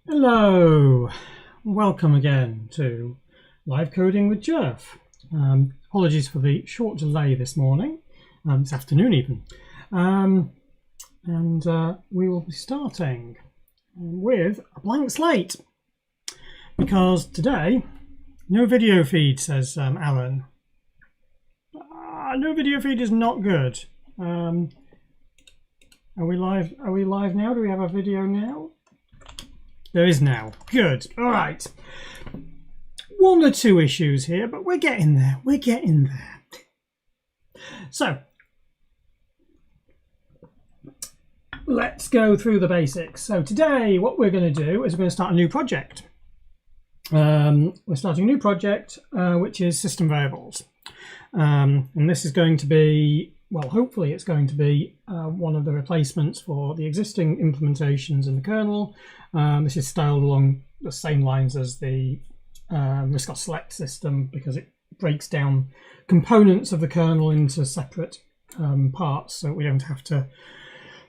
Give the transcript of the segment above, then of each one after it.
Hello, welcome again to Live Coding with Gerph. Apologies for the short delay this morning, this afternoon even. We will be starting with a blank slate because today, no video feed, says Alan. No video feed is not good. Are we live? Are we live now? Do we have a video now? There is now. Good. All right. One or two issues here, but we're getting there. We're getting there. So, let's go through the basics. So today, what we're going to do is we're going to start a new project. We're starting a new project, which is system variables. And this is going to be, well, hopefully it's going to be one of the replacements for the existing implementations in the kernel. This is styled along the same lines as the RISC select system because it breaks down components of the kernel into separate parts, so we don't have to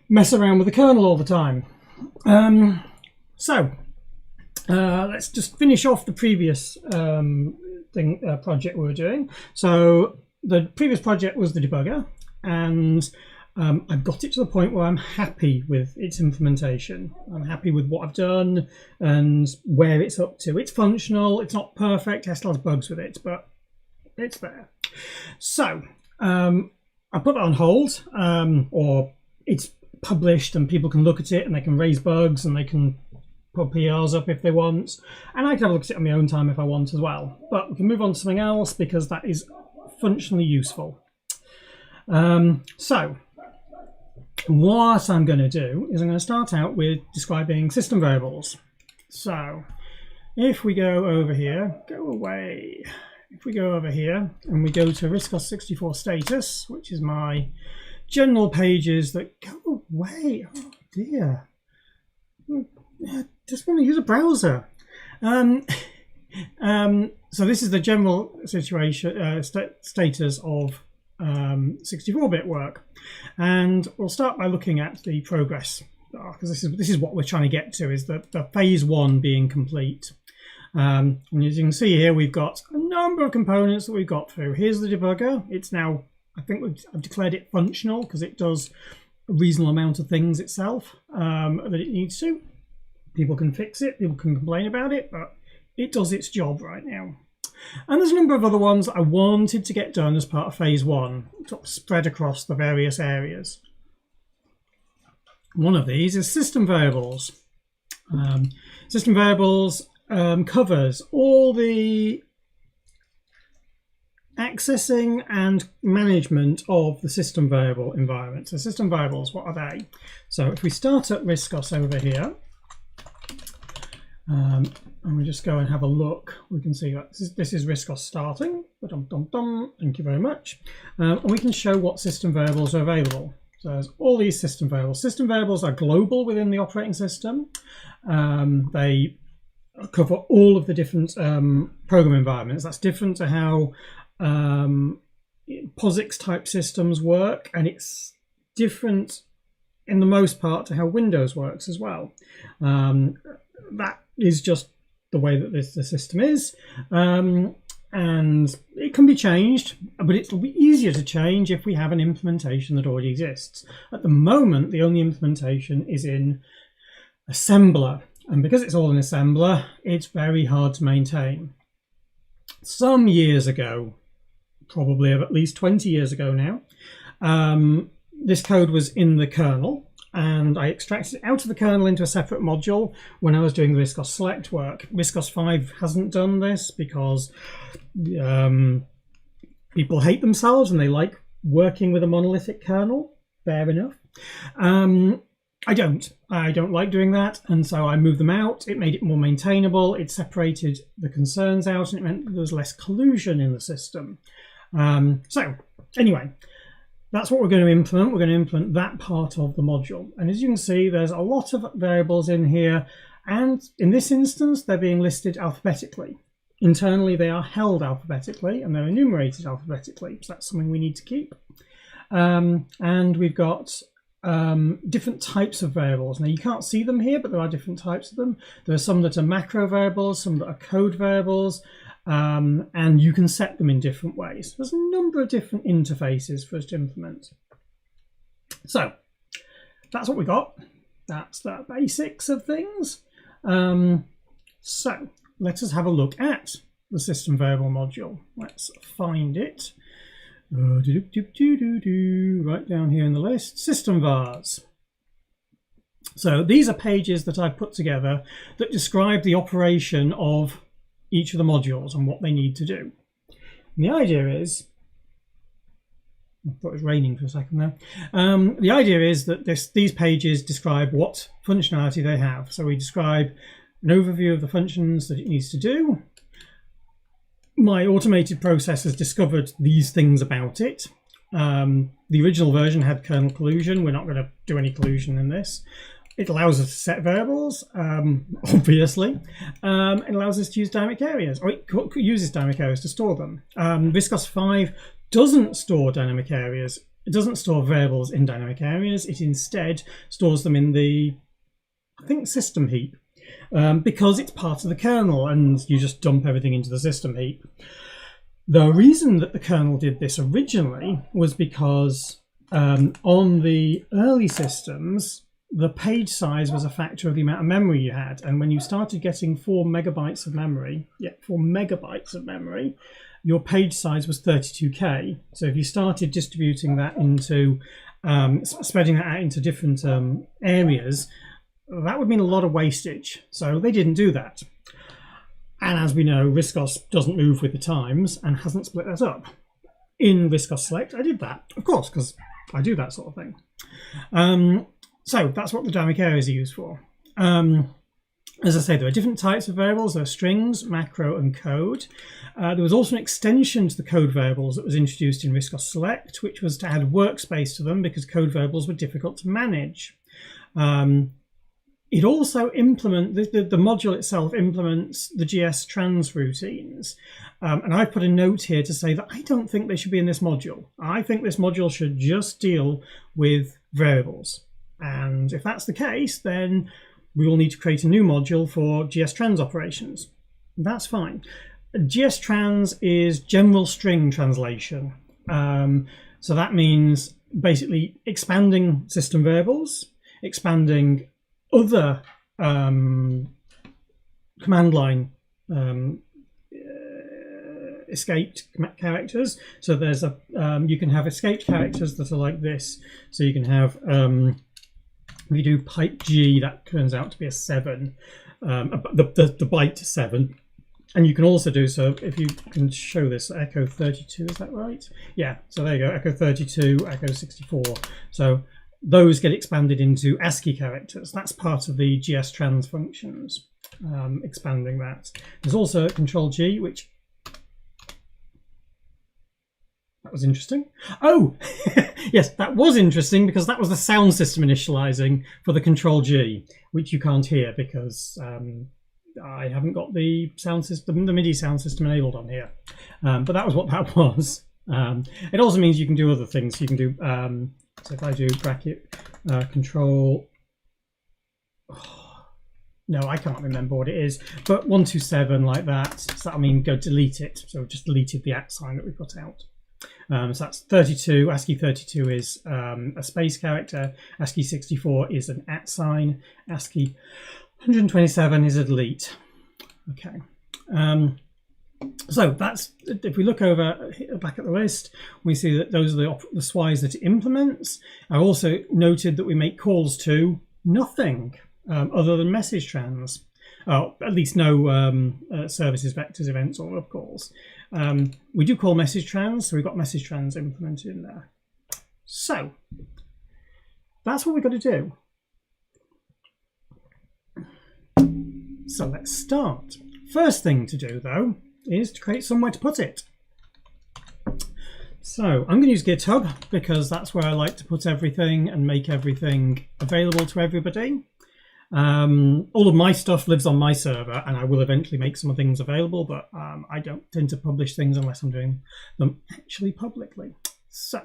mess around with the kernel all the time. Let's just finish off the previous project we were doing. So the previous project was the debugger, and I've got it to the point where I'm happy with its implementation. I'm happy with what I've done and where it's up to. It's functional, it's not perfect, it still has bugs with it, but it's there. So I put that on hold, or it's published and people can look at it and they can raise bugs and they can put PRs up if they want. And I can have a look at it on my own time if I want as well. But we can move on to something else because that is functionally useful. So what I'm going to do is I'm going to start out with describing system variables. So if we go over here, go away. If we go over here and we go to RISC-64 status, which is my general pages that go away. Oh dear. I just want to use a browser. So this is the general situation, status of 64-bit work, and we'll start by looking at the progress because this is what we're trying to get to, is the phase one being complete. And as you can see here, we've got a number of components that we've got through. Here's the debugger. It's now, I think I've declared it functional because it does a reasonable amount of things itself that it needs to. People can fix it, people can complain about it, but it does its job right now. And there's a number of other ones that I wanted to get done as part of phase one, sort of spread across the various areas. One of these is system variables. System variables covers all the accessing and management of the system variable environment. So system variables, what are they? So if we start at RISC over here, and we just go and have a look, we can see that this is RISC starting. Thank you very much. And we can show what system variables are available. So there's all these system variables. System variables are global within the operating system. They cover all of the different program environments. That's different to how POSIX type systems work, and it's different in the most part to how Windows works as well. That is just the way that the system is, and it can be changed, but it'll be easier to change if we have an implementation that already exists. At the moment, the only implementation is in assembler, and because it's all in assembler, it's very hard to maintain. Some years ago, probably at least 20 years ago now, this code was in the kernel, and I extracted it out of the kernel into a separate module when I was doing the RISC select work. RISC 5 hasn't done this because people hate themselves and they like working with a monolithic kernel. Fair enough. I don't like doing that, and so I moved them out. It made it more maintainable. It separated the concerns out, and it meant there was less collusion in the system. So anyway, that's what we're going to implement. We're going to implement that part of the module. And as you can see, there's a lot of variables in here. And in this instance, they're being listed alphabetically. Internally, they are held alphabetically and they're enumerated alphabetically. So that's something we need to keep. And we've got different types of variables. Now you can't see them here, but there are different types of them. There are some that are macro variables, some that are code variables, and you can set them in different ways. There's a number of different interfaces for us to implement. So that's what we got. That's the basics of things. So let us have a look at the system variable module. Let's find it. Right down here in the list, SystemVars. So these are pages that I've put together that describe the operation of each of the modules and what they need to do. And the idea is, I thought it was raining for a second there. The idea is that these pages describe what functionality they have. So we describe an overview of the functions that it needs to do. My automated process has discovered these things about it. The original version had kernel collusion. We're not going to do any collusion in this. It allows us to set variables, obviously. It allows us to use dynamic areas, or it uses dynamic areas to store them. Viscos 5 doesn't store dynamic areas. It doesn't store variables in dynamic areas. It instead stores them in the, I think, system heap, because it's part of the kernel and you just dump everything into the system heap. The reason that the kernel did this originally was because on the early systems, the page size was a factor of the amount of memory you had. And when you started getting 4 megabytes of memory, your page size was 32K. So if you started distributing that into, spreading that out into different areas, that would mean a lot of wastage. So they didn't do that. And as we know, Viscos doesn't move with the times and hasn't split that up. In Viscos Select, I did that, of course, because I do that sort of thing. So that's what the dynamic areas are used for. As I say, there are different types of variables. There are strings, macro, and code. There was also an extension to the code variables that was introduced in Viscos Select, which was to add workspace to them because code variables were difficult to manage. It also implements, the module itself implements the GS trans routines. And I've put a note here to say that I don't think they should be in this module. I think this module should just deal with variables. And if that's the case, then we will need to create a new module for GS trans operations. That's fine. GS trans is general string translation. So that means basically expanding system variables, expanding other command line escaped characters. So there's a you can have escaped characters that are like this. So you can have if you do pipe G, that turns out to be a 7, the byte 7. And you can also do, so if you can show this, echo 32, is that right? Yeah, so there you go, echo 32, echo 64. So those get expanded into ASCII characters. That's part of the GS trans functions, expanding that. There's also control G, which, that was interesting. Oh, yes, that was interesting because that was the sound system initializing for the control G, which you can't hear because I haven't got the sound system, the MIDI sound system enabled on here. But that was what that was. It also means you can do other things. You can do, so if I do bracket control, no, I can't remember what it is, but 127 like that. So that'll mean go delete it. So we've just deleted the @ sign that we put out. So that's 32. ASCII 32 is a space character. ASCII 64 is an @ sign. ASCII 127 is a delete. Okay. So that's, if we look over back at the list, we see that those are the SWIs that it implements. I also noted that we make calls to nothing other than message trans. Oh, at least no services, vectors, events, or web calls. We do call message trans, so we've got message trans implemented in there. So that's what we've got to do. So let's start. First thing to do, though, is to create somewhere to put it. So I'm going to use GitHub because that's where I like to put everything and make everything available to everybody. All of my stuff lives on my server, and I will eventually make some things available, but I don't tend to publish things unless I'm doing them actually publicly. So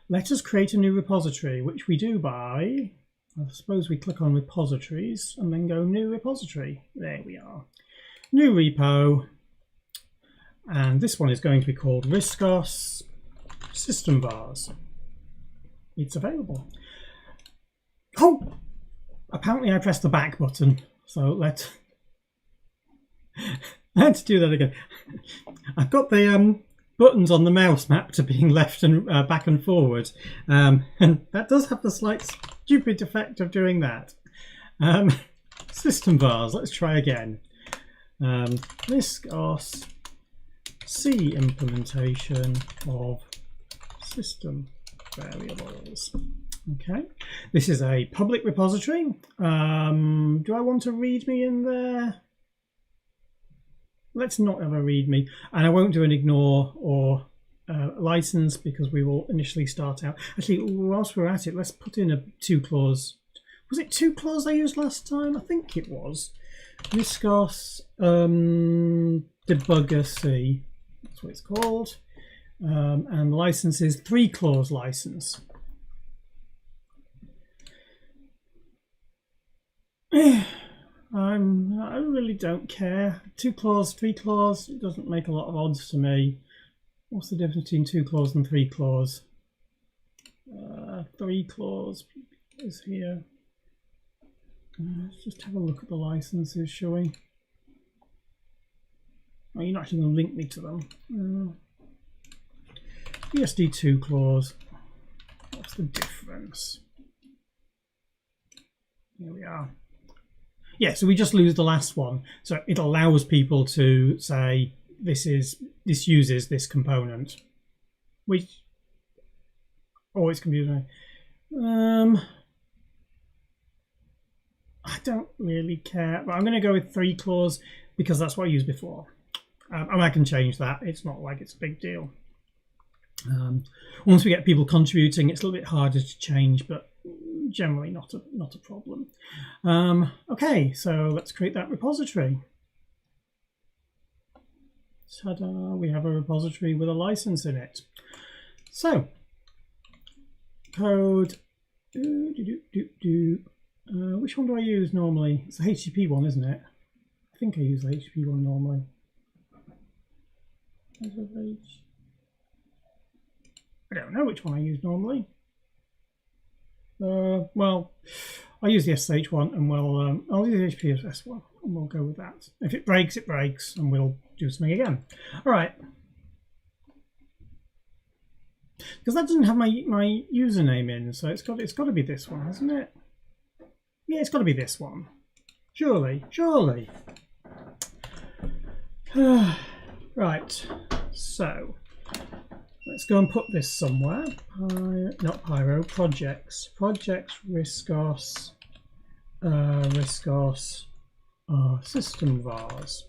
let us create a new repository, which we do by, I suppose we click on repositories and then go new repository. There we are. New repo. And this one is going to be called Riscos SystemVars. It's available. Oh! Apparently I pressed the back button. So let's do that again. I've got the buttons on the mouse mapped to being left and back and forward. And that does have the slight stupid effect of doing that. SystemVars, let's try again. Riscos C implementation of system variables. Okay, this is a public repository. Do I want a README in there? Let's not have a README, and I won't do an ignore or license because we will initially start out. Actually, whilst we're at it, let's put in a 2-clause. Was it 2-clause I used last time? I think it was. Riscos debugger C. That's what it's called. And the license is 3-clause license. I really don't care. 2-clause, 3-clause, it doesn't make a lot of odds to me. What's the difference between 2-clause and 3-clause? 3-clause is here. Let's just have a look at the licenses, shall we? Oh, you're not actually going to link me to them. BSD 2-clause. What's the difference? Here we are. Yeah, so we just lose the last one. So it allows people to say this uses this component, which always confusing. I don't really care, but I'm going to go with 3-clause because that's what I used before. And I can change that. It's not like it's a big deal. Once we get people contributing, it's a little bit harder to change, but generally not a problem. Okay, so let's create that repository. Ta-da, we have a repository with a license in it. So code which one do I use normally? It's the HTTP one, isn't it? I think I use the HTTP one normally. I don't know which one I use normally. Well, I use the SSH one, and I'll use the HTTPS one, and we'll go with that. If it breaks, it breaks, and we'll do something again. All right. Because that doesn't have my username in, so it's got to be this one, hasn't it? Yeah, it's got to be this one. Surely. Right. So let's go and put this somewhere. Not Pyro. Projects. Riscos. SystemVars.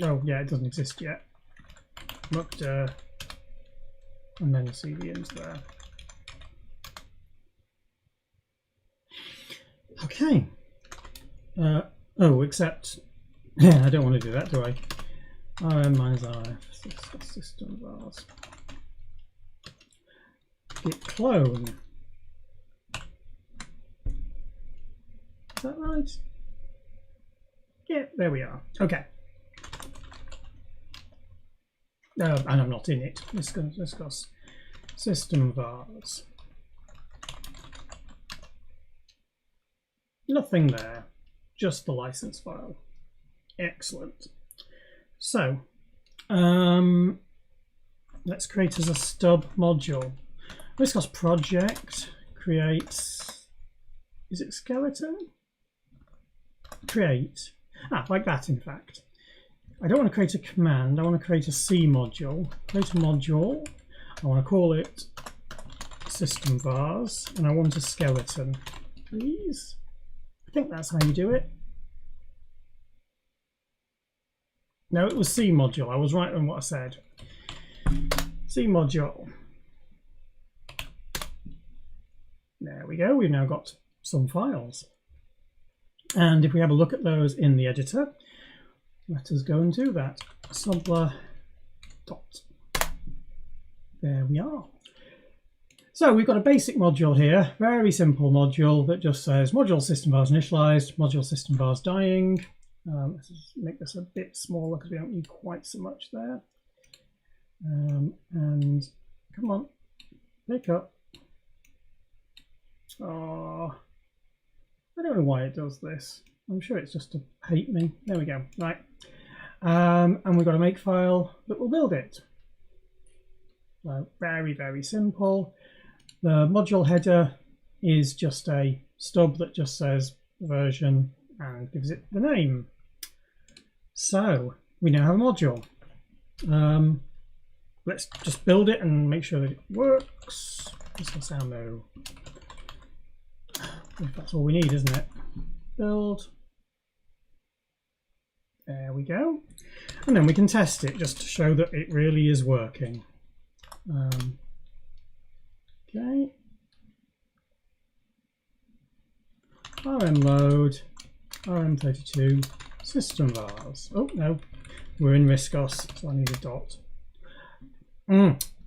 Oh yeah, it doesn't exist yet. And then CV into there. Okay. Oh, except I don't want to do that, do I? Minus SystemVars. Git clone. Is that right? Yeah, there we are. Okay. And I'm not in it. Let's go SystemVars. Nothing there, just the license file. Excellent. So, let's create as a stub module. Riscos project creates, is it skeleton? Create. Like that, in fact. I don't want to create a command, I want to create a C module. Create a module. I want to call it SystemVars, and I want a skeleton. Please? I think that's how you do it. No, it was C module. I was right on what I said. C module. There we go. We've now got some files. And if we have a look at those in the editor, let us go and do that. Subler dot. There we are. So we've got a basic module here, very simple module that just says module SystemVars initialized, module SystemVars dying. Let's just make this a bit smaller because we don't need quite so much there. And come on, pick up. Oh, I don't know why it does this. I'm sure it's just to hate me. There we go. Right. And we've got a make file that will build it. So very, very simple. The module header is just a stub that just says version and gives it the name. So we now have a module. Let's just build it and make sure that it works. This will sound though. If that's all we need, isn't it? Build. There we go. And then we can test it just to show that it really is working. Okay. RM load, RM32, SystemVars. Oh no, we're in Riscos, so I need a dot.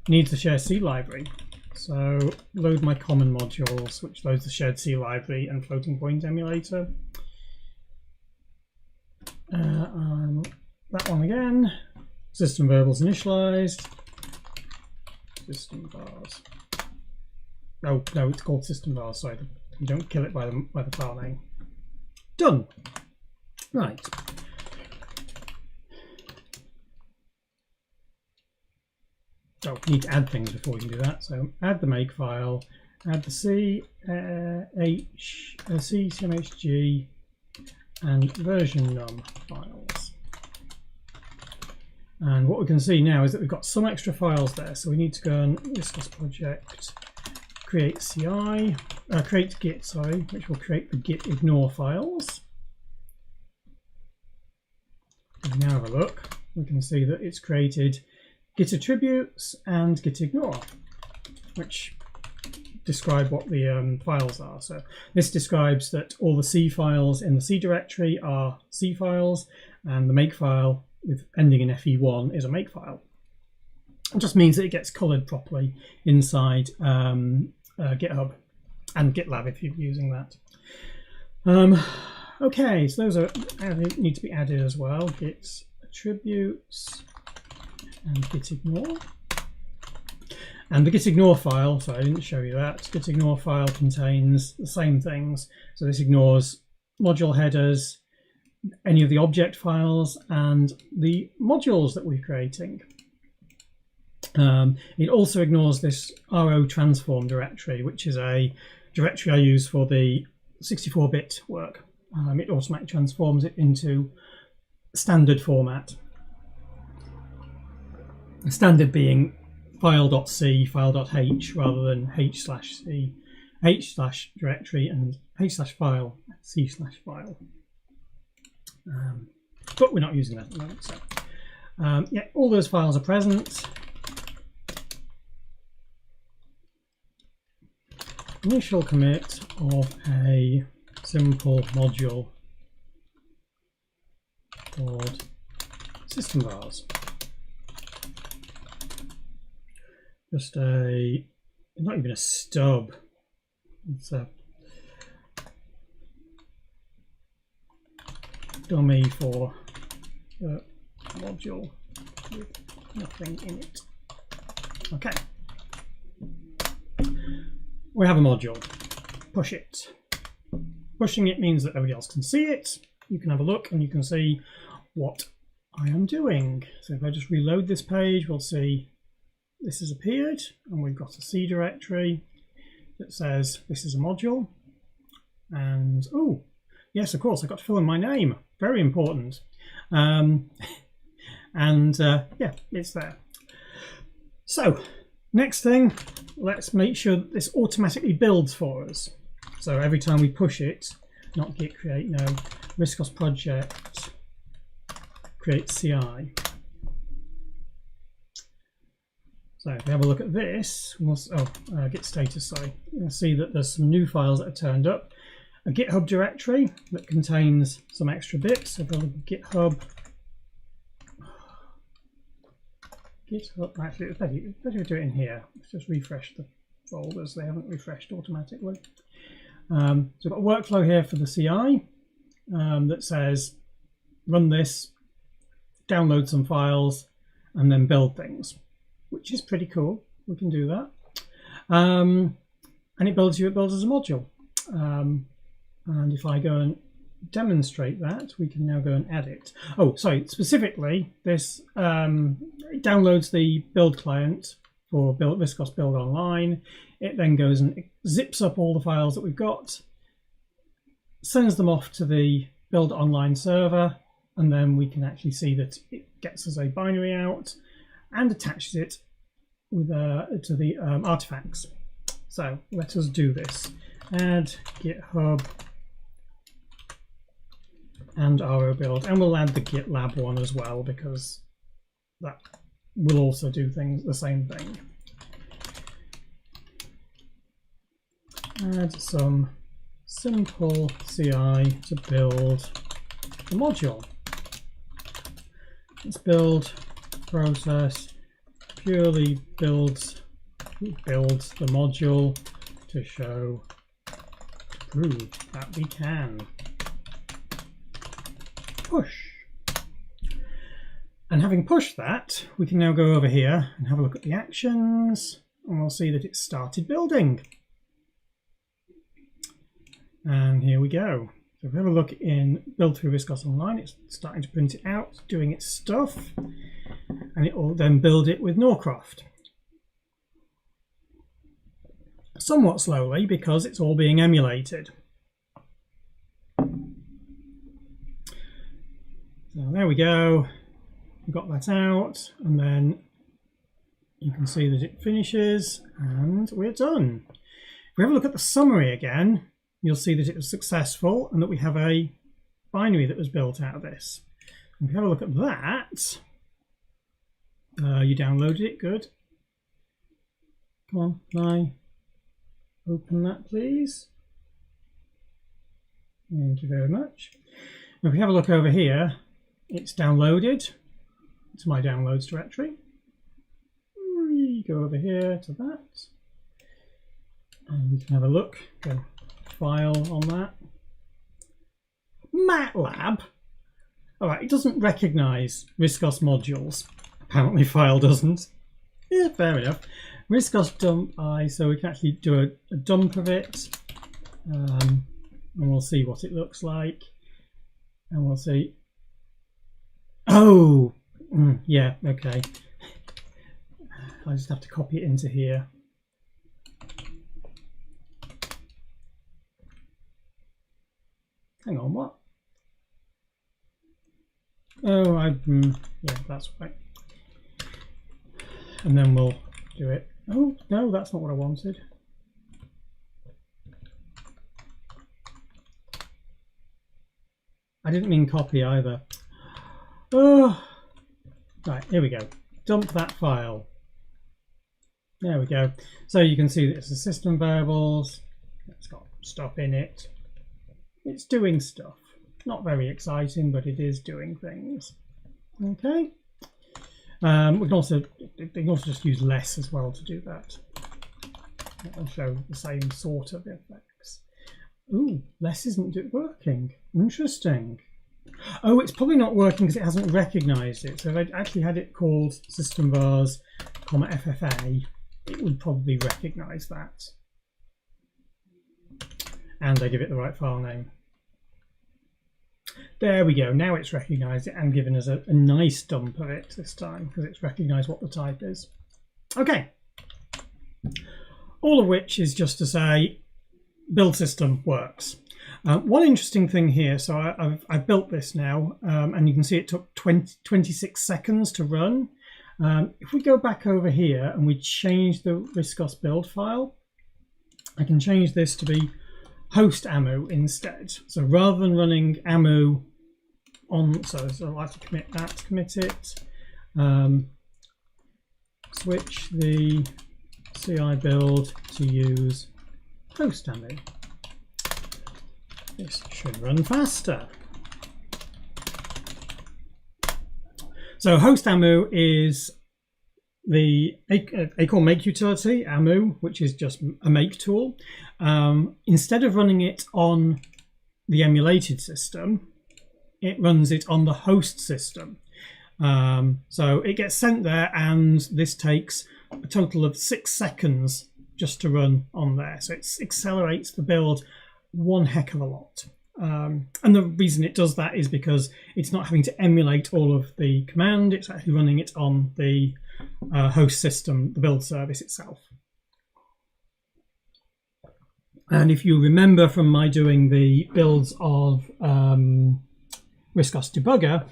Needs the shared C library. So load my common modules, which loads the shared C library and floating point emulator. That one again. System variables initialized. SystemVars. Oh no, it's called SystemVars. Sorry, you don't kill it by the file name. Done. Right. Oh, we need to add things before we can do that. So add the make file, add the C, CMHG, and version num files. And what we can see now is that we've got some extra files there. So we need to go and Riscos project, create CI, create Git, sorry, which will create the Git ignore files. If we now have a look, we can see that it's created Git attributes and Git ignore, which describe what the files are. So this describes that all the C files in the C directory are C files, and the make file with ending in FE1 is a make file. It just means that it gets colored properly inside GitHub and GitLab if you're using that. Okay, so those need to be added as well. Git attributes and Git ignore. And the Git ignore file, so I didn't show you that. Git ignore file contains the same things. So this ignores module headers, any of the object files, and the modules that we're creating. It also ignores this RO transform directory, which is a directory I use for the 64-bit work. It automatically transforms it into standard format. Standard being file.c, file.h, rather than h/c, h/directory, and h/file, c/file. But we're not using that at the moment. So yeah, all those files are present. Initial commit of a simple module called SystemVars. Just not even a stub. It's a dummy for a module with nothing in it. Okay. We have a module. Push it. Pushing it means that everybody else can see it. You can have a look and you can see what I am doing. So if I just reload this page, we'll see this has appeared, and we've got a C directory that says this is a module. And oh, yes, of course, I've got to fill in my name. Very important. Yeah, it's there. So next thing, let's make sure that this automatically builds for us. So every time we push it, not git create, no, Riscos project, create CI. So if we have a look at this, git status, sorry, you'll see that there's some new files that are turned up. A GitHub directory that contains some extra bits. So if I look at GitHub, actually it's better to do it in here. Let's just refresh the folders. They haven't refreshed automatically. So we've got a workflow here for the CI that says run this, download some files, and then build things, which is pretty cool. We can do that. And it builds as a module. And if I go and demonstrate that, we can now go and add it. Oh, sorry, specifically, this it downloads the build client for Viscos Build Online. It then goes and zips up all the files that we've got, sends them off to the Build Online server, and then we can actually see that it gets us a binary out and attaches it with to the artifacts. So let us do this. Add GitHub and RO build, and we'll add the GitLab one as well because that will also do the same thing. Add some simple CI to build the module. This build process purely builds the module to prove that we can. Push. And having pushed that, we can now go over here and have a look at the actions, and we'll see that it started building. And here we go. So if we have a look in Build through Viscos Online, it's starting to print it out, doing its stuff, and it will then build it with Norcroft. Somewhat slowly because it's all being emulated. So there we go. We've got that out, and then you can see that it finishes, and we're done. If we have a look at the summary again, you'll see that it was successful and that we have a binary that was built out of this. If we have a look at that, you downloaded it, good. Come on, can I open that, please? Thank you very much. If we have a look over here, it's downloaded to my downloads directory. We go over here to that, and we can have a look. Go file on that. MATLAB. All right, it doesn't recognize Viscos modules. Apparently, file doesn't. Yeah, fair enough. Viscos dump I, so we can actually do a dump of it, and we'll see what it looks like, and we'll see. Oh, yeah, okay. I just have to copy it into here. Hang on, what? Oh, yeah, that's right. And then we'll do it. Oh, no, that's not what I wanted. I didn't mean copy either. Oh, right, here we go. Dump that file. There we go. So you can see that it's the system variables. It's got stuff in it. It's doing stuff. Not very exciting, but it is doing things. Okay. We can also just use less as well to do that. That'll show the same sort of effects. Ooh, less isn't working. Interesting. Oh, it's probably not working because it hasn't recognized it. So if I'd actually had it called SystemVars, FFA, it would probably recognize that. And I give it the right file name. There we go. Now it's recognized it and given us a nice dump of it this time because it's recognized what the type is. Okay. All of which is just to say build system works. One interesting thing here, so I've built this now, and you can see it took 26 seconds to run. If we go back over here and we change the Viscos build file, I can change this to be host amu instead. So rather than running amu on, so I'd like to commit that, commit it, switch the CI build to use host amu. This should run faster. So host amu is the Acorn Make utility, AMU, which is just a make tool, instead of running it on the emulated system, it runs it on the host system. So it gets sent there, and this takes a total of 6 seconds just to run on there. So it accelerates the build one heck of a lot. And the reason it does that is because it's not having to emulate all of the command, it's actually running it on the host system, the build service itself. And if you remember from my doing the builds of RISC-OS Debugger,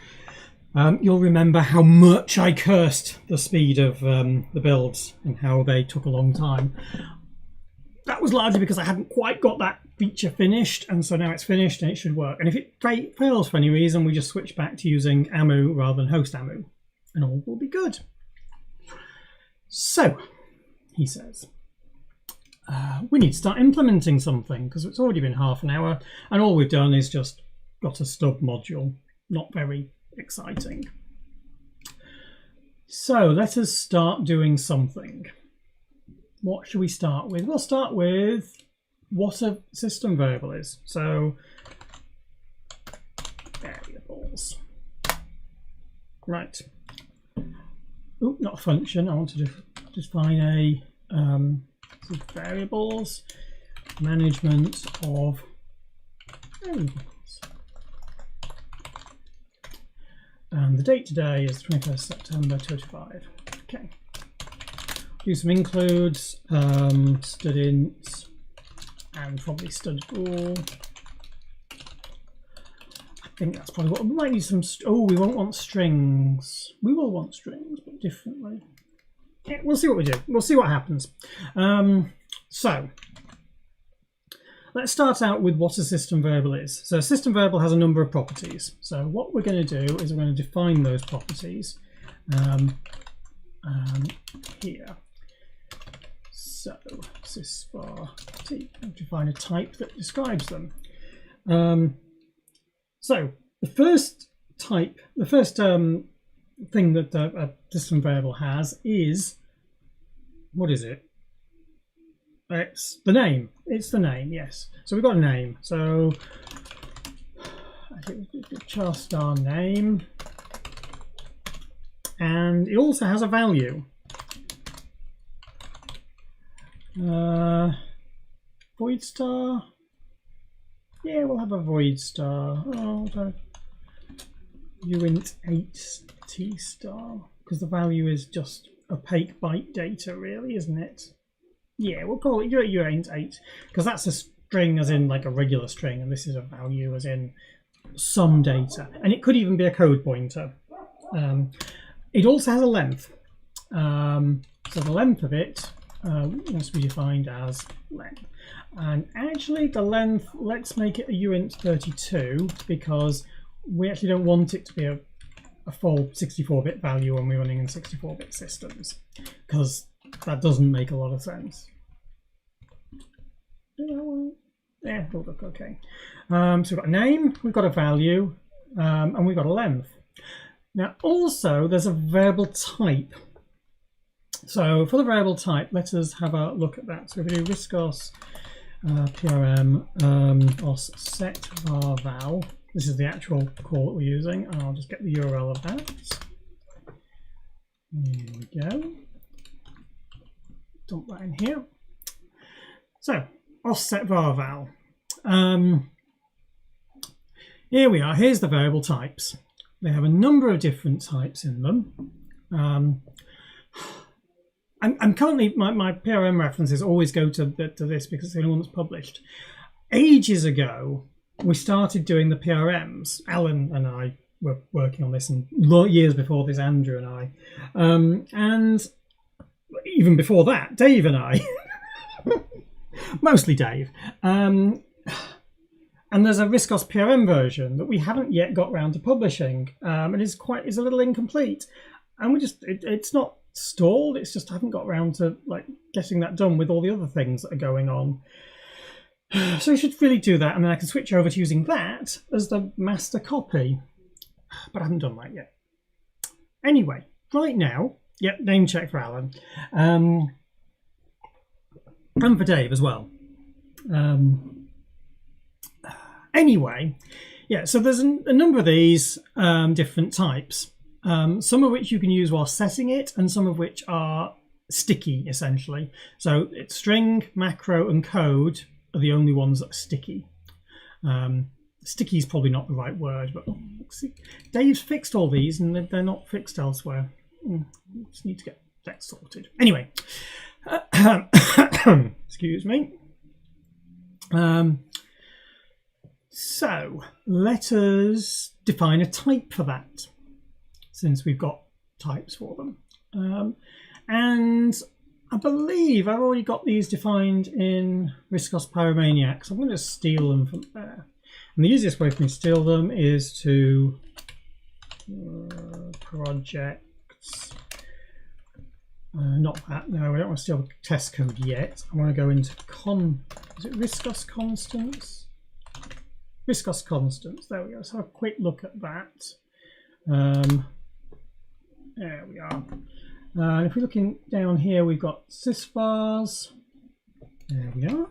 you'll remember how much I cursed the speed of the builds and how they took a long time. That was largely because I hadn't quite got that feature finished, and so now it's finished and it should work. And if it fails for any reason, we just switch back to using AMU rather than host AMU, and all will be good. So, he says, we need to start implementing something because it's already been half an hour, and all we've done is just got a stub module. Not very exciting. So let us start doing something. What should we start with? We'll start with what a system variable is. So variables. Right. Oh, not a function. I want to define a variables, management of variables. And the date today is 21st September 2005. Okay. Do some includes, studints, and probably stud rule. I think that's probably what we might need some. Oh, we won't want strings. We will want strings, but differently. Yeah, we'll see what we do. We'll see what happens. So let's start out with what a system variable is. So a system variable has a number of properties. So what we're going to do is we're going to define those properties here. So sysvar t, define a type that describes them. So the first type, the first thing that a system variable has is, what is it? It's the name. It's the name, yes. So we've got a name. So I think Charles star name, and it also has a value. Void star. Yeah, we'll have a void star. Oh, uint 8 t star, because the value is just opaque byte data, really, isn't it? Yeah, we'll call it uint 8, because that's a string as in like a regular string, and this is a value as in some data, and it could even be a code pointer. It also has a length, so the length of it wants to be defined as length. And actually the length, let's make it a uint 32, because we actually don't want it to be a full 64-bit value when we're running in 64-bit systems, because that doesn't make a lot of sense. Yeah, it'll look okay. So we've got a name, we've got a value, and we've got a length. Now also there's a variable type. So for the variable type, let us have a look at that. So if we do RISC-OS PRM os set var val, this is the actual call that we're using, and I'll just get the URL of that. Here we go. Dump that in here. So os set var val. Here we are. Here's the variable types. They have a number of different types in them. I'm currently, my PRM references always go to this because it's the only one that's published. Ages ago, we started doing the PRMs. Alan and I were working on this, and years before this, Andrew and I. And even before that, Dave and I. Mostly Dave. And there's a RISC-OS PRM version that we haven't yet got round to publishing. And it's a little incomplete. And we just, it's not stalled, it's just I haven't got around to like getting that done with all the other things that are going on. So we should really do that, and then I can switch over to using that as the master copy, but I haven't done that yet. Anyway, right now Yep, name check for Alan. And for Dave as well. Anyway, yeah, so there's a number of these different types. Some of which you can use while setting it, and some of which are sticky, essentially. So it's string, macro, and code are the only ones that are sticky. Sticky is probably not the right word, but see, Dave's fixed all these, and they're not fixed elsewhere. Just need to get that sorted. Anyway, excuse me. So let us define a type for that, since we've got types for them. And I believe I've already got these defined in Riscos Pyromaniac, so I'm going to steal them from there. And the easiest way for me to steal them is to projects. Not that, no, I don't want to steal the test code yet. I want to go into is it Riscos Constants? Riscos Constants, there we go. So have a quick look at that. There we are. And if we're looking down here, we've got SystemVars. There we are.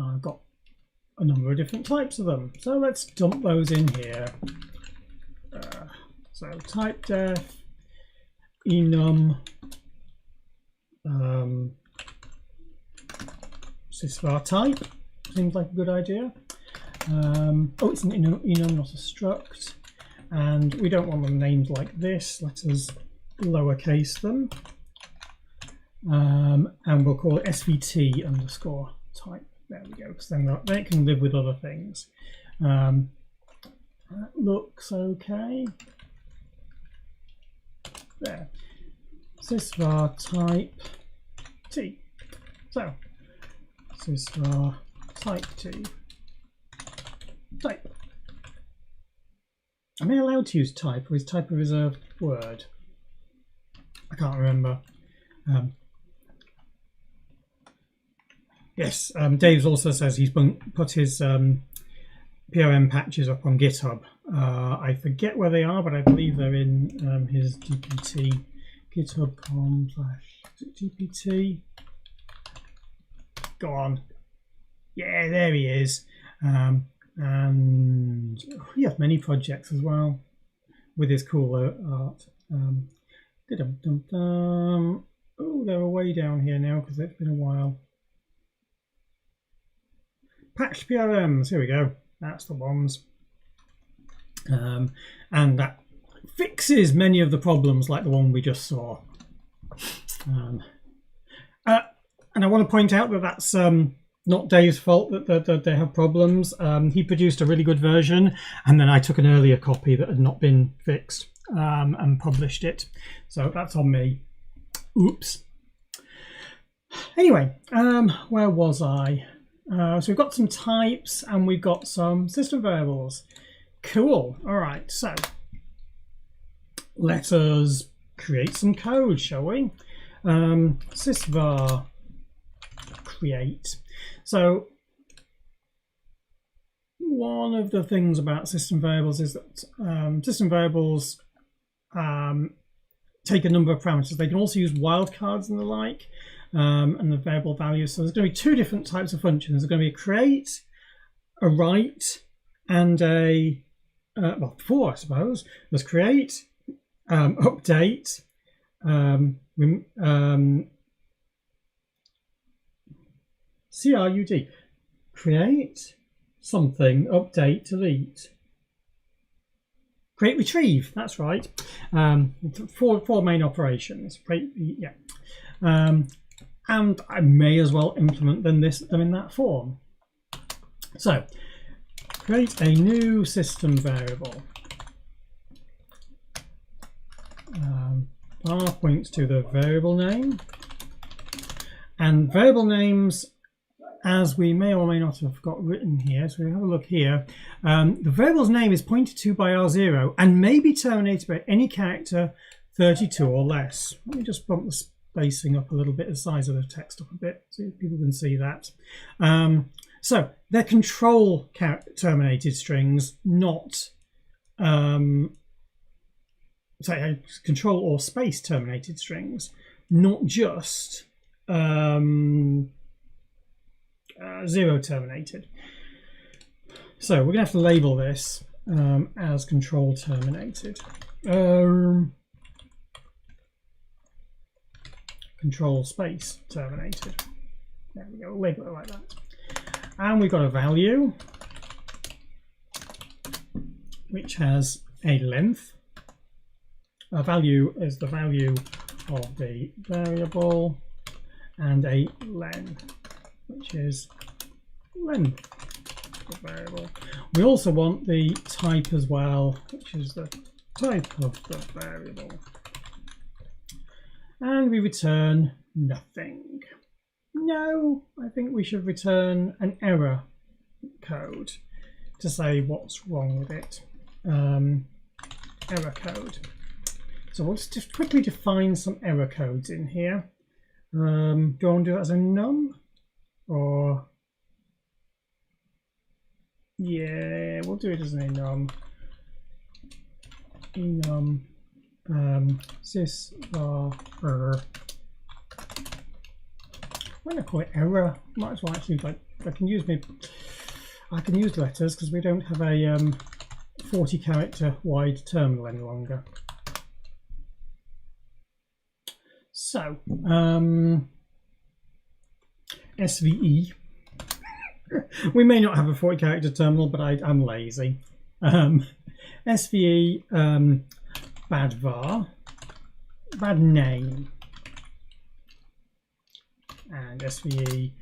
I've got a number of different types of them. So let's dump those in here. So type def, enum, sysvar type. Seems like a good idea. Oh, it's an enum, not a struct. And we don't want them named like this. Let us lowercase them. And we'll call it svt underscore type. There we go, because then they can live with other things. That looks okay. There. Sysvar type t. So, sysvar type t. Type. Am I allowed to use type, or is type a reserved word? I can't remember. Yes, Dave also says he's put his PRM patches up on GitHub. I forget where they are, but I believe they're in his GPT. GitHub.com/GPT. Go on. Yeah, there he is. And he has many projects as well with his cool art. Oh, they're way down here now because it's been a while. Patched PRMs, here we go. That's the ones. And that fixes many of the problems like the one we just saw. And I want to point out that that's not Dave's fault that they have problems. He produced a really good version, and then I took an earlier copy that had not been fixed and published it. So that's on me. Oops. Anyway, where was I? So we've got some types and we've got some system variables. Cool. All right, so let us create some code, shall we? Sysvar create. So one of the things about system variables is that system variables take a number of parameters. They can also use wildcards and the like, and the variable values. So there's going to be two different types of functions. There's going to be a create, a write, and a well, four, I suppose. There's create, update, CRUD, create something, update, delete, create, retrieve. That's right. Four main operations. Yeah, and I may as well implement them in that form. So, create a new system variable. R points to the variable name, and variable names, as we may or may not have got written here, so we have a look here. The variable's name is pointed to by R0 and may be terminated by any character 32 or less. Let me just bump the spacing up a little bit, the size of the text up a bit, so people can see that. So they're control terminated strings, not say control or space terminated strings, not just 0 terminated. So we're going to have to label this as control terminated. Control space terminated. There we go, label it like that. And we've got a value which has a length. A value is the value of the variable, and a len, which is length of the variable. We also want the type as well, which is the type of the variable. And we return nothing. No, I think we should return an error code to say what's wrong with it. Error code. So we'll just quickly define some error codes in here. Do I want to do that as a num? Or yeah, we'll do it as an enum. Enum sysvar error. I'm going to call it error. Might as well actually, like, I can use letters because we don't have a 40 character wide terminal any longer. So SVE. We may not have a 40 character terminal, but I'm lazy. SVE bad var, bad name, and SVE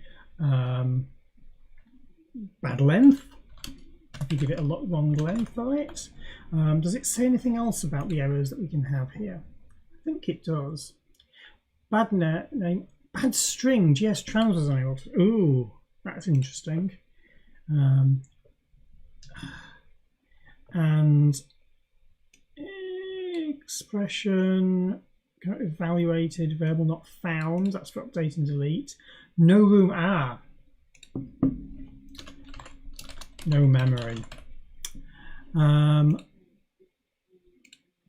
bad length. If you give it a long length on it. Does it say anything else about the errors that we can have here? I think it does. Bad name, bad string, GS trousers on it. Ooh, that's interesting. And expression evaluated, variable not found. That's for update and delete. No room. No memory. And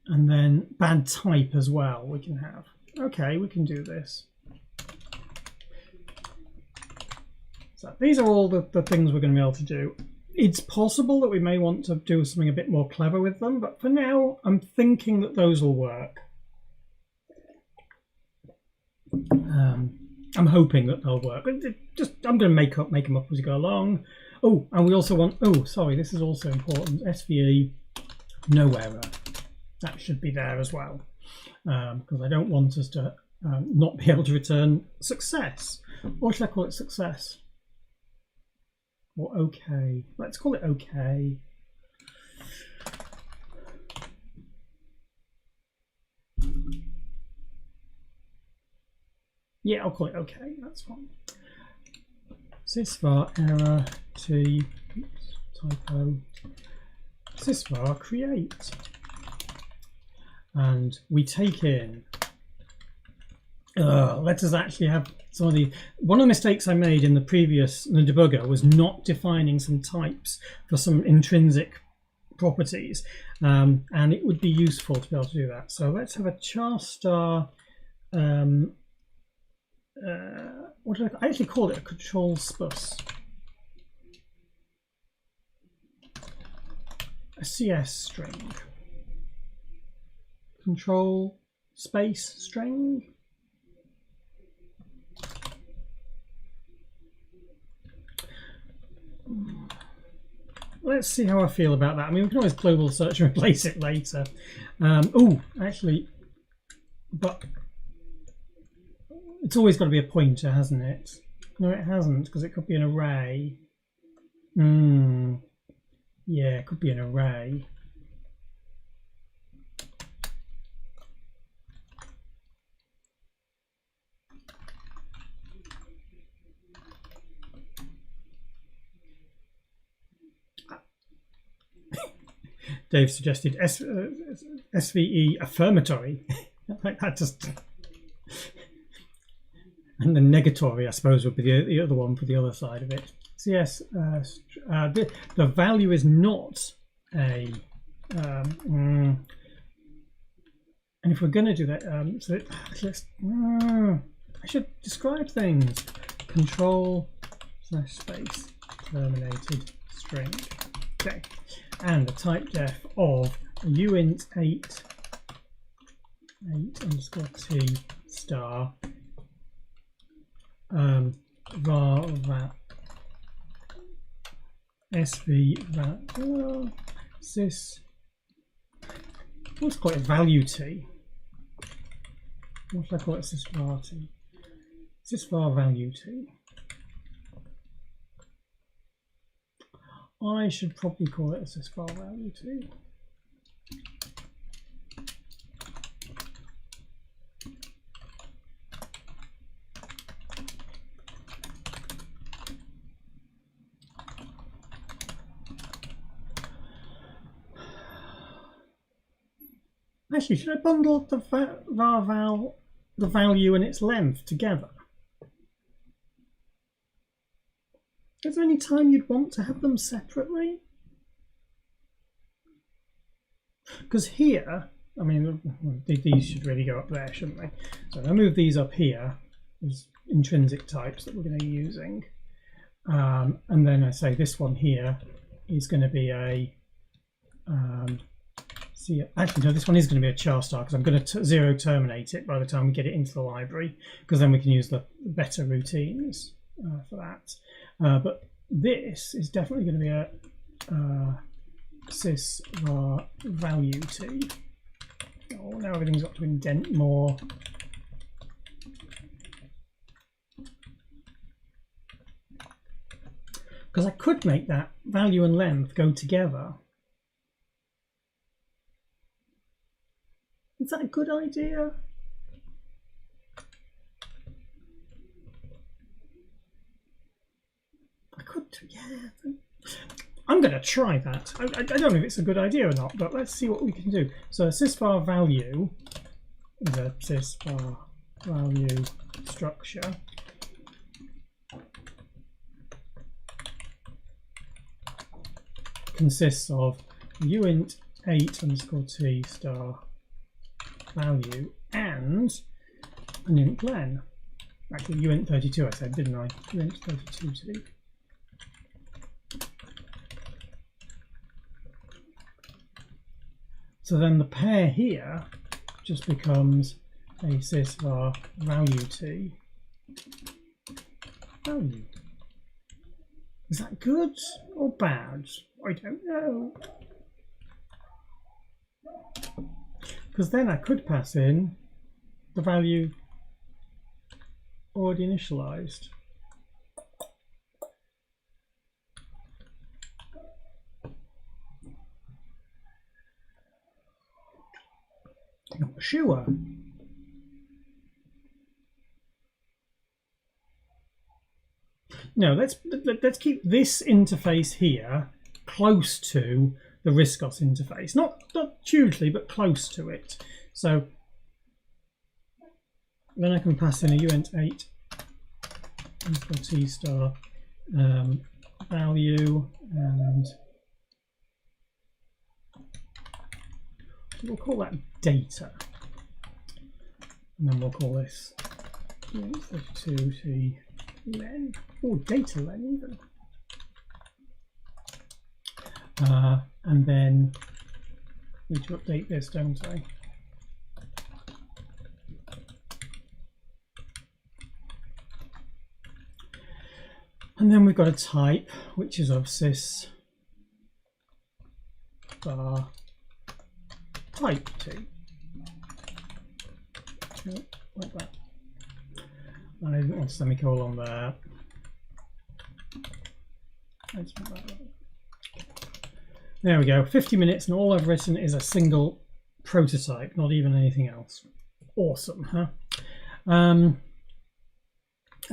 then bad type as well we can have. Okay, we can do this. So these are all the things we're going to be able to do. It's possible that we may want to do something a bit more clever with them, but for now I'm thinking that those will work. I'm hoping that they'll work. I'm going to make them up as we go along. Oh, and we also want, oh, sorry, this is also important, SVE, no error. That should be there as well, because I don't want us to not be able to return success. Or should I call it success? Or okay. Let's call it okay. Yeah, I'll call it okay, that's fine. Sysvar error t, typo, sysvar create. And we take in, let us actually have some of the, one of the mistakes I made in the debugger was not defining some types for some intrinsic properties. And it would be useful to be able to do that. So let's have a char star, what did I actually call it? A control spus. A CS string. Control space string. Let's see how I feel about that. I mean, we can always global search and replace it later. Oh, actually, but it's always got to be a pointer, hasn't it? No, it hasn't, because it could be an array. Yeah, it could be an array. Dave suggested SVE affirmatory. Like that just. And the negatory, I suppose, would be the other one for the other side of it. So yes, the value is not a And if we're going to do that, I should describe things. Control/space terminated string. Okay, and the type def of uint 8 underscore t star var that sv that sys. Let's call it value t. What should I call it? Sysvar t. Sysvar value t. I should probably call it a sysvar value t. Actually, should I bundle the the value and its length together? Is there any time you'd want to have them separately? Because here, I mean, these should really go up there, shouldn't they? So I move these up here as intrinsic types that we're going to be using. And then I say this one here is going to be a actually, no, this one is going to be a char star because I'm going to zero terminate it by the time we get it into the library, because then we can use the better routines for that. But this is definitely going to be a sysvar value t. Oh, now everything's got to indent more. Because I could make that value and length go together. Is that a good idea? I could, yeah. I'm going to try that. I don't know if it's a good idea or not, but let's see what we can do. So a sysvar value is a sysvar value structure. Consists of uint 8 underscore t star value and an int len. Actually, uint 32 I said, didn't I? Uint 32t. So then the pair here just becomes a sysvar value t value. Is that good or bad? I don't know. Because then I could pass in the value already initialized. Not sure. No, let's keep this interface here close to the Riscos interface, not hugely, but close to it. So then I can pass in a uint 8 underscore t star value, and we'll call that data, and then we'll call this uint 32t len. Oh, data len even. And then need to update this, don't I? And then we've got a type which is of sysvar type t. Like that. I didn't want a semicolon there. Let's put that right. There we go, 50 minutes, and all I've written is a single prototype, not even anything else. Awesome, huh? I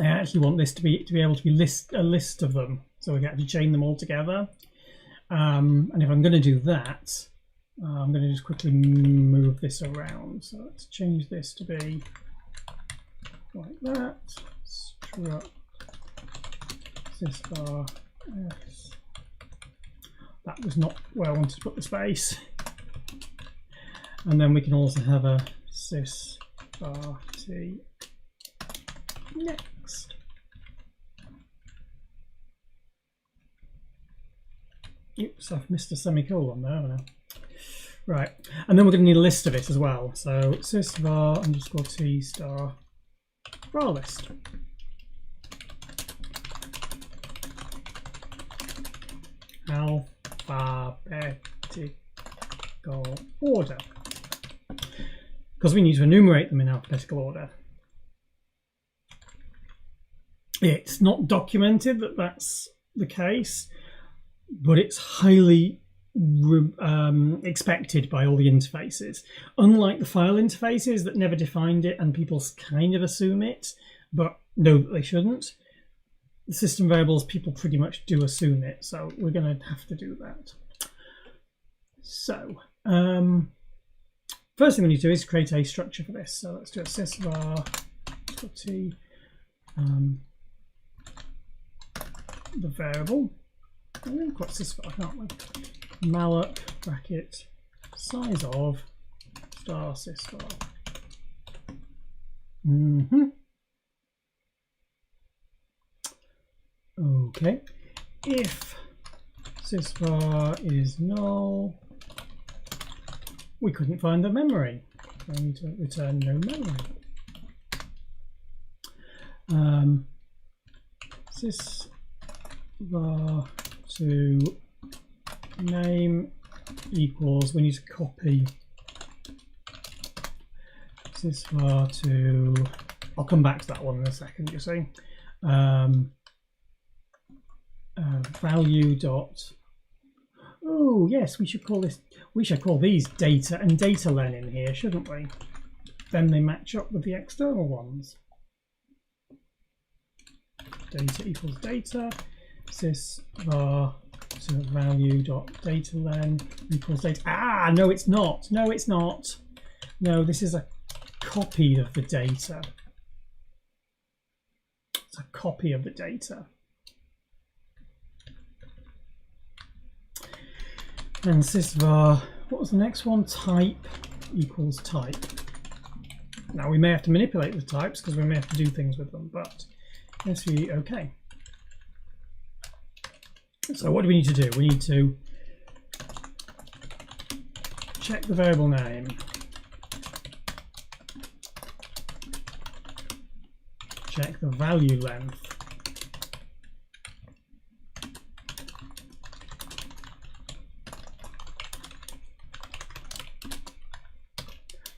actually want this to be able to be a list of them, so we can actually chain them all together. And if I'm going to do that, I'm going to just quickly move this around. So let's change this to be like that. Struct sysvar s. That was not where I wanted to put the space. And then we can also have a sysvar t next. Oops, I've missed a semicolon there, haven't I? Right, and then we're going to need a list of it as well. So sysvar underscore t star var list. Alphabetical order, because we need to enumerate them in alphabetical order. It's not documented that that's the case, but it's highly expected by all the interfaces. Unlike the file interfaces that never defined it and people kind of assume it, but know that they shouldn't, the system variables, people pretty much do assume it, so we're going to have to do that. So, first thing we need to do is create a structure for this. So let's do a sysvar t, the variable, and then quite sysvar, can't we? Malloc bracket size of star sysvar. Okay, if sysvar is null, we couldn't find the memory. So I need to return no memory. Sysvar to name equals, we need to copy sysvar to, I'll come back to that one in a second, you see. Value dot, oh yes, we should call this, we should call these data and data len in here, shouldn't we? Then they match up with the external ones. Data equals data, sysvar to value dot data len equals data. Ah, no, it's not. No, it's not. No, this is a copy of the data. It's a copy of the data. And sysvar, what was the next one? Type equals type. Now we may have to manipulate the types because we may have to do things with them, but let's be okay. So what do we need to do? We need to check the variable name, check the value length,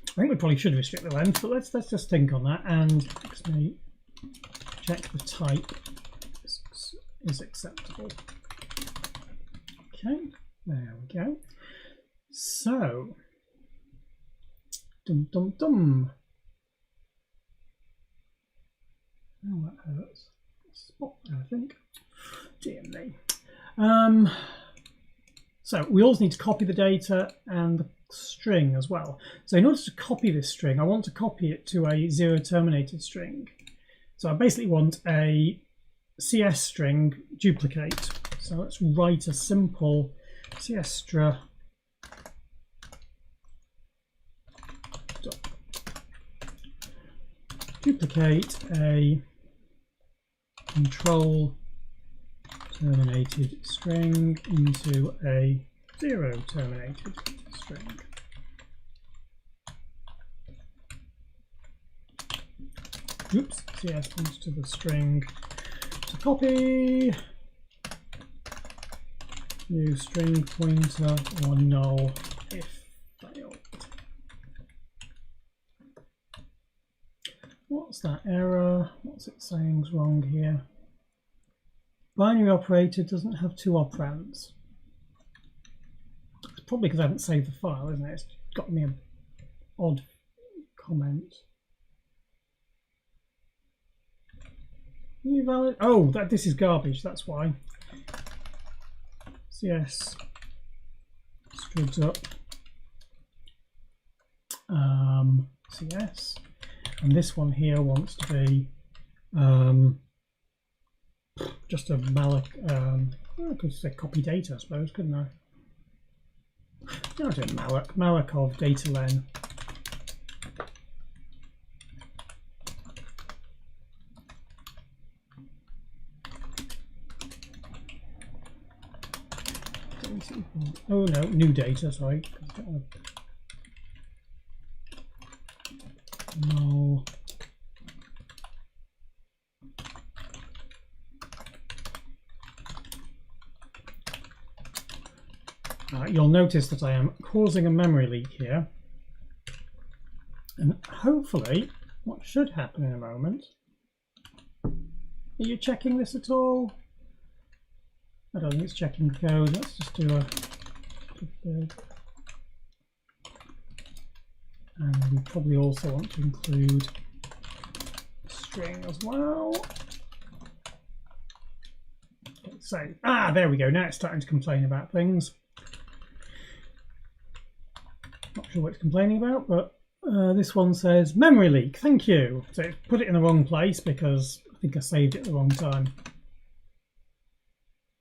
I think we probably should restrict the length, but let's just think on that, and check the type is acceptable. Okay, there we go. So, dum dum dum. Oh, that hurts. Spot there, I think. Dear me. So we also need to copy the data and the string as well. So in order to copy this string, I want to copy it to a zero terminated string. So I basically want a CS string duplicate. So let's write a simple cstra duplicate a control terminated string into a zero terminated string. Oops, CS points to the string to copy. New string pointer or null if failed. What's that error? What's it saying's wrong here? Binary operator doesn't have two operands. It's probably because I haven't saved the file, isn't it? It's got me an odd comment. New valid. Oh, this is garbage. That's why. CS strids up CS, and this one here wants to be just a malloc. I could say copy data, I suppose, couldn't I? No, I do malloc of data len Oh no, new data, sorry. No. You'll notice that I am causing a memory leak here. And hopefully, what should happen in a moment. Are you checking this at all? I don't think it's checking code. Let's just do a and we probably also want to include a string as well. Okay, so, there we go. Now it's starting to complain about things. Not sure what it's complaining about, but this one says memory leak, thank you. So it put it in the wrong place because I think I saved it at the wrong time.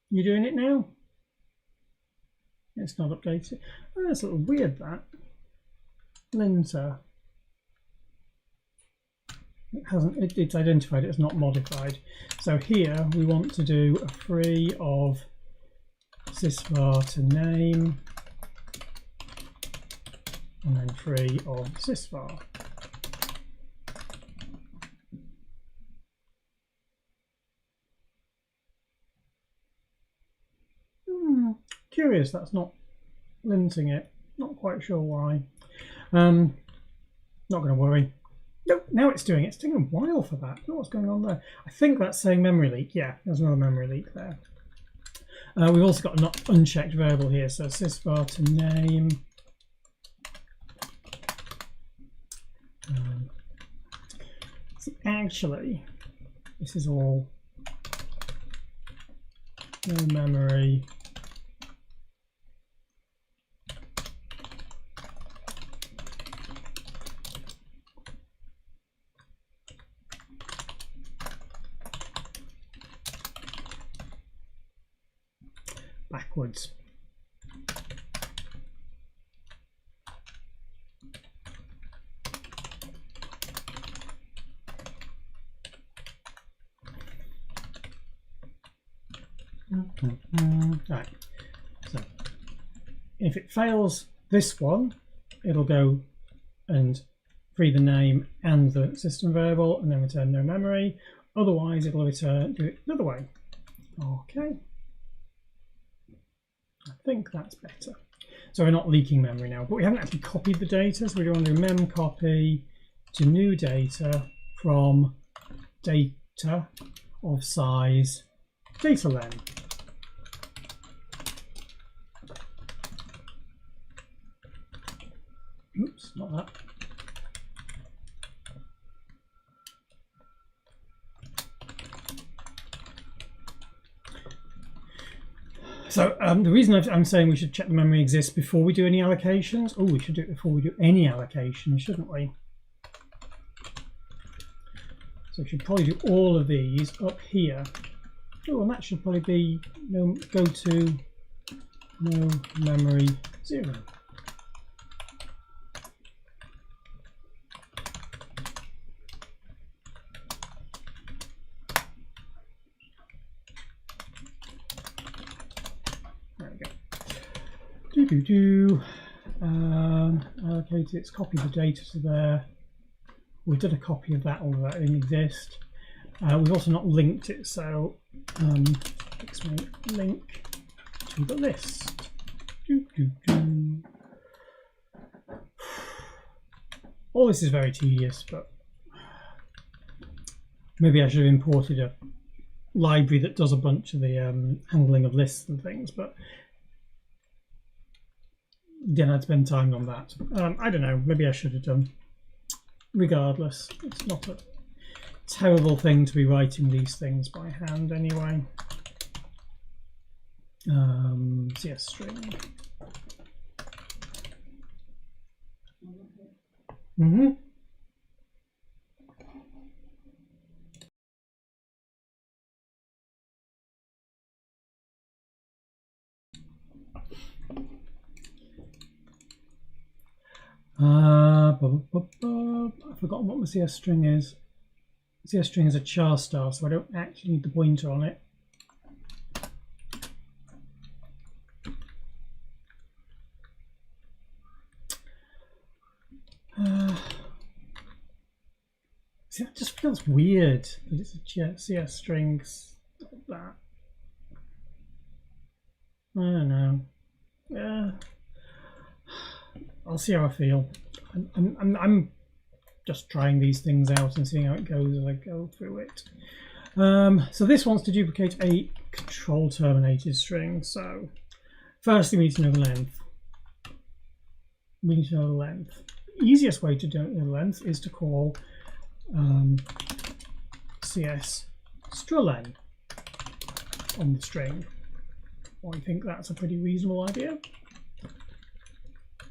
You doing it now? It's not updated. Oh, that's a little weird, that. Linter. It hasn't, it's identified it as not modified. So here we want to do a free of sysvar to name and then free of sysvar. Curious that's not linting it. Not quite sure why. Not going to worry. Nope, now it's doing it. It's taking a while for that. I don't know what's going on there. I think that's saying memory leak. Yeah, there's another memory leak there. We've also got a not unchecked variable here. So sysvar to name. So actually, this is all no memory. Backwards. Right. So if it fails this one, it'll go and free the name and the system variable and then return no memory. Otherwise, it'll return do it the other way. Okay. I think that's better. So we're not leaking memory now, but we haven't actually copied the data. So we want to do mem copy to new data from data of size data len. Oops, not that. So the reason I'm saying we should check the memory exists before we do any allocations. Oh, we should do it before we do any allocations, shouldn't we? So we should probably do all of these up here. Oh, and that should probably be no, go to no memory 0. Allocate it, copy the data to there. We did a copy of that, although that didn't exist. We've also not linked it, so link to the list. All this is very tedious, but maybe I should have imported a library that does a bunch of the handling of lists and things, but then I'd spend time on that. I don't know, maybe I should have done. Regardless, it's not a terrible thing to be writing these things by hand anyway. CS string. I've forgotten what the CS string is. CS string is a char star, so I don't actually need the pointer on it. See, that just feels weird that it's a CS string like that. I don't know. Yeah, I'll see how I feel. I'm just trying these things out and seeing how it goes as I go through it. So this wants to duplicate a control terminated string. So firstly, we need to know the length. We need to know the length. The easiest way to know the length is to call CS strulen on the string. I think that's a pretty reasonable idea.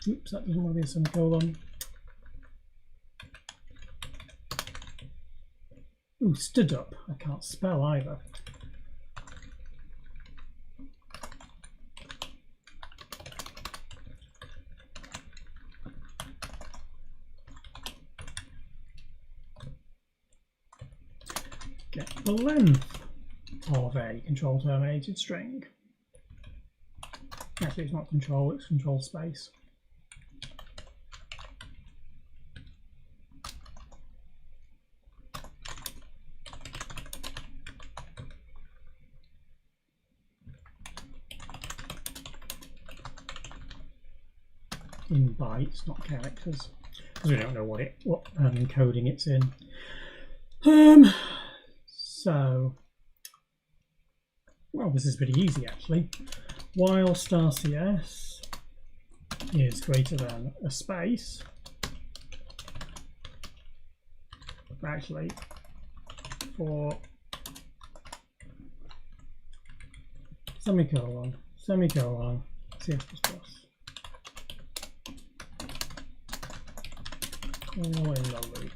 Oops, that doesn't want to be a semicolon. Ooh, stood up. I can't spell either. Get the length of a control terminated string. Actually, it's not control, it's control space. In bytes, not characters, because we don't know what encoding it's in. So, well, this is pretty easy actually. While star CS is greater than a space, actually for semicolon, CS++. All in the loop.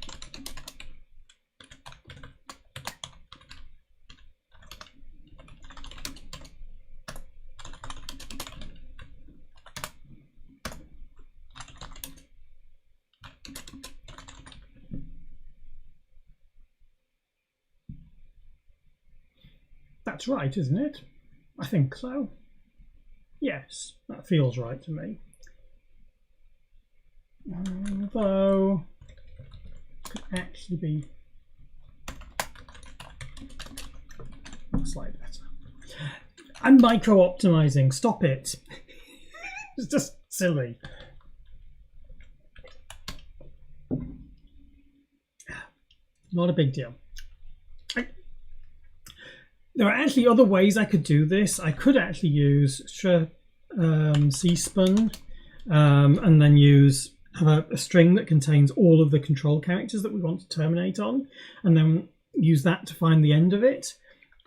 That's right, isn't it? I think so. Yes, that feels right to me. Although it could actually be slightly better. I'm micro-optimizing. Stop it. It's just silly. Not a big deal. There are actually other ways I could do this. I could actually use CSPAN and then have a string that contains all of the control characters that we want to terminate on, and then use that to find the end of it.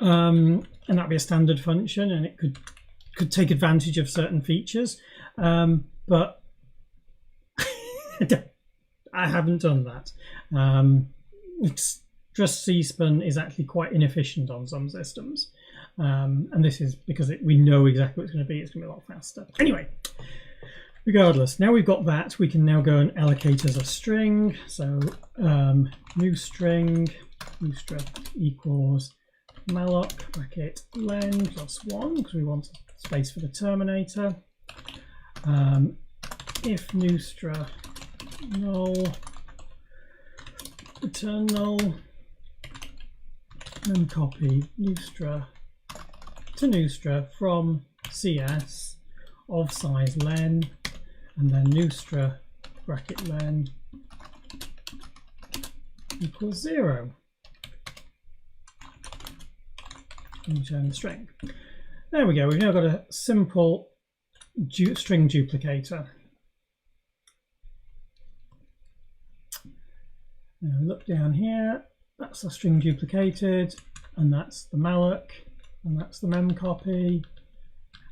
And that'd be a standard function, and it could take advantage of certain features. But I haven't done that. Just CSPAN is actually quite inefficient on some systems. And this is because we know exactly what it's going to be. It's going to be a lot faster. Anyway, regardless, now we've got that, we can now go and allocate as a string. So new string equals malloc bracket len plus 1, because we want space for the terminator. If newstra null, return null, and copy newstra to newstra from CS of size len, and then newstra bracket len equals 0. And return the string. There we go. We've now got a simple string duplicator. Now look down here. That's the string duplicated, and that's the malloc, and that's the memcopy,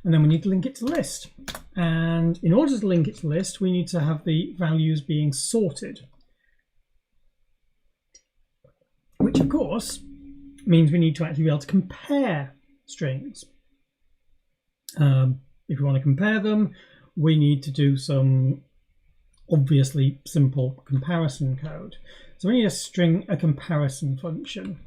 and then we need to link it to the list. And in order to link it to the list, we need to have the values being sorted, which of course means we need to actually be able to compare strings. If we want to compare them, we need to do some obviously simple comparison code. So we need a comparison function.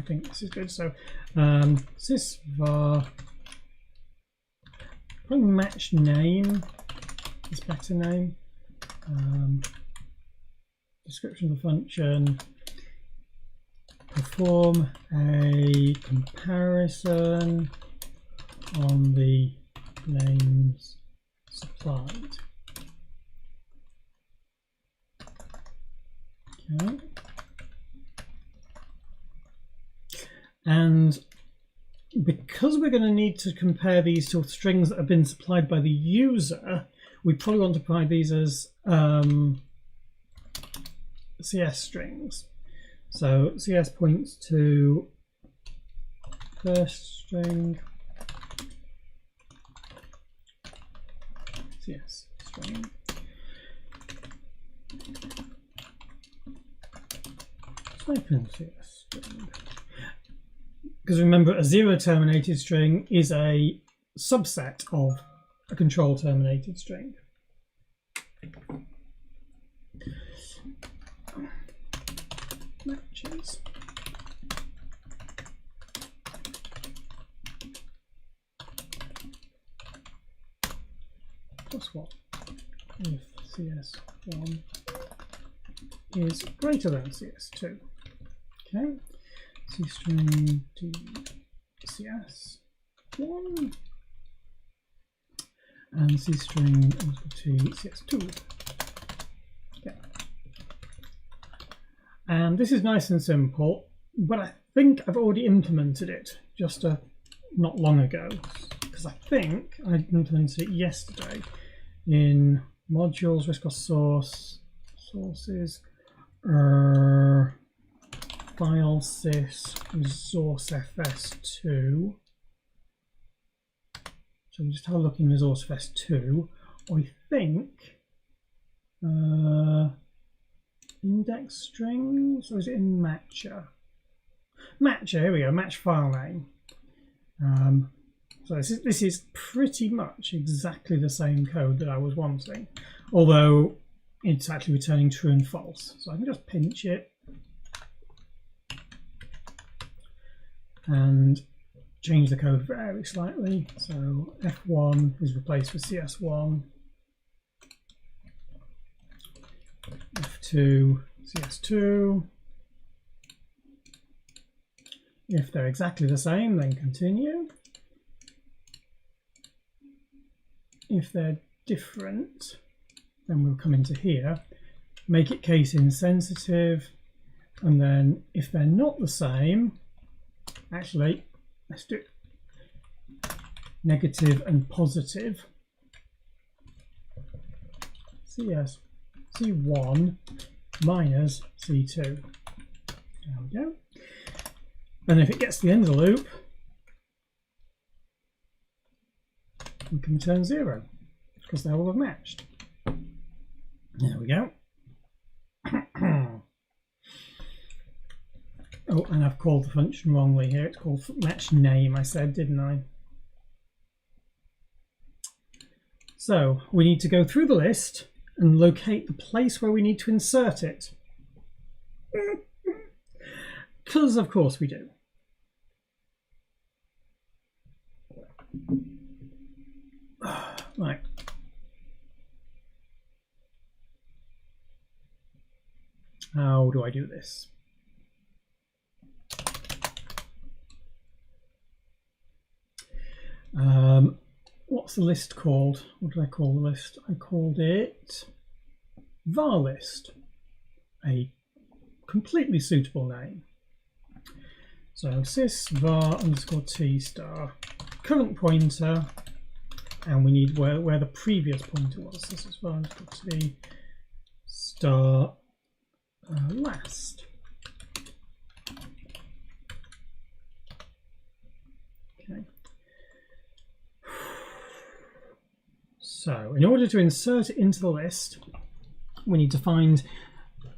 think this is good. So sysvar, probably match name is better name. Description of the function. Perform a comparison on the names supplied. Okay. And because we're going to need to compare these to strings that have been supplied by the user, we probably want to provide these as CS strings. So CS points to first string, CS string. Type in CS string. Because remember, a zero terminated string is a subset of a control terminated string. Matches. Plus what? If CS1 is greater than CS2. Okay. C string to CS1 and C string to CS2. Okay. And this is nice and simple, but I think I've already implemented it just not long ago, because I think I implemented it yesterday in modules, risk cost source, sources, file sys resource fs2. So we just have a look in resource fs2. I think index strings, or is it in matcher? Matcher, here we go, match file name. So this is pretty much exactly the same code that I was wanting, although it's actually returning true and false. So I can just pinch it and change the code very slightly. So F1 is replaced with CS1, F2, CS2. If they're exactly the same, then continue. If they're different, then we'll come into here, make it case insensitive, and then if they're not the same, actually, let's do negative and positive. CS C1 minus C2. There we go. And if it gets to the end of the loop, we can return 0 because they all have matched. There we go. Oh, and I've called the function wrongly here. It's called match name, I said, didn't I? So we need to go through the list and locate the place where we need to insert it. Because of course we do. Right. How do I do this? What's the list called? What did I call the list? I called it var list, a completely suitable name. So sysvar underscore t star current pointer, and we need where the previous pointer was. So sysvar underscore t star last. Okay. So in order to insert it into the list, we need to find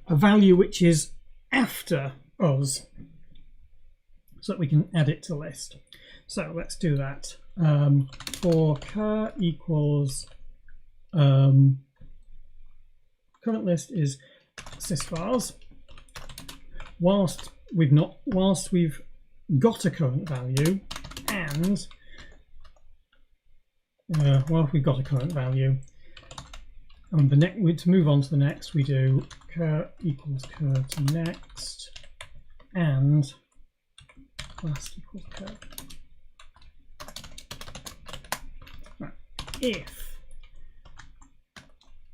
a value which is after us so that we can add it to the list. So let's do that. For cur equals current list is SystemVars. Whilst we've got a current value, and well, if we've got a current value, and to move on to the next, we do cur equals cur to next, and last equals cur. Right. If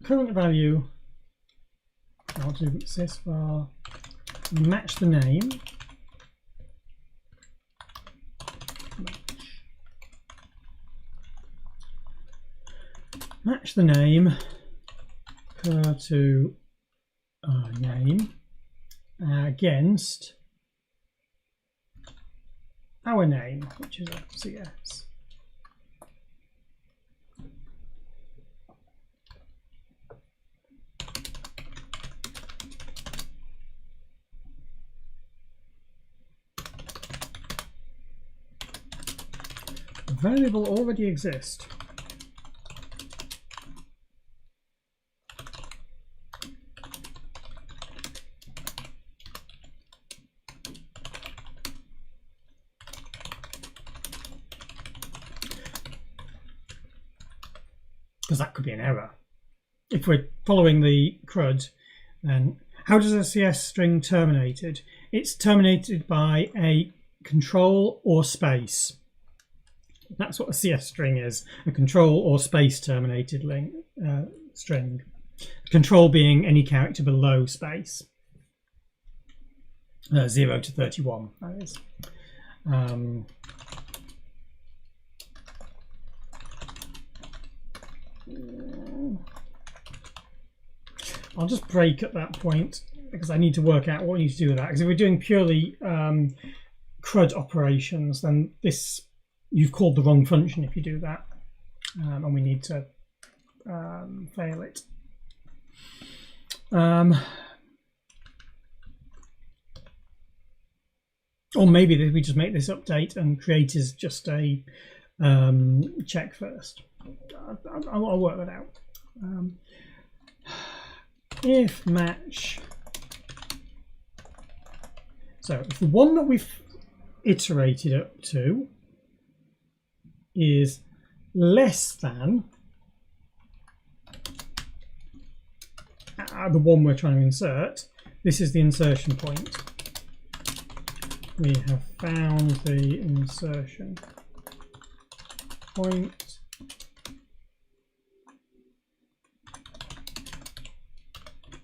current value, I'll do sysvar, match the name, match the name cur to name against our name, which is a CS. The variable already exists. Because that could be an error. If we're following the CRUD, then how does a CS string terminated? It's terminated by a control or space. That's what a CS string is, a control or space terminated string. Control being any character below space. 0 to 31, that is. I'll just break at that point because I need to work out what we need to do with that. Because if we're doing purely CRUD operations, then this, you've called the wrong function if you do that, and we need to fail it. Or maybe we just make this update and create is just a check first. I'll work that out. If match, so if the one that we've iterated up to is less than the one we're trying to insert, this is the insertion point. We have found the insertion point.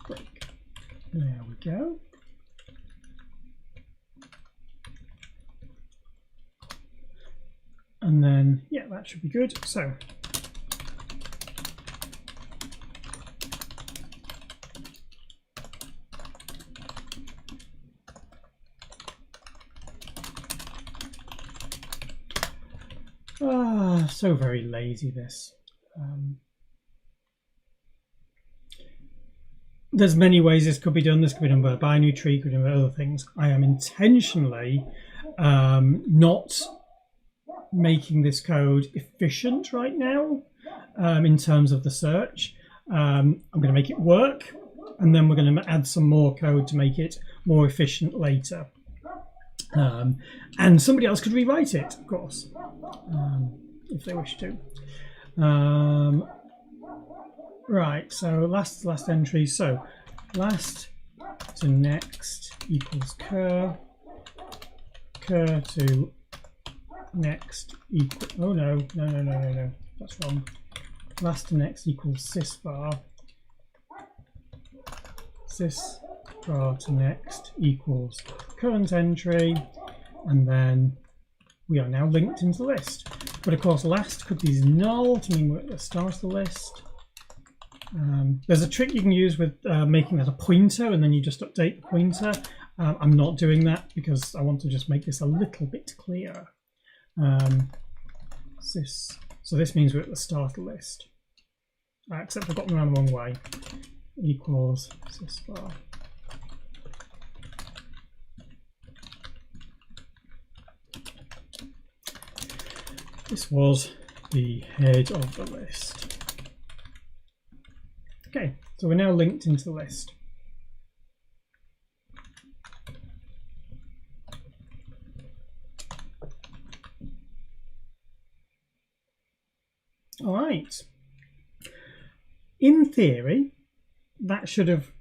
Break. There we go. And then, yeah, that should be good. So, so very lazy this. There's many ways this could be done. This could be done by a binary tree, could be done by other things. I am intentionally not making this code efficient right now in terms of the search. I'm going to make it work, and then we're going to add some more code to make it more efficient later. And somebody else could rewrite it, of course, if they wish to. Right, so last entry. So last to next equals cur to next equal. Oh no, that's wrong. Last to next equals sysvar. Sysvar to next equals current entry, and then we are now linked into the list. But of course, last could be null to mean we're at the start of the list. There's a trick you can use with making that a pointer, and then you just update the pointer. I'm not doing that because I want to just make this a little bit clearer. So this means we're at the start of the list. Except I've gotten around the wrong way. Equals sysvar. This was the head of the list. Okay, so we're now linked into the list. All right. In theory, that should have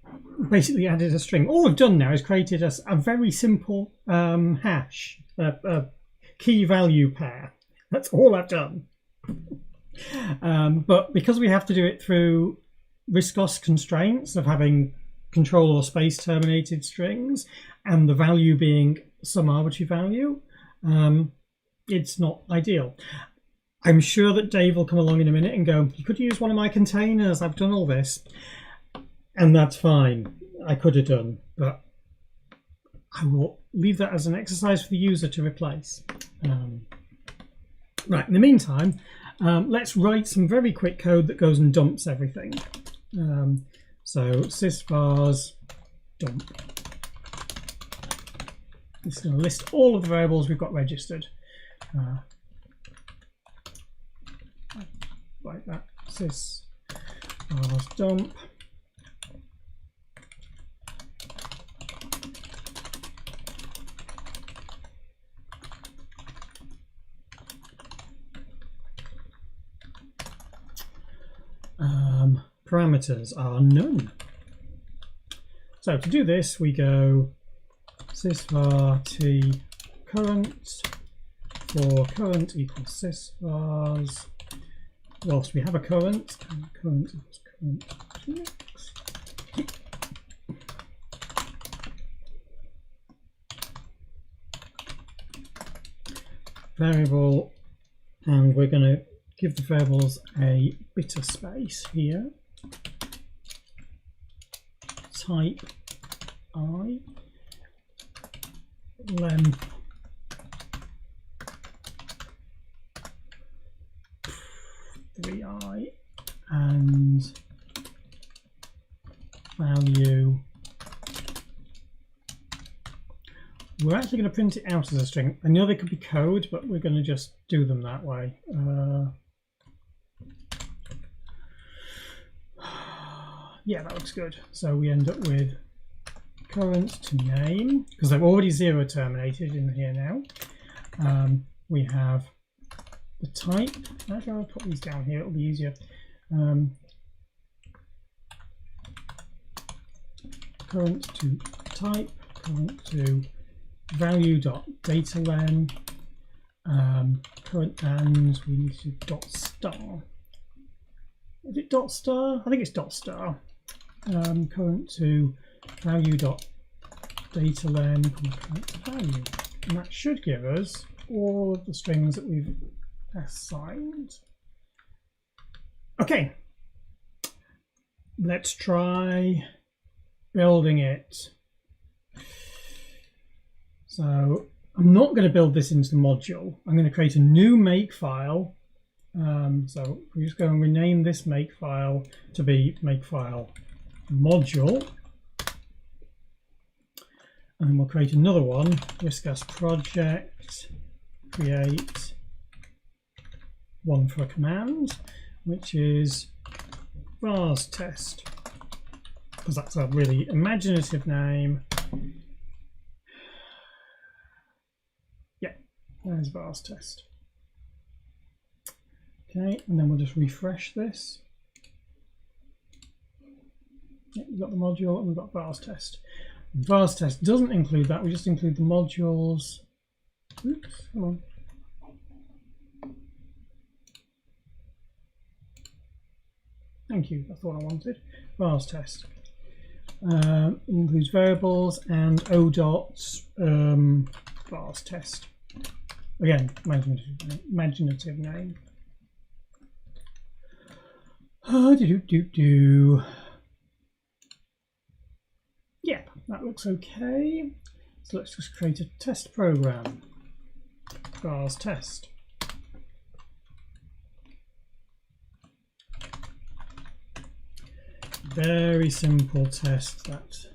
basically added a string. All I've done now is created a very simple hash, a key value pair. That's all I've done. But because we have to do it through viscous constraints of having control or space terminated strings and the value being some arbitrary value, it's not ideal. I'm sure that Dave will come along in a minute and go, you could use one of my containers, I've done all this. And that's fine, I could have done, but I will leave that as an exercise for the user to replace. Right, in the meantime, let's write some very quick code that goes and dumps everything. So SystemVars dump. It's going to list all of the variables we've got registered. Like that, SystemVars dump. Parameters are none. So to do this, we go sysvar t current for current equals sysvars. Whilst we have a current, and current equals current kx. Variable, and we're going to give the variables a bit of space here. Type I, length 3i, and value. We're actually going to print it out as a string. I know they could be code, but we're going to just do them that way. Yeah, that looks good. So we end up with current to name, because they've already zero terminated in here now. We have the type. Actually, I'll put these down here, it'll be easier. Current to type, current to value.dataLen, current, and we need to dot star. Is it dot star? I think it's dot star. Current to value.dataLen, current to value. And that should give us all of the strings that we've assigned. Okay, let's try building it. So I'm not going to build this into the module. I'm going to create a new makefile. So we're just going to rename this makefile to be makefile module. And we'll create another one, viscous project, create one for a command, which is vars test, because that's a really imaginative name. Yeah, there's vars test. Okay, and then we'll just refresh this. Yeah, we've got the module and we've got vars test. Vars test doesn't include that, we just include the modules. Oops, come on. Thank you, that's what I wanted. Vars test. Includes variables and o dots vars test. Again, imaginative name. Yeah, that looks okay. So let's just create a test program. Vars test. Very simple test that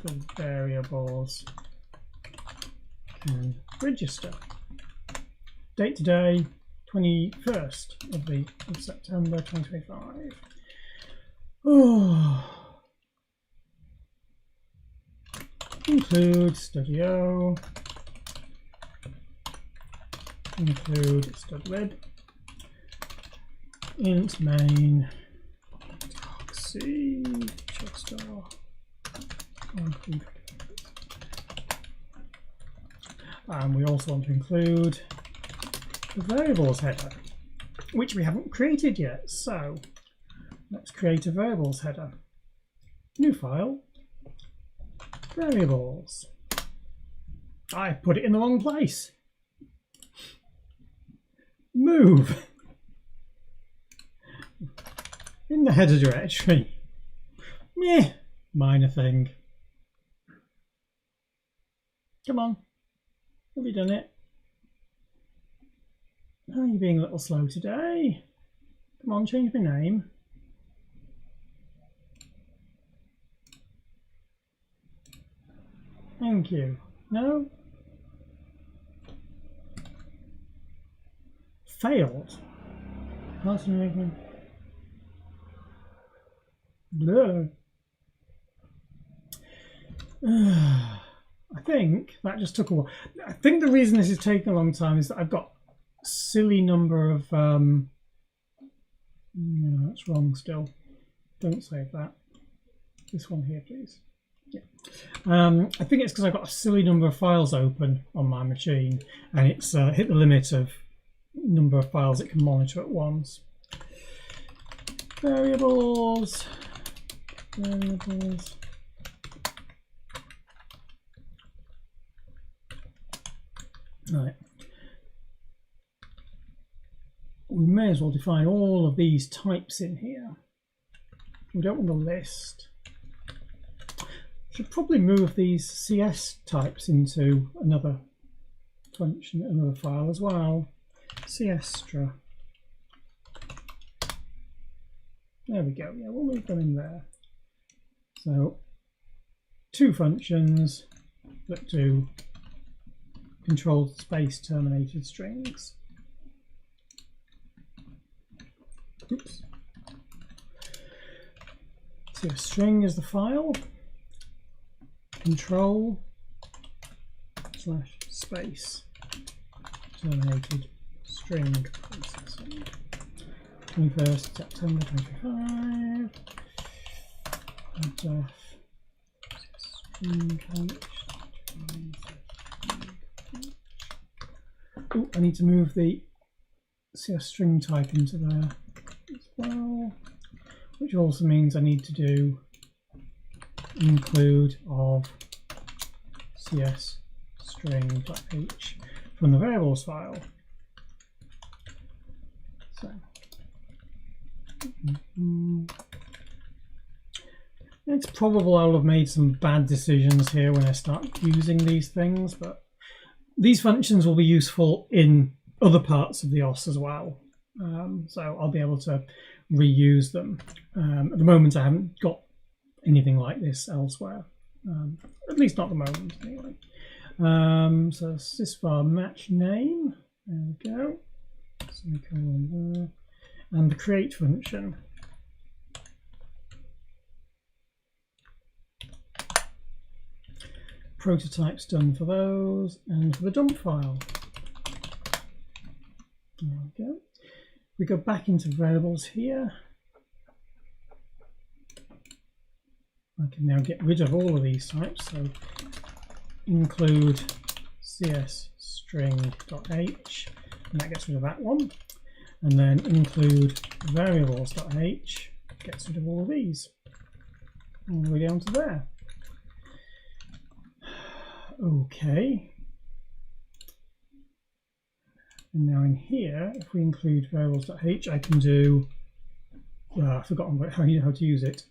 the variables can register. Date today, 21st of September 2025. Oh. Include studio, include studlib, int main c star and we also want to include the variables header, which we haven't created yet. So let's create a variables header. New file, variables. I put it in the wrong place. Move in the header directory. Meh, minor thing. Come on, have you done it? Oh, you're being a little slow today. Come on, change my name. Thank you. No? Failed. Blur. I think that just took a while. I think the reason this is taking a long time is that I've got a silly number of no, that's wrong still. Don't save that. This one here, please. Yeah. I think it's because I've got a silly number of files open on my machine, and it's hit the limit of number of files it can monitor at once. Variables. Right. We may as well define all of these types in here. We don't want a list. Should probably move these CS types into another function, another file as well. CStra. There we go. Yeah, we'll move them in there. So, two functions that do controlled space terminated strings. Oops. So a string is the file. Control / space terminated string processing. 21st September 25. Oh, I need to move the CS string type into there as well, which also means I need to do include of CS string.h from the variables file. So it's probable I will have made some bad decisions here when I start using these things, but these functions will be useful in other parts of the OS as well. So I'll be able to reuse them. At the moment I haven't got anything like this elsewhere, at least not at the moment anyway. So sysvar match name, there we go, semicolon there, and the create function. Prototypes done for those, and for the dump file. There we go. We go back into variables here. I can now get rid of all of these types, so include cs string.h, and that gets rid of that one, and then include variables.h, gets rid of all of these, all the way down to there. Okay, and now in here, if we include variables.h, I can do, I've forgotten how to use it,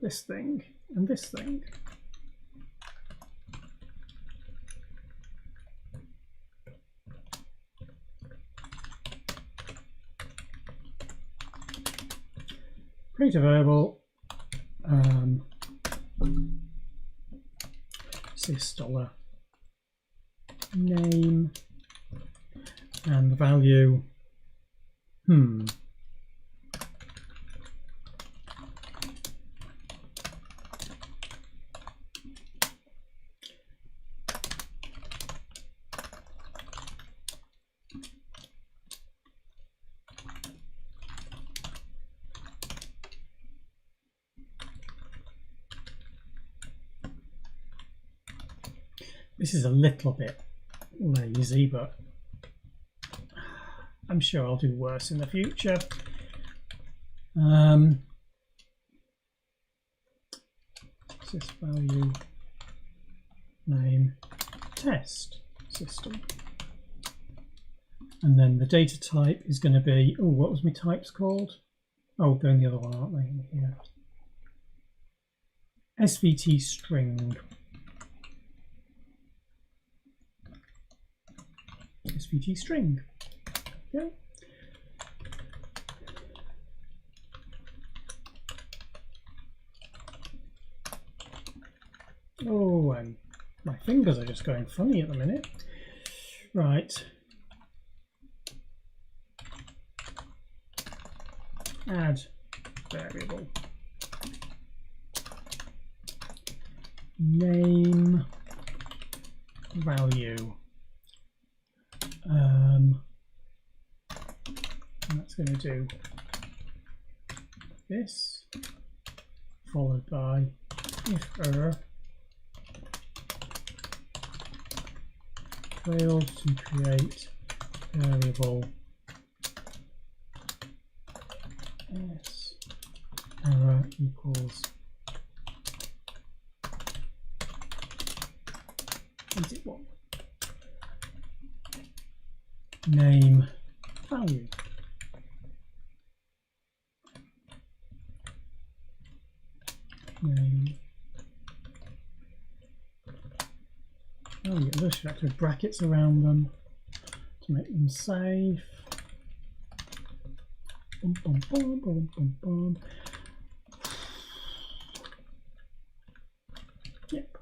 this thing and this thing. Create a variable, sys $name, and the value, This is a little bit lazy, but I'm sure I'll do worse in the future. Sys value name test system. And then the data type is going to be, oh, what was my types called? Oh, they're in the other one, aren't they? Yeah. SVT string. SVT string. Yeah. Oh, and my fingers are just going funny at the minute. Right. Add variable. Name value. And that's going to do this, followed by if error failed to create variable s error equals is it what? Name value. Name value. Those should actually have brackets around them to make them safe. Bum, bum, bum, bum, bum, bum. Yep.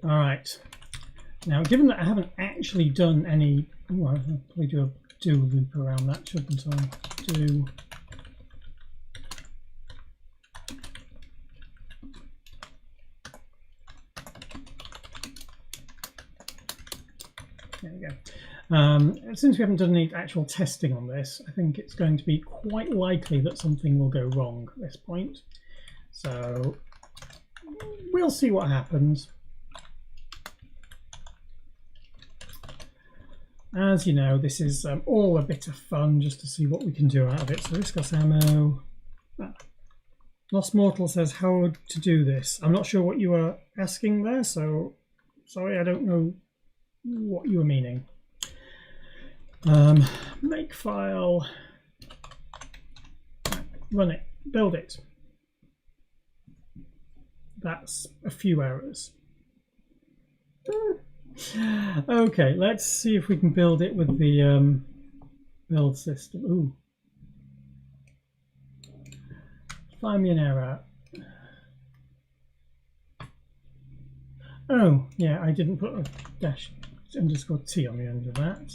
All right. Now, given that I haven't actually done any, oh, I'll probably do a do loop around that, shouldn't I? Do there we go. Since we haven't done any actual testing on this, I think it's going to be quite likely that something will go wrong at this point. So we'll see what happens. As you know, this is all a bit of fun just to see what we can do out of it. So discuss ammo. Lost Mortal says how to do this. I'm not sure what you were asking there, so sorry, I don't know what you were meaning. Make file, run it, build it. That's a few errors. Okay, let's see if we can build it with the build system. Ooh. Find me an error. Oh, yeah, I didn't put a dash underscore T on the end of that.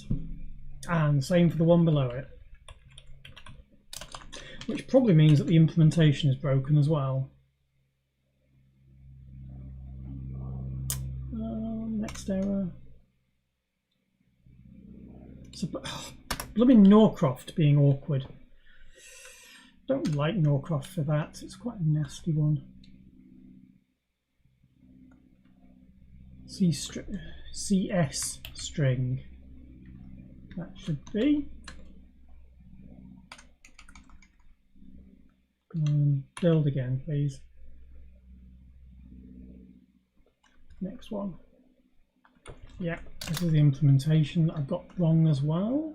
And same for the one below it. Which probably means that the implementation is broken as well. Next error. So, blooming Norcroft being awkward. Don't like Norcroft for that. It's quite a nasty one. CS string. That should be. Build again, please. Next one. Yeah, this is the implementation that I've got wrong as well,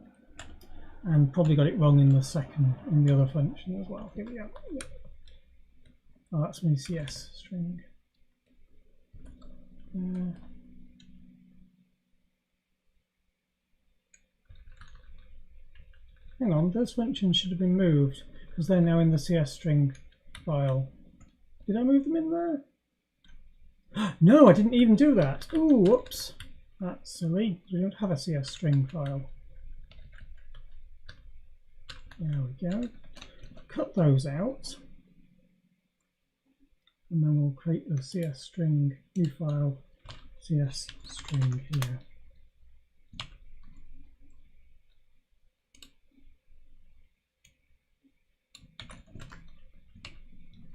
and probably got it wrong in the second, in the other function as well. Here we go. Yeah. Oh, that's my CS string. Hang on, those functions should have been moved because they're now in the CS string file. Did I move them in there? No, I didn't even do that. Ooh, whoops. That's silly. We don't have a CS string file. There we go. Cut those out. And then we'll create the CS string new file CS string here.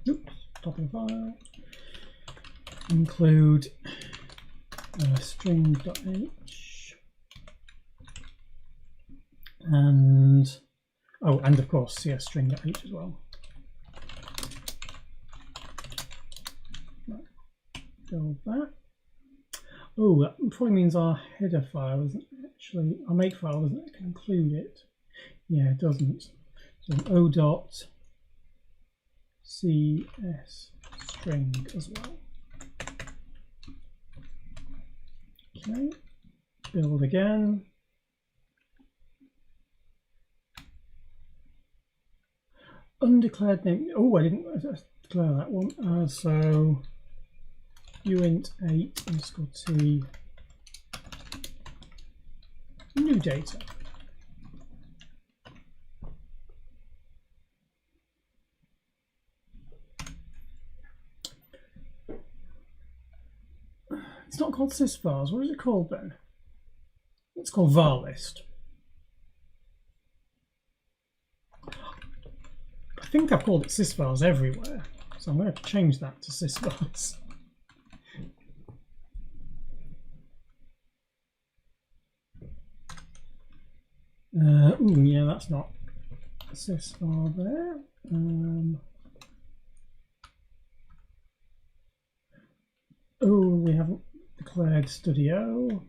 Oops, top of the file. Include string.h and of course CS string.h as well. Right. Build that. Oh, that probably means our header file isn't actually, our make file doesn't include it. Yeah, it doesn't. So o dot CS string as well. Okay, build again. Undeclared name. Oh, I didn't declare that one. So uint8 underscore t new data. It's not called SystemVars. What is it called then? It's called var list. I think I've called it SystemVars everywhere, so I'm going to change that to SystemVars. Ooh, yeah, that's not SystemVar there. Oh, we haven't declared studio.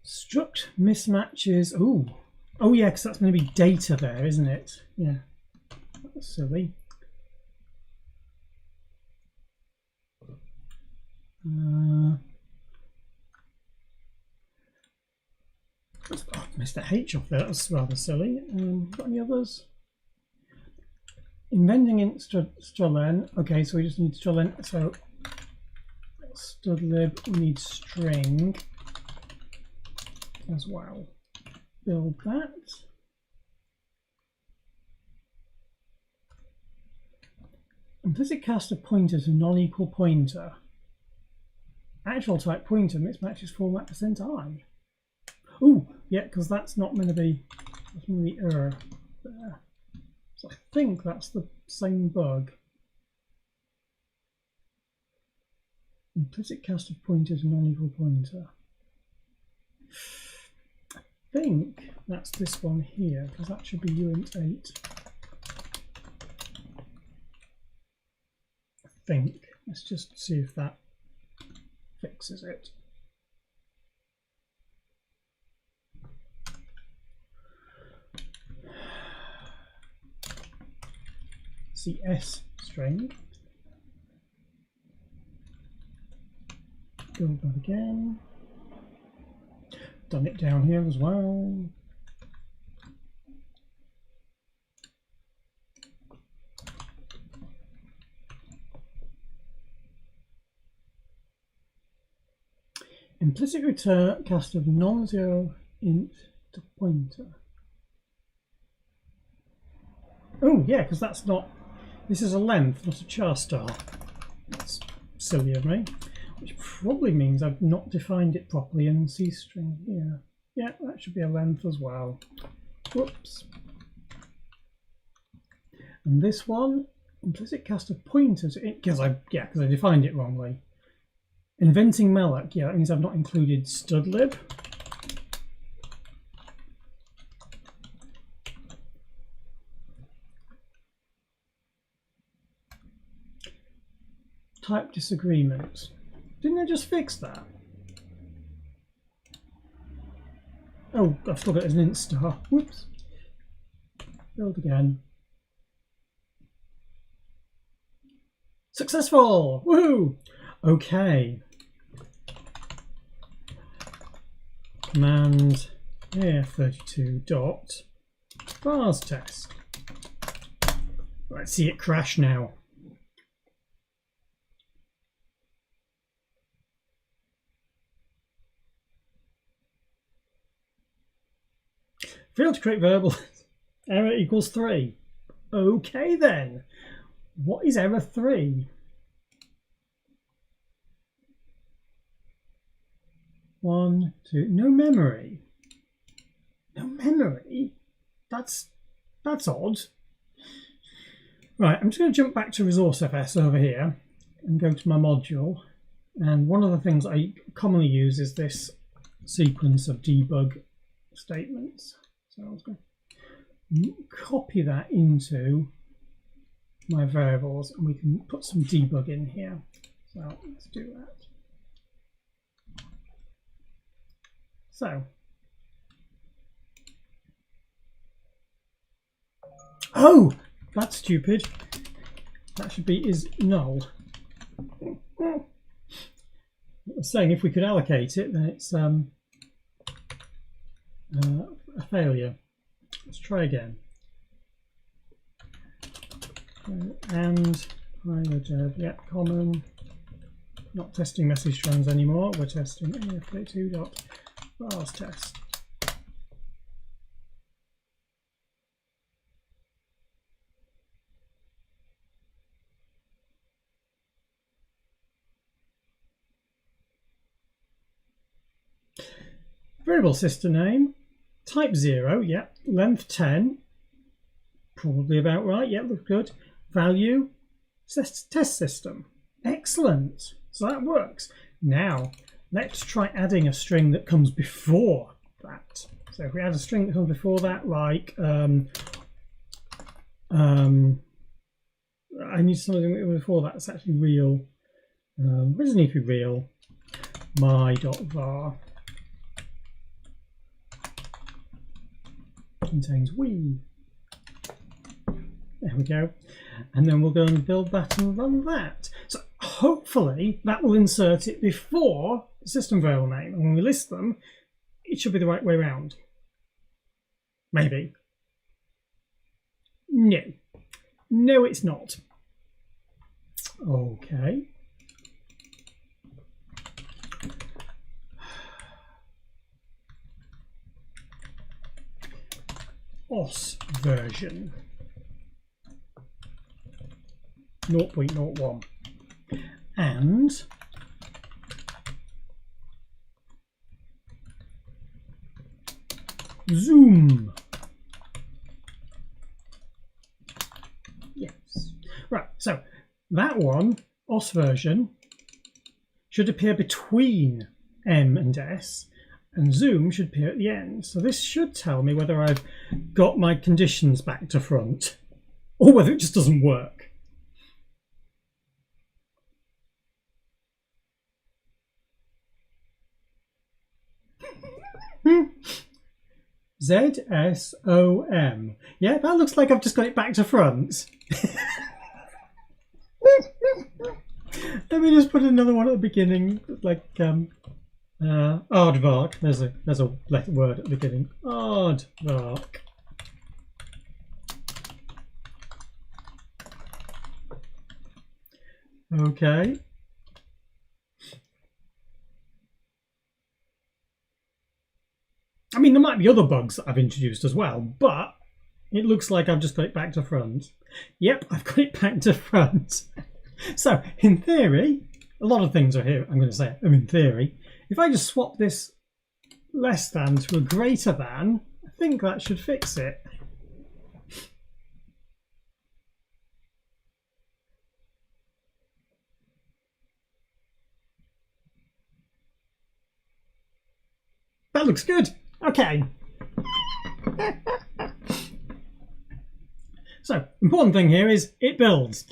Struct mismatches. Oh yeah, because that's going to be data there, isn't it? Yeah, that's silly. Oh, missed the H off there. That's rather silly. Got any others? Inventing int strlen. Okay, so we just need strlen. So studlib, we need string as well. Build that. Implicit cast of pointer to non-equal pointer. Actual type pointer mismatches format %i. Oh, yeah, because that's not going to be, that's going to be error there. So I think that's the same bug. Implicit cast of pointer to non-equal pointer. I think that's this one here, because that should be uint8. I think. Let's just see if that fixes it. CS string. Build that again. Done it down here as well. Implicit return cast of non-zero int to pointer. Oh yeah, because that's not, this is a length, not a char star. That's silly of me. Which probably means I've not defined it properly in C string here. Yeah, that should be a length as well. Whoops. And this one, implicit cast of pointers, because I defined it wrongly. Inventing malloc, yeah, that means I've not included studlib. Type disagreement. Didn't I just fix that? Oh, I've still got it as an int star. Whoops. Build again. Successful! Woohoo! Okay. Command AF32 dot vars test. Let's see it crash now. Failed to create variable. Error equals 3. Okay then. What is error 3? 1, 2. No memory. No memory? That's odd. Right, I'm just going to jump back to ResourceFS over here and go to my module. And one of the things I commonly use is this sequence of debug statements. So I was going to copy that into my variables, and we can put some debug in here. So let's do that. So, oh, that's stupid. That should be is null. I was saying if we could allocate it, then it's a failure. Let's try again. And yeah, common. Not testing message trends anymore. We're testing AFK2.vars test. Variable system name, type 0, yeah, length 10, probably about right, yeah, looks good. Value, test system, excellent, so that works. Now, let's try adding a string that comes before that. So if we add a string that comes before that, like, I need something before that that's actually real, it doesn't need to be real, my.var. Contains we. There we go. And then we'll go and build that and run that. So hopefully that will insert it before the system variable name. And when we list them, it should be the right way around. Maybe. No. No, it's not. Okay. OS version 0.01 and zoom. Yes. Right, so that one, OS version, should appear between M and S, and zoom should appear at the end. So this should tell me whether I've got my conditions back to front or whether it just doesn't work. ZSOM. Yeah, that looks like I've just got it back to front. Let me just put another one at the beginning, like aardvark. There's a word at the beginning. Aardvark. Okay. I mean, there might be other bugs that I've introduced as well, but it looks like I've just got it back to front. Yep, I've got it back to front. So, in theory, a lot of things are here. I'm going to say, in theory, if I just swap this less than to a greater than, I think that should fix it. That looks good. Okay. So, important thing here is it builds,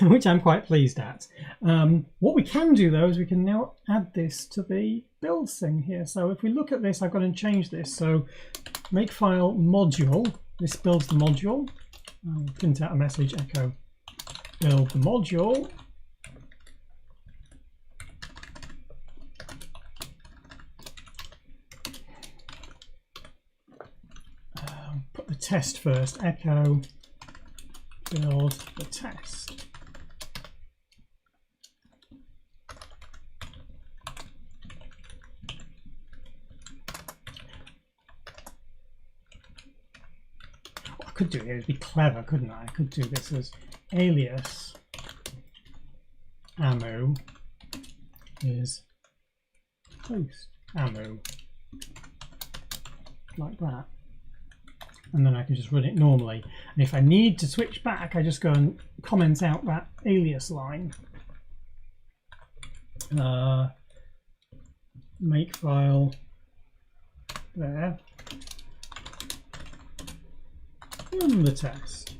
which I'm quite pleased at. What we can do though is we can now add this to the build thing here. So if we look at this, I've got to change this. So make file module. This builds the module. I'll print out a message echo build the module. Put the test first, echo build the test. could do it, it'd be clever, couldn't I? I could do this as alias ammo is post ammo, like that. And then I can just run it normally. And if I need to switch back, I just go and comment out that alias line. Makefile there. Run the test.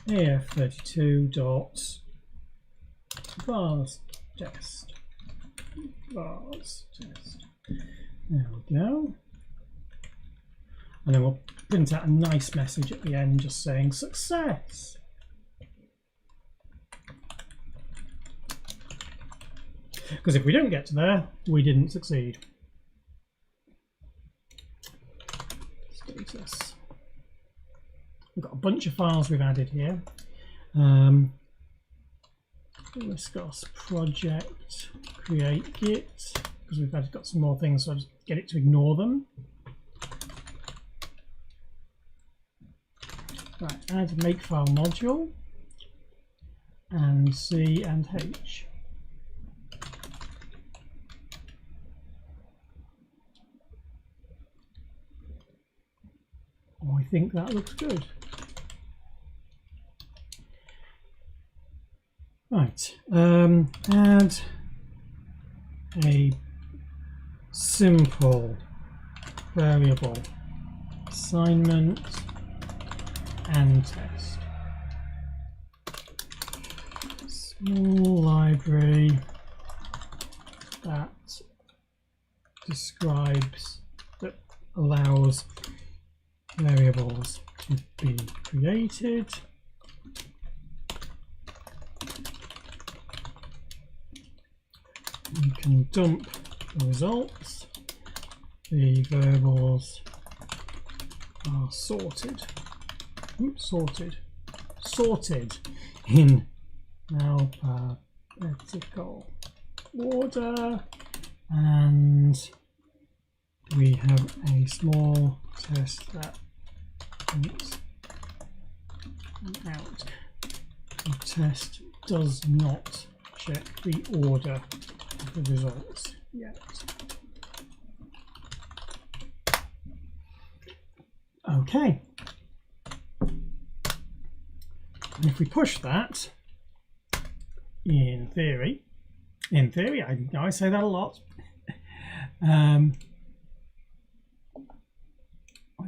AF32.vars test. Vars test. There we go. And then we'll print out a nice message at the end just saying success. Because if we don't get to there, we didn't succeed. Status. We've got a bunch of files we've added here. Discuss project, create git, because we've got some more things, so I'll just get it to ignore them. Right, add makefile module and C and H. Oh, I think that looks good. Right, add a simple variable assignment and test. Small library that describes, that allows variables to be created. You can dump the results. The variables are sorted. Oops, sorted in alphabetical order, and we have a small test that prints out. The test does not check the order of the results yet. Okay. And if we push that, in theory, I know I say that a lot, I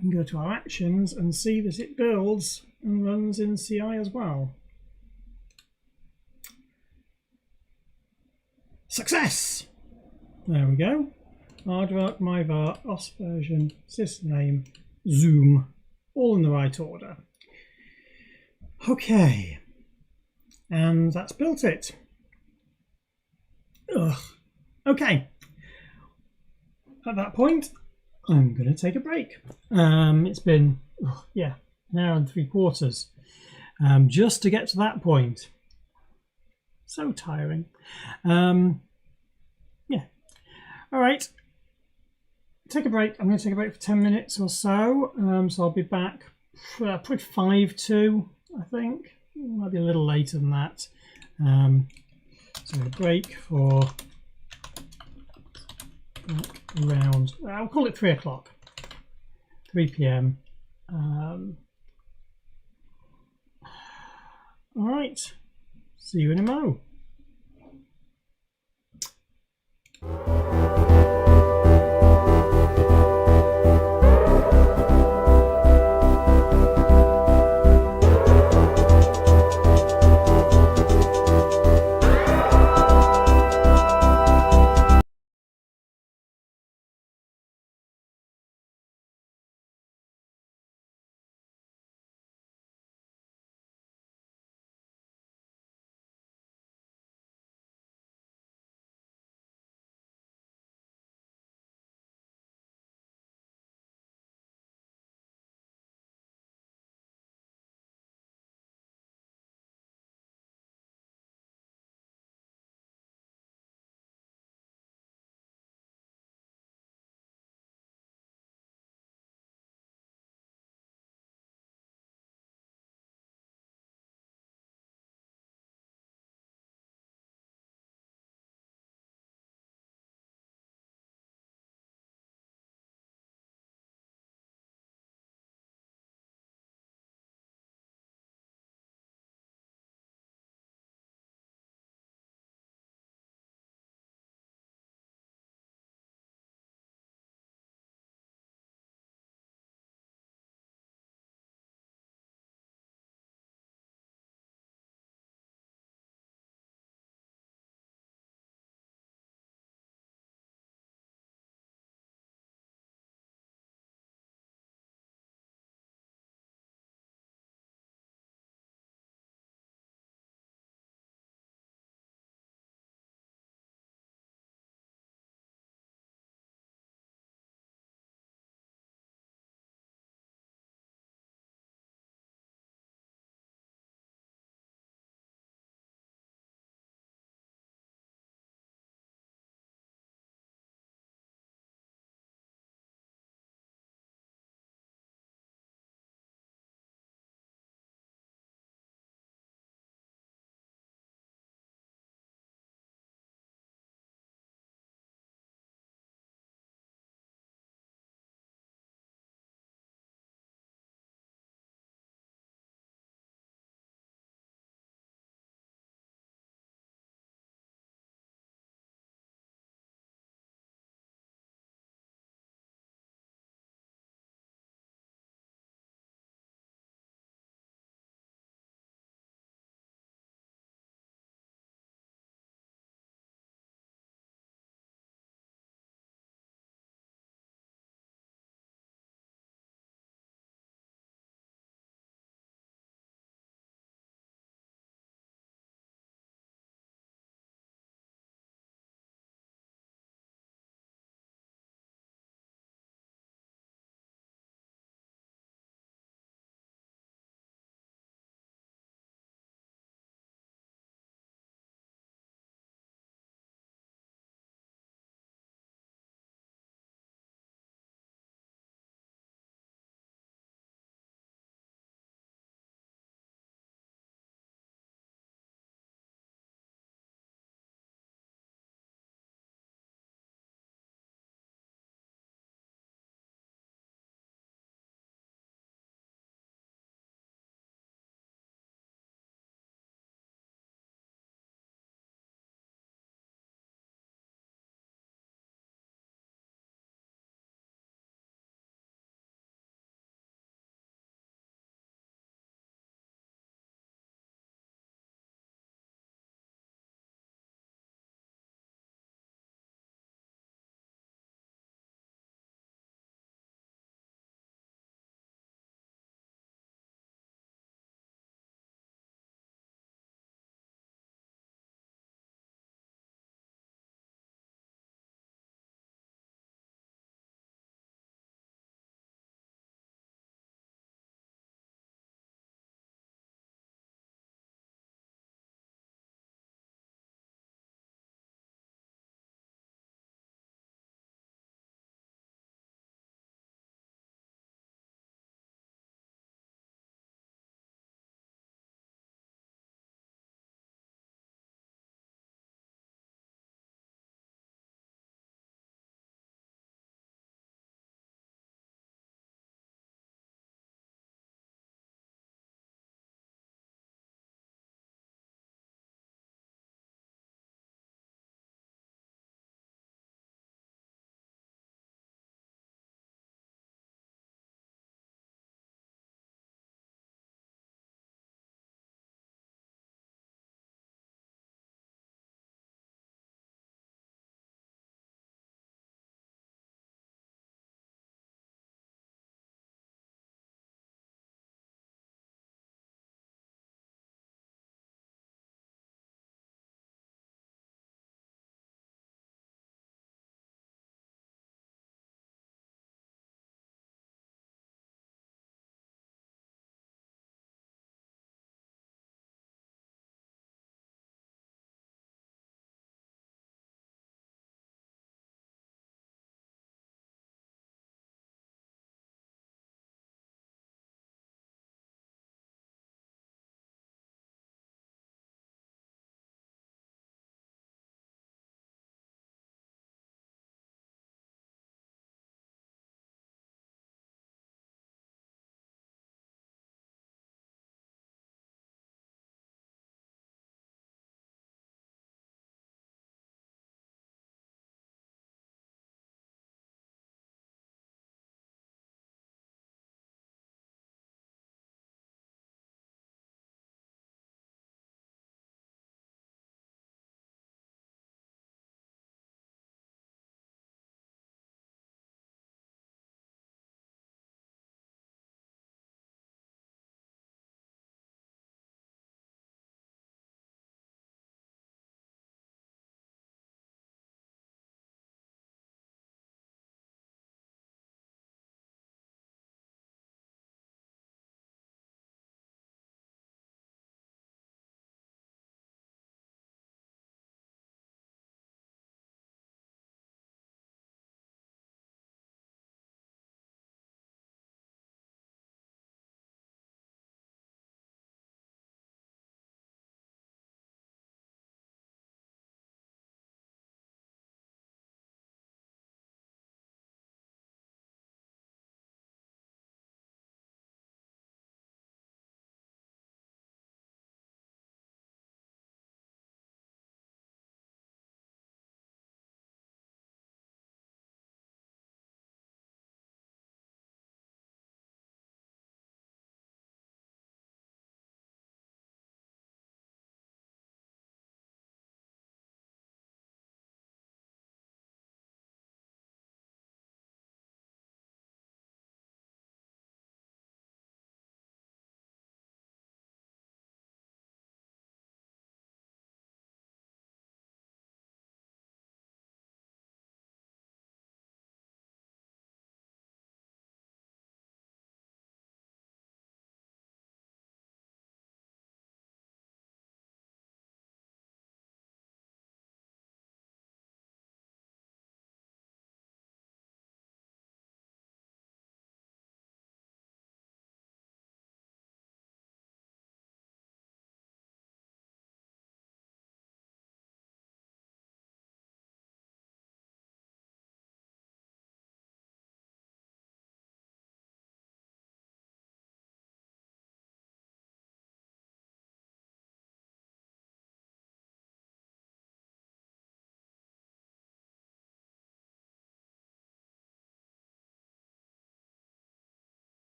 can go to our actions and see that it builds and runs in CI as well. Success! There we go. Aardvark, myvar, OS version, sysname, zoom, all in the right order. Okay, and that's built it. Ugh. Okay, at that point, I'm going to take a break. It's been, an hour and 3/4 just to get to that point. So tiring. Yeah. All right. Take a break. I'm going to take a break for 10 minutes or so. So I'll be back probably 5 to, I think. Might be a little later than that. So a break for around, I'll call it 3 o'clock, 3 p.m. All right. See you in a mo.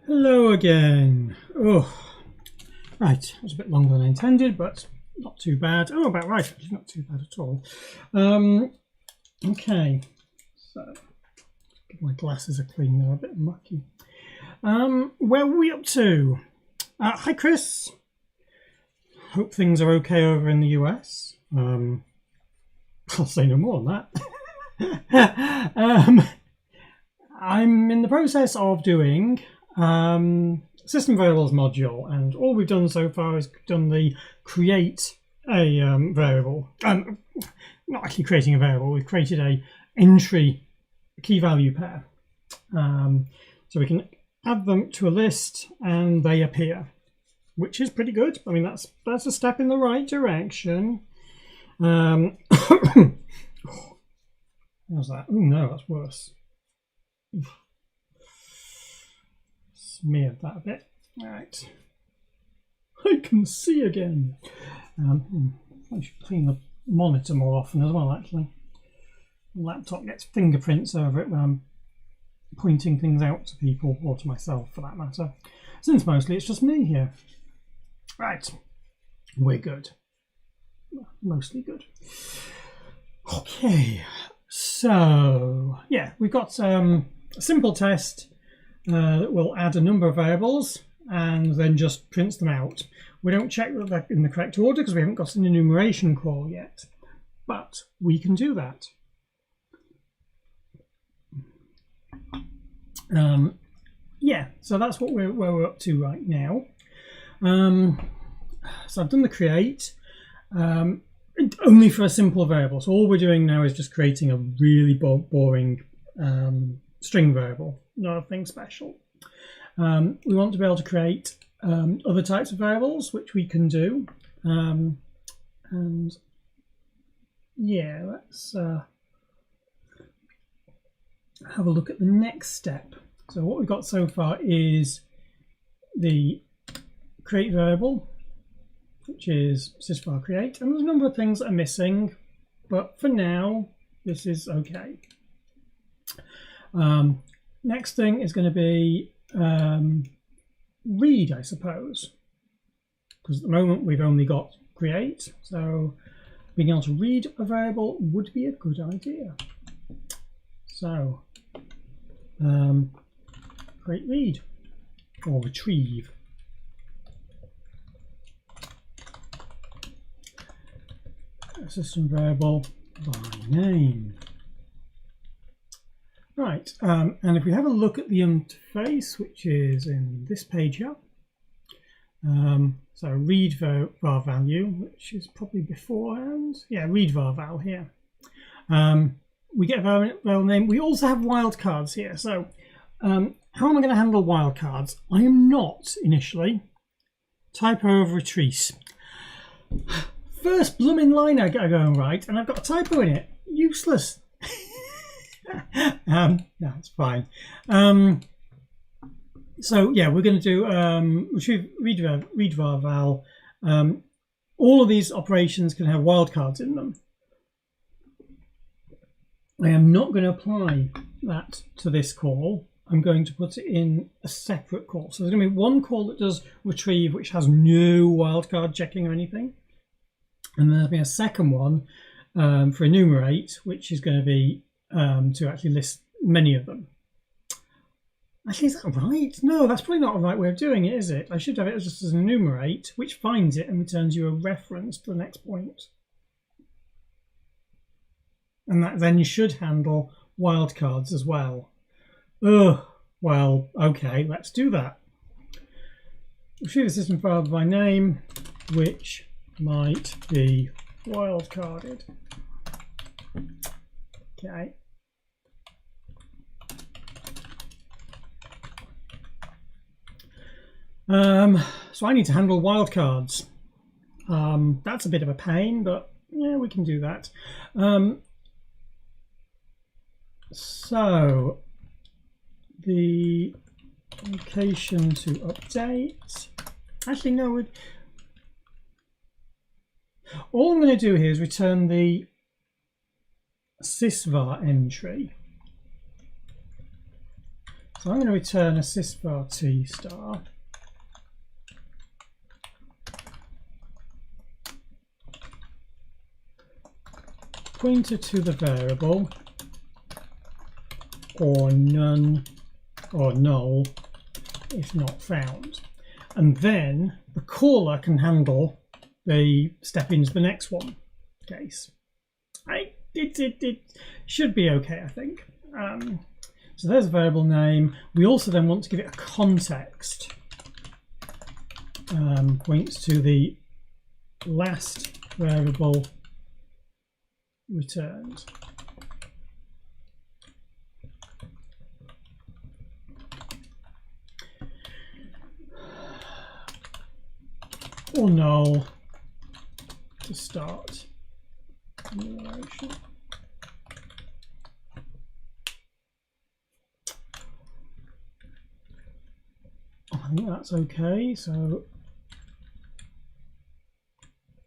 Hello again. Oh, right, it was a bit longer than I intended, but not too bad. Oh, about right, actually, not too bad at all. Okay, so give my glasses a clean, they're a bit mucky. Where are we up to? Hi, Chris. Hope things are okay over in the US. I'll say no more on that. I'm in the process of doing system variables module, and all we've done so far is done the create a variable. Not actually creating a variable, we've created a entry key value pair. So we can add them to a list and they appear, which is pretty good. I mean, that's a step in the right direction. How's that? Oh no, that's worse. Smeared that a bit. All right. I can see again. I should clean the monitor more often as well, actually. The laptop gets fingerprints over it when I'm pointing things out to people, or to myself for that matter, since mostly it's just me here. Right, we're good. Mostly good. Okay, so yeah, we've got a simple test that will add a number of variables and then just prints them out. We don't check that they're in the correct order because we haven't got an enumeration call yet, but we can do that. Yeah, so that's what where we're up to right now. So I've done the create only for a simple variable. So all we're doing now is just creating a really boring string variable, nothing special. We want to be able to create other types of variables, which we can do. And yeah, let's have a look at the next step. So what we've got so far is the create variable, which is sysvar create, and there's a number of things that are missing, but for now this is okay. Next thing is going to be read, I suppose, because at the moment we've only got create, so being able to read a variable would be a good idea. So create read or retrieve. A system variable by name. Right, and if we have a look at the interface, which is in this page here, so read var value, which is probably beforehand. Yeah, read var val here. We get a variable name. We also have wildcards here. So how am I going to handle wildcards? I am not initially. Typo of retrieve. First blooming line I got going right, and I've got a typo in it. Useless. No, it's fine. So yeah, we're going to do retrieve read var val. All of these operations can have wildcards in them. I am not going to apply that to this call. I'm going to put it in a separate call. So there's going to be one call that does retrieve, which has no wildcard checking or anything. And then there'll be a second one for enumerate, which is going to be to actually list many of them. Actually, is that right? No, that's probably not the right way of doing it, is it? I should have it just as an enumerate, which finds it and returns you a reference to the next point. And that then you should handle wildcards as well. Ugh, well, okay, let's do that. Retrieve the system file by name, which might be wildcarded. Okay. So I need to handle wildcards. That's a bit of a pain, but yeah, we can do that. So the location to update. Actually, no. All I'm going to do here is return the sysvar entry. So I'm going to return a sysvar t star. Pointer to the variable, or none or null if not found. And then the caller can handle the step into the next one case. It should be okay, I think. So there's a variable name. We also then want to give it a context. Points to the last variable returned. Or null to start enumeration. I think that's okay. So,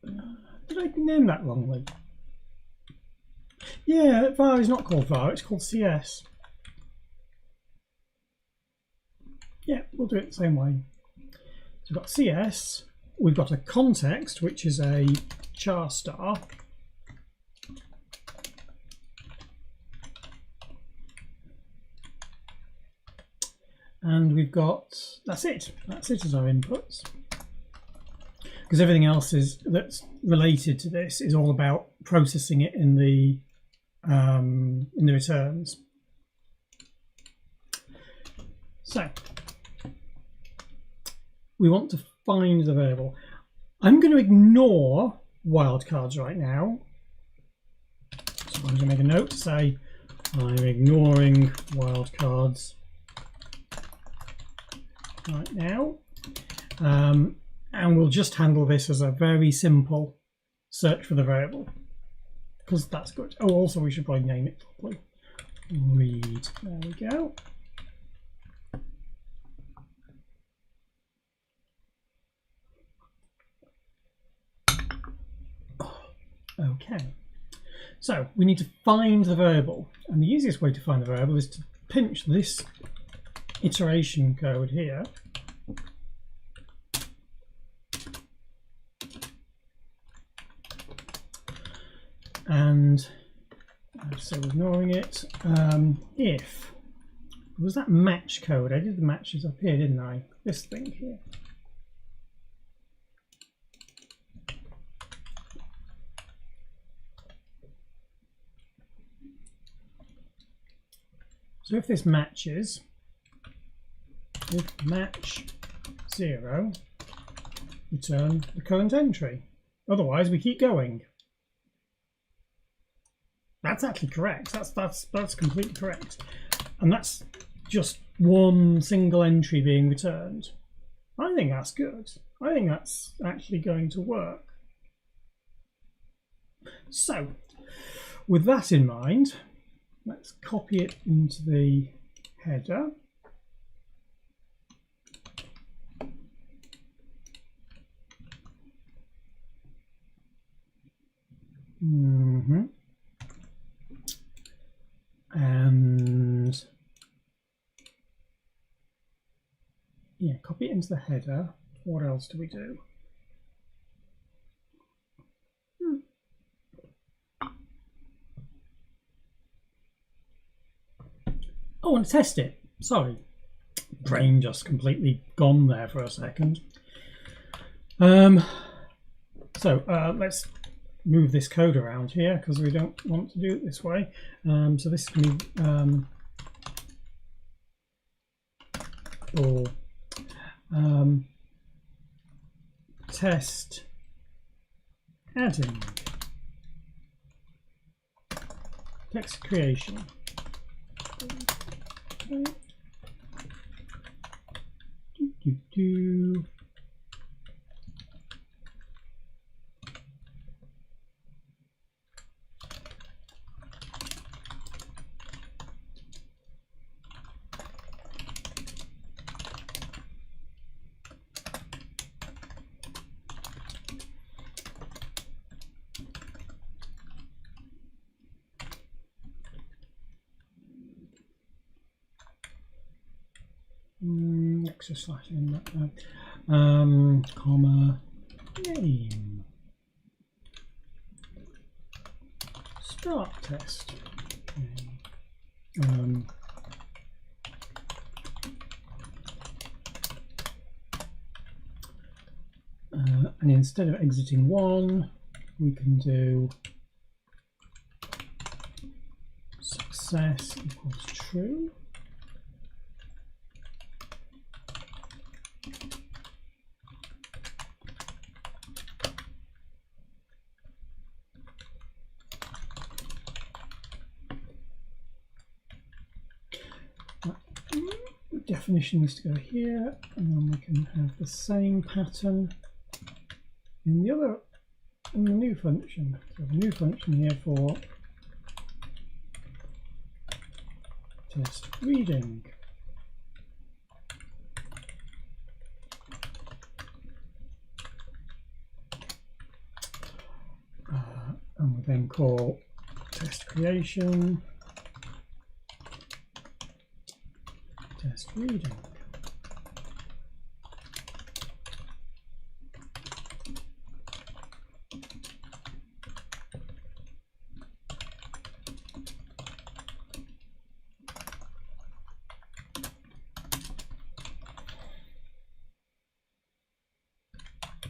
did I name that wrongly? Yeah, var is not called var, it's called CS. Yeah, we'll do it the same way. So we've got CS, we've got a context, which is a char star. And we've got, that's it as our inputs. Because everything else that's related to this is all about processing it in the returns. So we want to find the variable. I'm going to ignore wildcards right now. So I'm going to make a note to say I'm ignoring wildcards right now. And we'll just handle this as a very simple search for the variable, because that's good. Oh, also we should probably name it properly. Read, there we go. Okay, so we need to find the variable, and the easiest way to find the variable is to pinch this iteration code here. And so ignoring it, if was that match code, I did the matches up here, didn't I? This thing here. So if this matches, if match 0, return the current entry. Otherwise, we keep going. That's actually correct. That's completely correct, and that's just one single entry being returned. I think that's good. I think that's actually going to work. So, with that in mind, let's copy it into the header. And yeah, copy it into the header. What else do we do? Oh, and test it. Sorry, brain just completely gone there for a second. So let's move this code around here because we don't want to do it this way. So this is going to be test adding text creation. extra slash in that there. Comma name. Start test. And instead of exiting 1, we can do success equals true. The definition needs to go here, and then we can have the same pattern in the new function. So a new function here for test reading. And we then call test creation, test reading.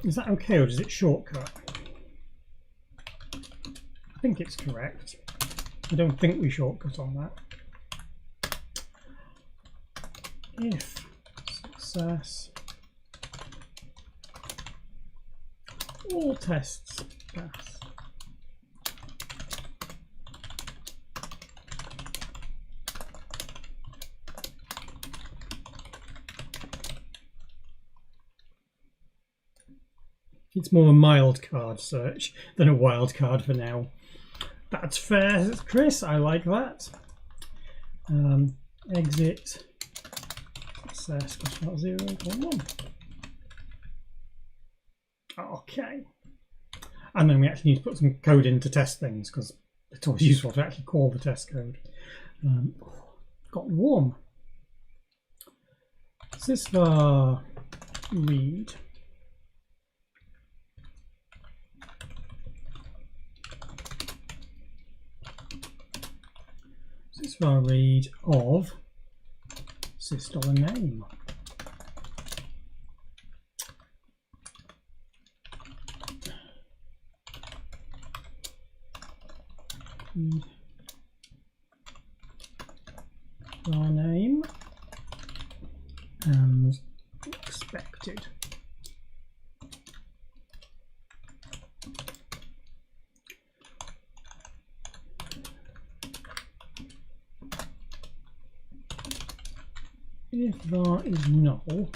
Is that okay, or does it shortcut? I think it's correct. I don't think we shortcut on that. If success, all tests pass. It's more a mild card search than a wild card for now. That's fair, Chris. I like that. Exit success +0 equals 1. Okay. And then we actually need to put some code in to test things, because it's always useful to actually call the test code. Got warm. SystemVars read. SystemVars read of sys$name. Var name and expected. If var is null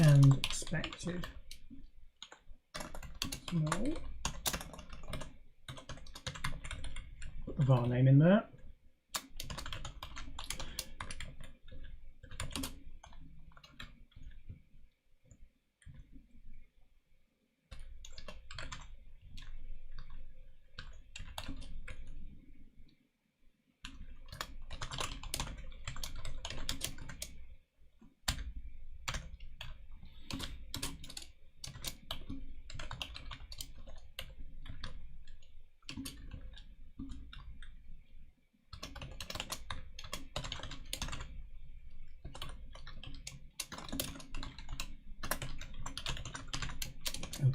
and expected null, put the var name in there.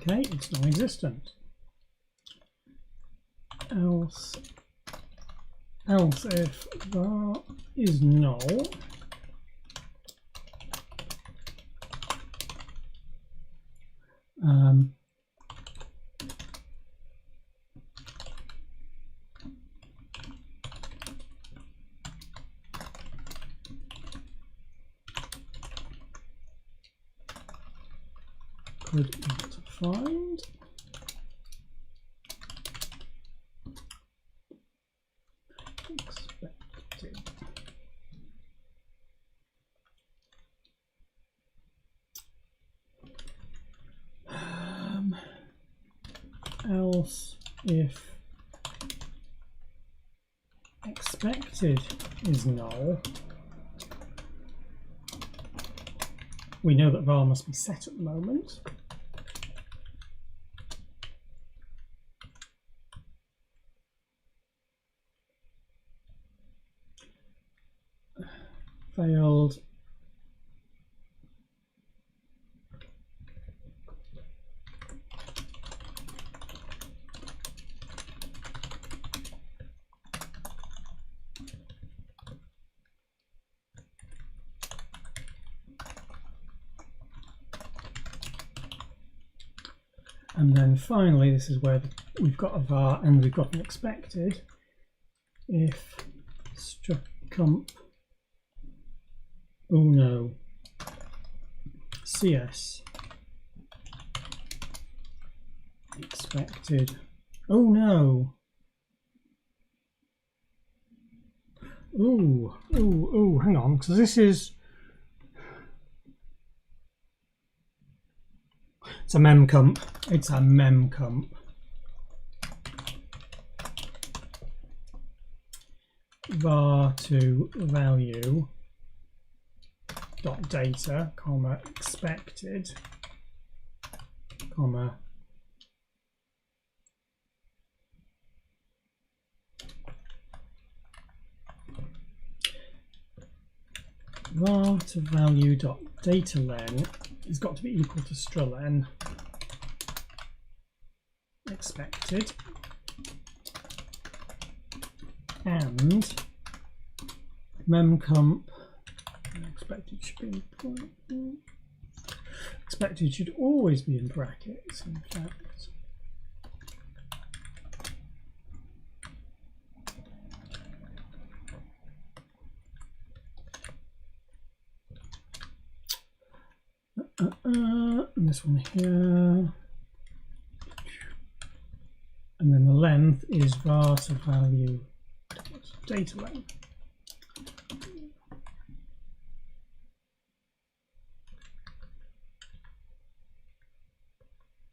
Okay, it's non-existent. Else if var is null, could not find. Expected. Else if expected is null, we know that var must be set at the moment. Failed. And then finally, this is where we've got a var and we've got an expected. If struct oh no, CS expected, oh no, oh, hang on, because this is, it's a memcomp. It's a memcomp. Var to value dot data, comma expected, comma var to value dot data len has got to be equal to strulen expected, and memcomp expected should be expected should always be in brackets, in fact. And this one here, and then the length is var to value data length.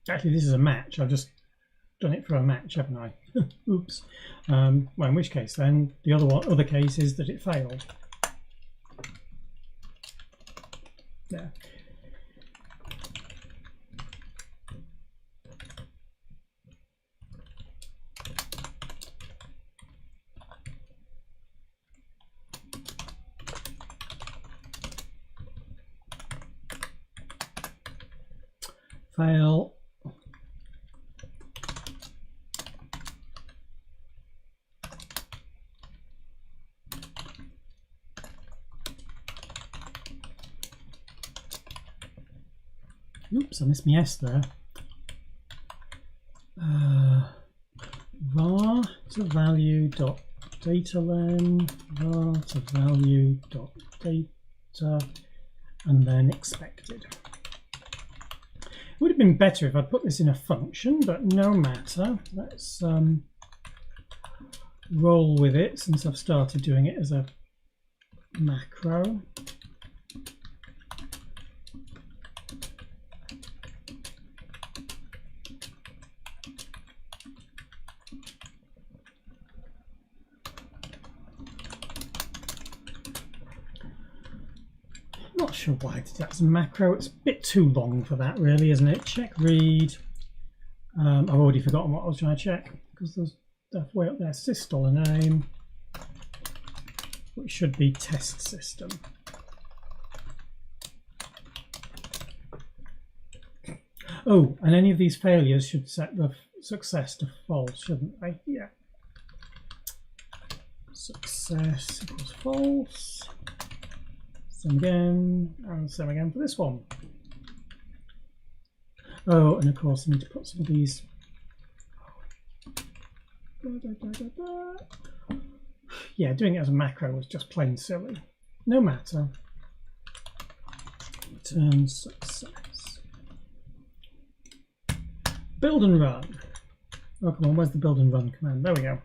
Actually, this is a match. I've just done it for a match, haven't I? Oops. Well, in which case, then the other case is that it failed. There. Fail. Oops, I missed my S there. Var to value dot data len, var to value dot data, and then expected. It would have been better if I'd put this in a function, but no matter. Let's roll with it since I've started doing it as a macro. Not sure why I did that as a macro. It's a bit too long for that, really, isn't it? Check read. I've already forgotten what I was trying to check because there's that way up there. Systol name, which should be test system. Oh, and any of these failures should set the success to false, shouldn't they? Yeah. Success equals false. Same again, and same again for this one. Oh, and of course I need to put some of these. Yeah, doing it as a macro was just plain silly. No matter. Return success. Build and run. Oh, come on, where's the build and run command? There we go.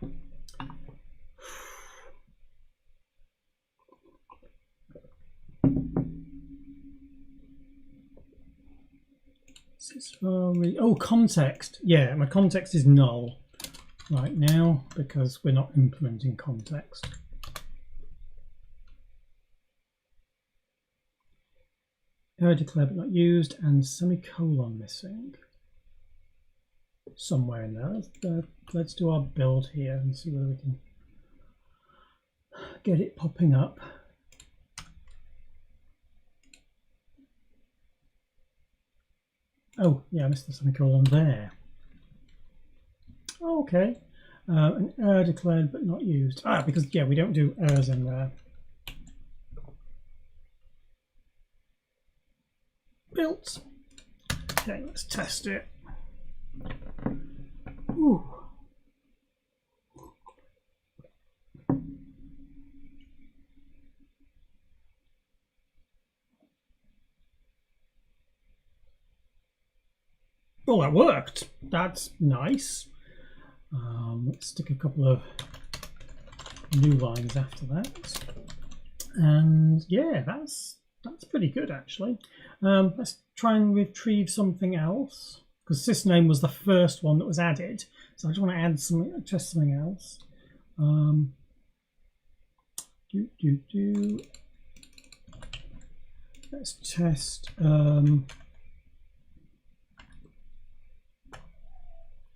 Oh, context. Yeah, my context is null right now because we're not implementing context. error declared but not used, and semicolon missing. Somewhere in there. Let's do our build here and see whether we can get it popping up. Oh, yeah, I missed the semicolon there. Oh, okay. An error declared but not used. Ah, because, yeah, we don't do errors in there. Built. Okay, let's test it. Ooh. Well, that worked. That's nice. Let's stick a couple of new lines after that. And yeah, that's pretty good actually. Let's try and retrieve something else, because sysname was the first one that was added. So I just want to add something, test something else. Let's test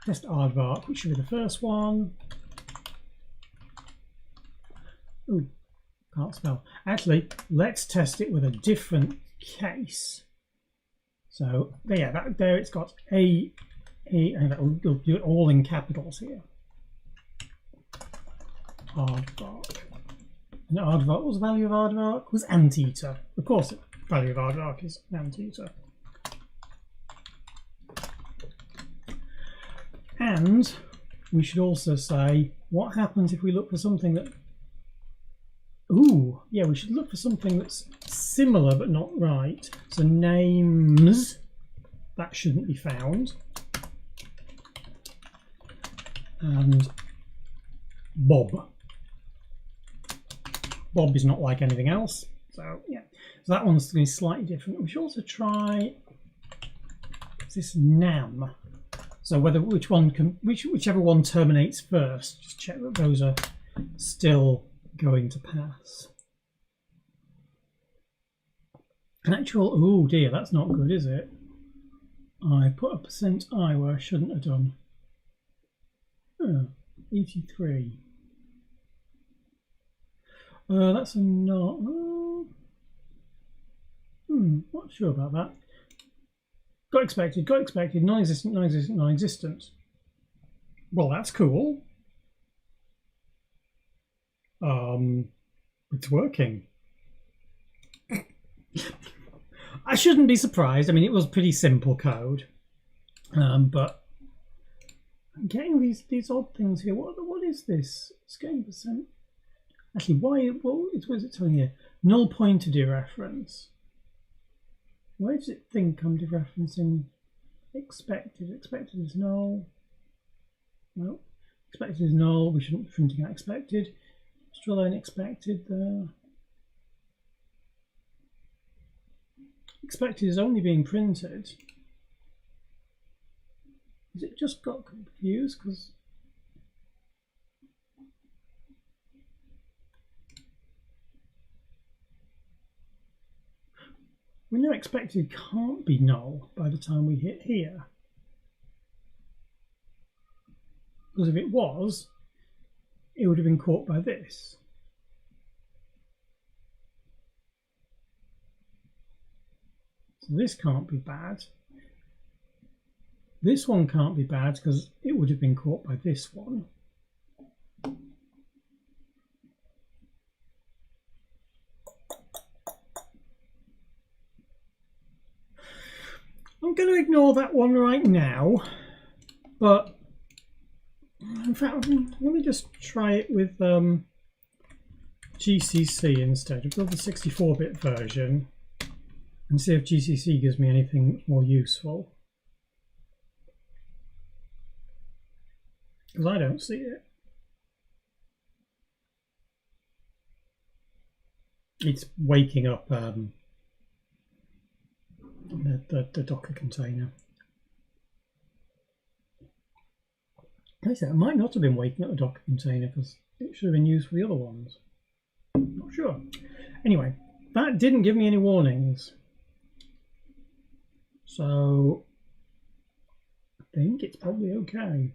test aardvark, which should be the first one. Ooh, can't spell. Actually, let's test it with a different case. So yeah, there it's got a, and we'll do it all in capitals here. Aardvark. And aardvark, what's the value of aardvark? Was anteater. Of course, the value of aardvark is anteater. And we should also say, what happens if we look for something that... Ooh, yeah, we should look for something that's similar but not right. So names, that shouldn't be found. And Bob. Bob is not like anything else. So yeah, so that one's going to be slightly different. We should also try this nam. So whichever one terminates first, just check that those are still going to pass. An actual, oh dear, that's not good, is it? I put a %i where I shouldn't have done. Oh, 83. That's a not. Not sure about that. Got expected, non-existent, non-existent, non-existent. Well, that's cool. It's working. I shouldn't be surprised. I mean, it was pretty simple code, but I'm getting these odd things here. What is this? It's getting %. Actually, why? What is it telling here? Null pointer dereference. Where does it think I'm dereferencing expected? Expected is null. No, expected is null. We shouldn't be printing out expected. Let's draw line expected there. Expected is only being printed. Has it just got confused? Because we know expected can't be null by the time we hit here. Because if it was, it would have been caught by this. So this can't be bad. This one can't be bad because it would have been caught by this one. I'm going to ignore that one right now, but in fact, let me just try it with GCC instead. I'll build the 64-bit version and see if GCC gives me anything more useful. Because I don't see it. It's waking up the Docker container. I say it might not have been waking up the Docker container because it should have been used for the other ones. Not sure. Anyway, that didn't give me any warnings. So I think it's probably okay.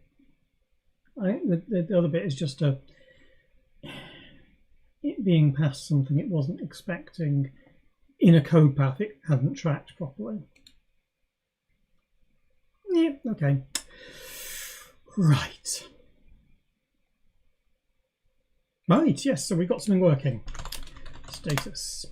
I think the other bit is just it being past something it wasn't expecting in a code path it hadn't tracked properly. Yeah, okay. Right. Right, yes, so we've got something working. Status.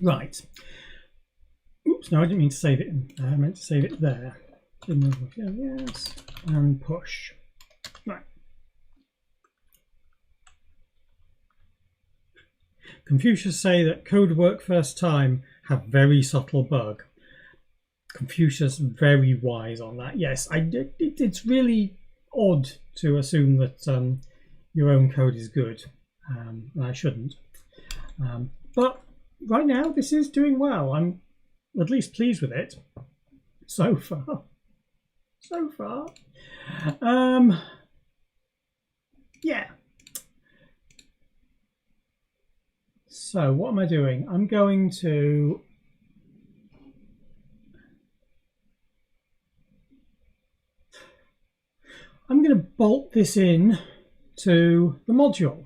Right. Oops, no, I didn't mean to save it in there. I meant to save it there. Yes, and push. Right. Confucius say that code work first time have very subtle bug. Confucius very wise on that. Yes, it's really odd to assume that your own code is good, and I shouldn't. But right now, this is doing well. I'm at least pleased with it so far. So far. Yeah. So what am I doing? I'm going to bolt this in to the module,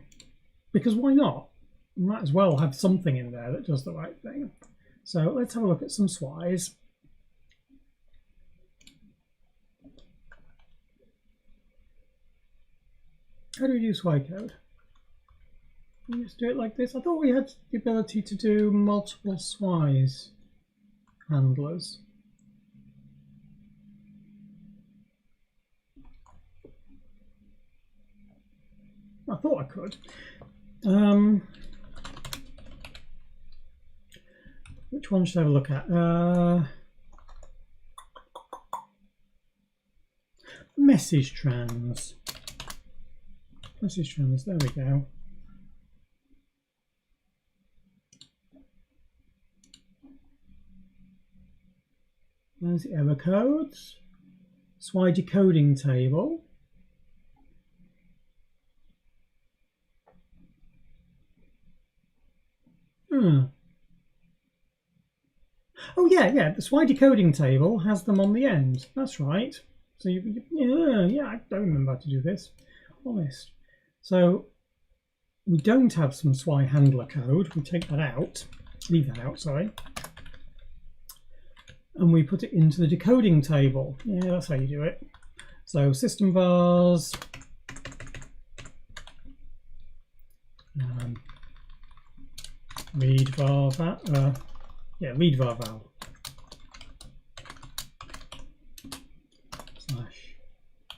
because why not? Might as well have something in there that does the right thing. So let's have a look at some SWIs. How do we do SWI code? We just do it like this. I thought we had the ability to do multiple SWIs handlers. I thought I could. Which one should I have a look at? Message trans. Message trans, there we go. There's the error codes. SWI decoding table. Oh yeah, the SWI decoding table has them on the end. That's right. So yeah, I don't remember how to do this. Honest. So we don't have some SWI handler code. We take that out. Leave that out. Sorry. And we put it into the decoding table. Yeah, that's how you do it. So SystemVars. Read var val. Read var val.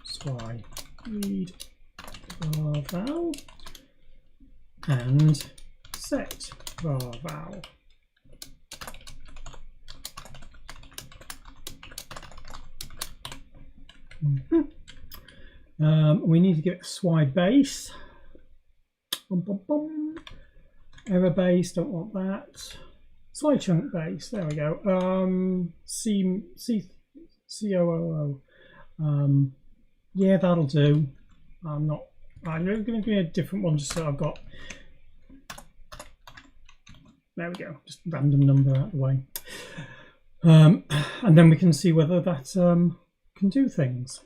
/SWI read var val and set var val. We need to get SWI base. Error base, don't want that. SWI chunk base, there we go. COOO. Yeah, that'll do. I'm going to give me a different one just so I've got. There we go, just random number out of the way. And then we can see whether that can do things.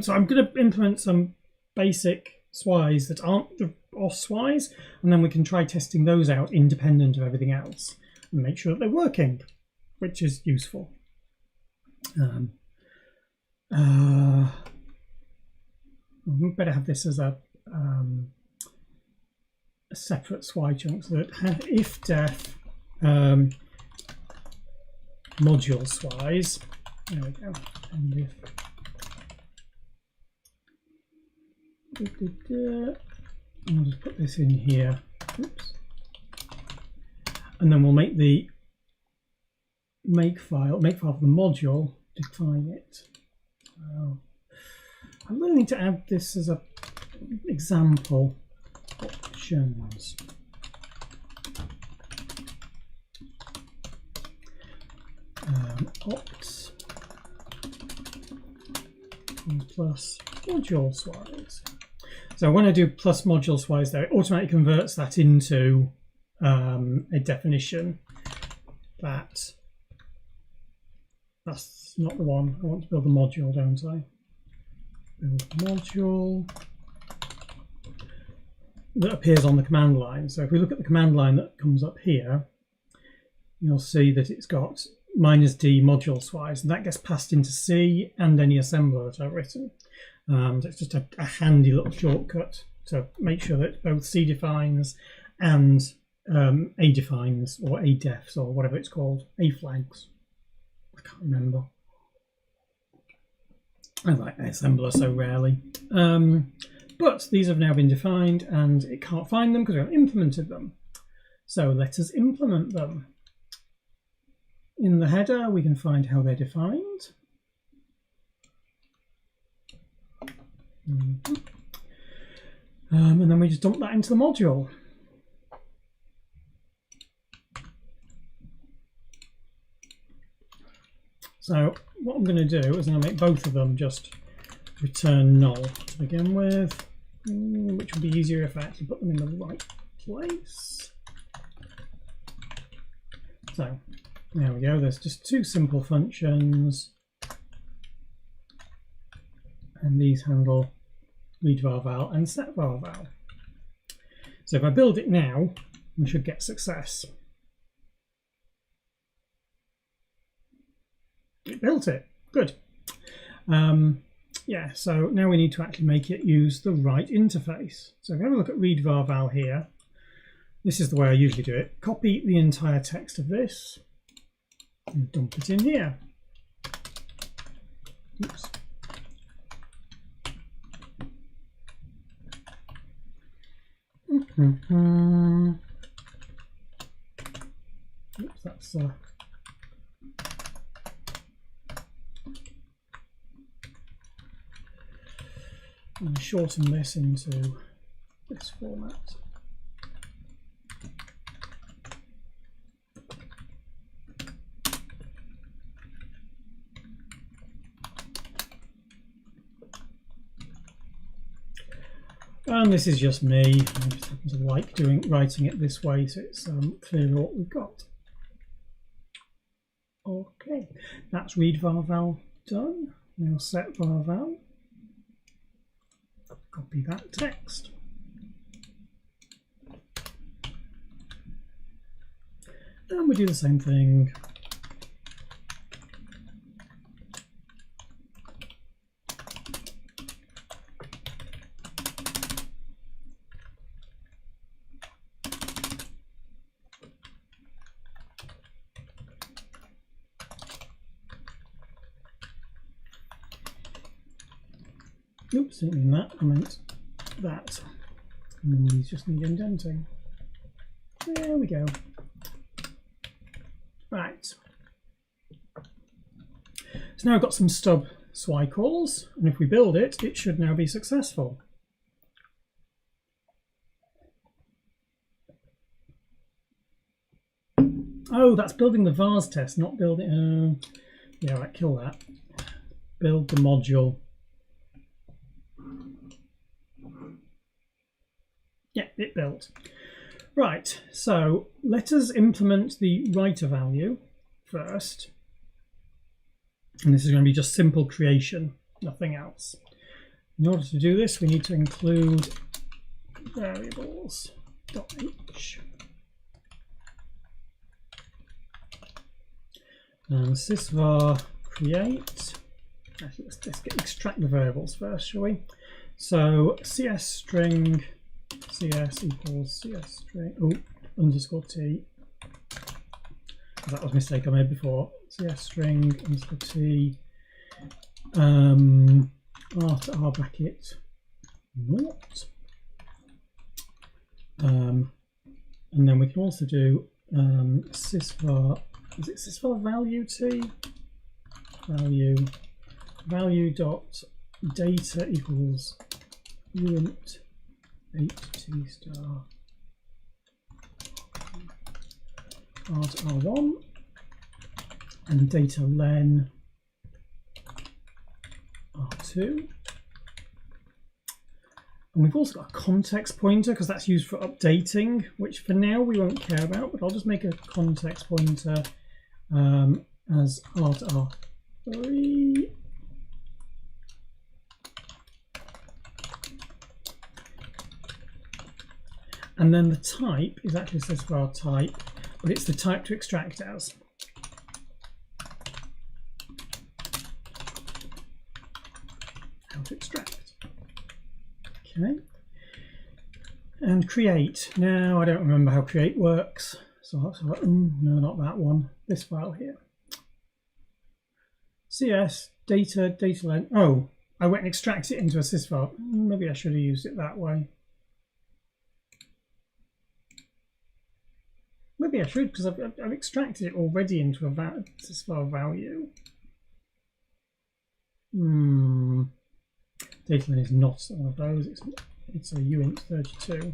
So I'm going to implement some basic SWIs that aren't the OS SWIs, and then we can try testing those out independent of everything else and make sure that they're working, which is useful. We better have this as a a separate SWI chunk, so that if def module SWIs, there we go, and if I'll just put this in here. Oops. And then we'll make the make file for the module, define it. I really need to add this as an example. Options. Opt plus module SWIs. So when I do plus module SWIs there, it automatically converts that into a definition that's not the one. I want to build a module, don't I? Build a module that appears on the command line. So if we look at the command line that comes up here, you'll see that it's got -d module SWIs, and that gets passed into C and any assembler that I've written. So it's just a handy little shortcut to make sure that both C defines and A defines, or A defs, or whatever it's called, A flags. I can't remember. I like assembler so rarely. But these have now been defined and it can't find them because we haven't implemented them. So let us implement them. In the header, we can find how they're defined. And then we just dump that into the module. So what I'm going to do is I'm going to make both of them just return null to begin with, which will be easier if I actually put them in the right place. So there we go, there's just two simple functions, and these handle readVarVal and setVarVal. So if I build it now, we should get success. It built it, good. Yeah, so now we need to actually make it use the right interface. So if we have a look at readVarVal here, this is the way I usually do it. Copy the entire text of this and dump it in here. Oops. Oops, that's I'm going to shorten this into this format. And this is just me. I just happen to like writing it this way, so it's clear what we've got. Okay, that's readVarVal done. Now setVarVal. Copy that text. And we do the same thing. Oops, didn't mean that, I meant that. And these just need indenting. There we go. Right. So now I've got some stub SWI calls, and if we build it, it should now be successful. Oh, that's building the vars test, not building. Yeah, right, kill that. Build the module. Yeah, it built. Right, so let us implement the writer value first. And this is going to be just simple creation, nothing else. In order to do this, we need to include variables.h. And sysvar create. Actually, let's extract the variables first, shall we? So cs string cs equals cs string underscore t. That was a mistake I made before. cs string underscore t r to r bracket naught. And then we can also do sysvar. Is it sysvar value t? Value dot data equals uint 8t star r to r1 and data len r2. And we've also got a context pointer because that's used for updating, which for now we won't care about, but I'll just make a context pointer as r to r3. And then the type is actually sysvar type, but it's the type to extract as. How to extract. Okay. And create. Now I don't remember how create works. So no, not that one. This file here. CS data len. Oh, I went and extracted it into a sysvar. Maybe I should have used it that way. Maybe I should, because I've extracted it already into a sysvar value. Datalen is not one of those. It's a uint 32.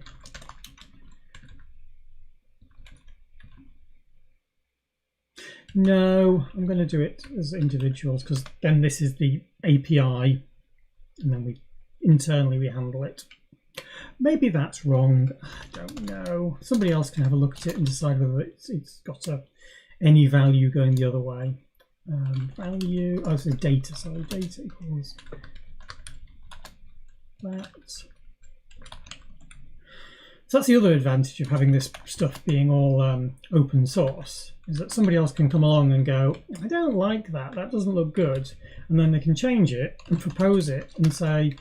No, I'm going to do it as individuals because then this is the API, and then internally we handle it. Maybe that's wrong. I don't know. Somebody else can have a look at it and decide whether it's got any value going the other way. Value. Oh, so data. Sorry, data equals that. So that's the other advantage of having this stuff being all open source, is that somebody else can come along and go, I don't like that, that doesn't look good. And then they can change it and propose it and say,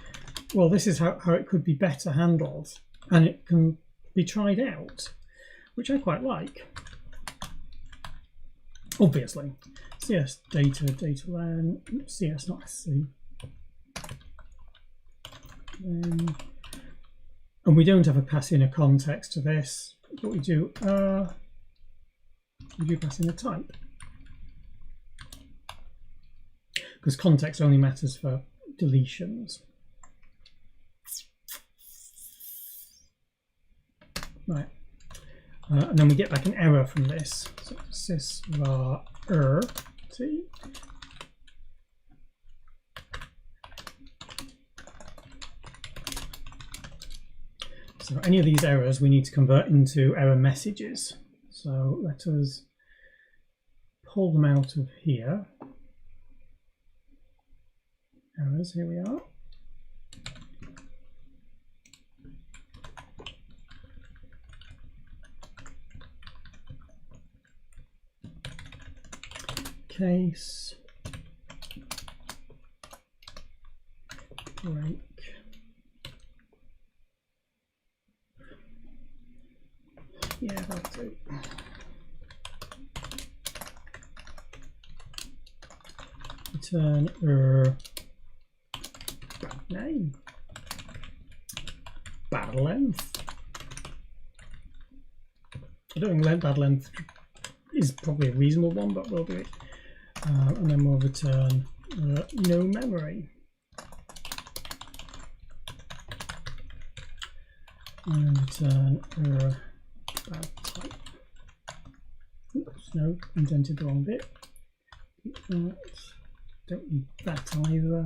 well, this is how it could be better handled. And it can be tried out, which I quite like. Obviously. CS data len, CS not SC. And we don't have a pass in a context to this. What we do pass in a type. Because context only matters for deletions. Right. And then we get back an error from this. So sysvar t. So any of these errors we need to convert into error messages. So let us pull them out of here. Errors, here we are. Case. Break. Yeah, that'll do. Return bad name. Bad length. I don't think bad length is probably a reasonable one, but we'll do it. And then we'll return no memory. And return bad type. Oops, no, indented the wrong bit. Don't need that either.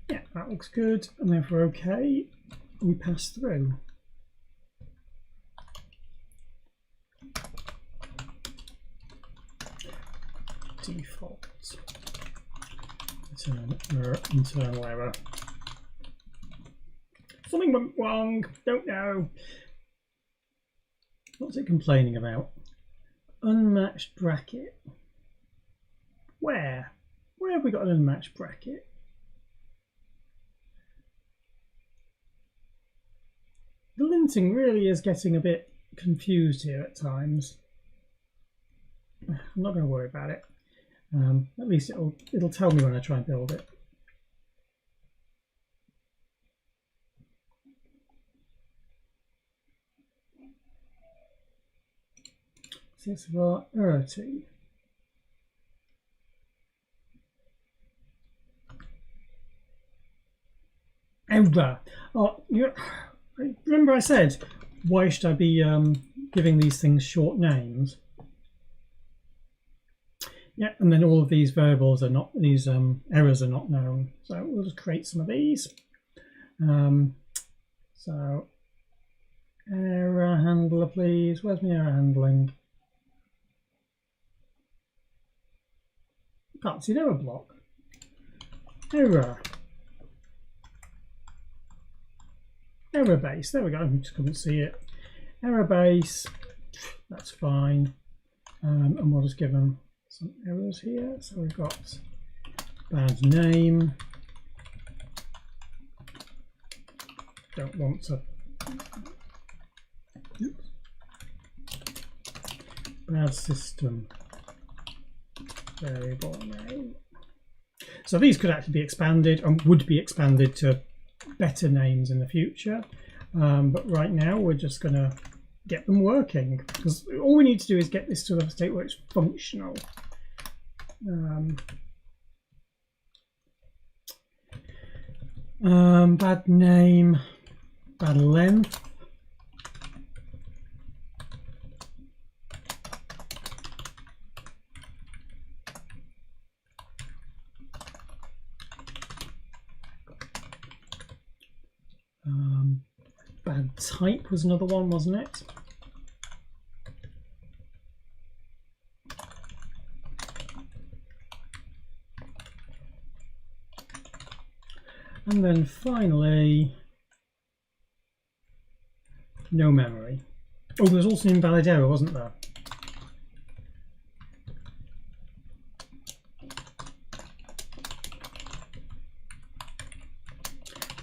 Yeah, that looks good. And then if we're okay, we pass through. Default. Return internal error. Something went wrong, don't know. What's it complaining about? Unmatched bracket. Where? Where have we got an unmatched bracket? printing really is getting a bit confused here at times. I'm not going to worry about it. At least it'll tell me when I try and build it. SystemVars error. Error. Oh, remember I said, why should I be giving these things short names? Yeah, and then all of these variables are not, these errors are not known. So we'll just create some of these. So error handler, please. Where's my error handling? Can't see an error block. Error. Error base. There we go. I just couldn't see it. Error base. That's fine. And we'll just give them some errors here. So we've got bad name. Don't want to. Oops. Bad system variable name. So these could actually be expanded and would be expanded to better names in the future. But right now we're just going to get them working, because all we need to do is get this to a state where it's functional. Bad name, bad length. Bad type was another one, wasn't it? And then finally, no memory. Oh, there was also an invalid error, wasn't there?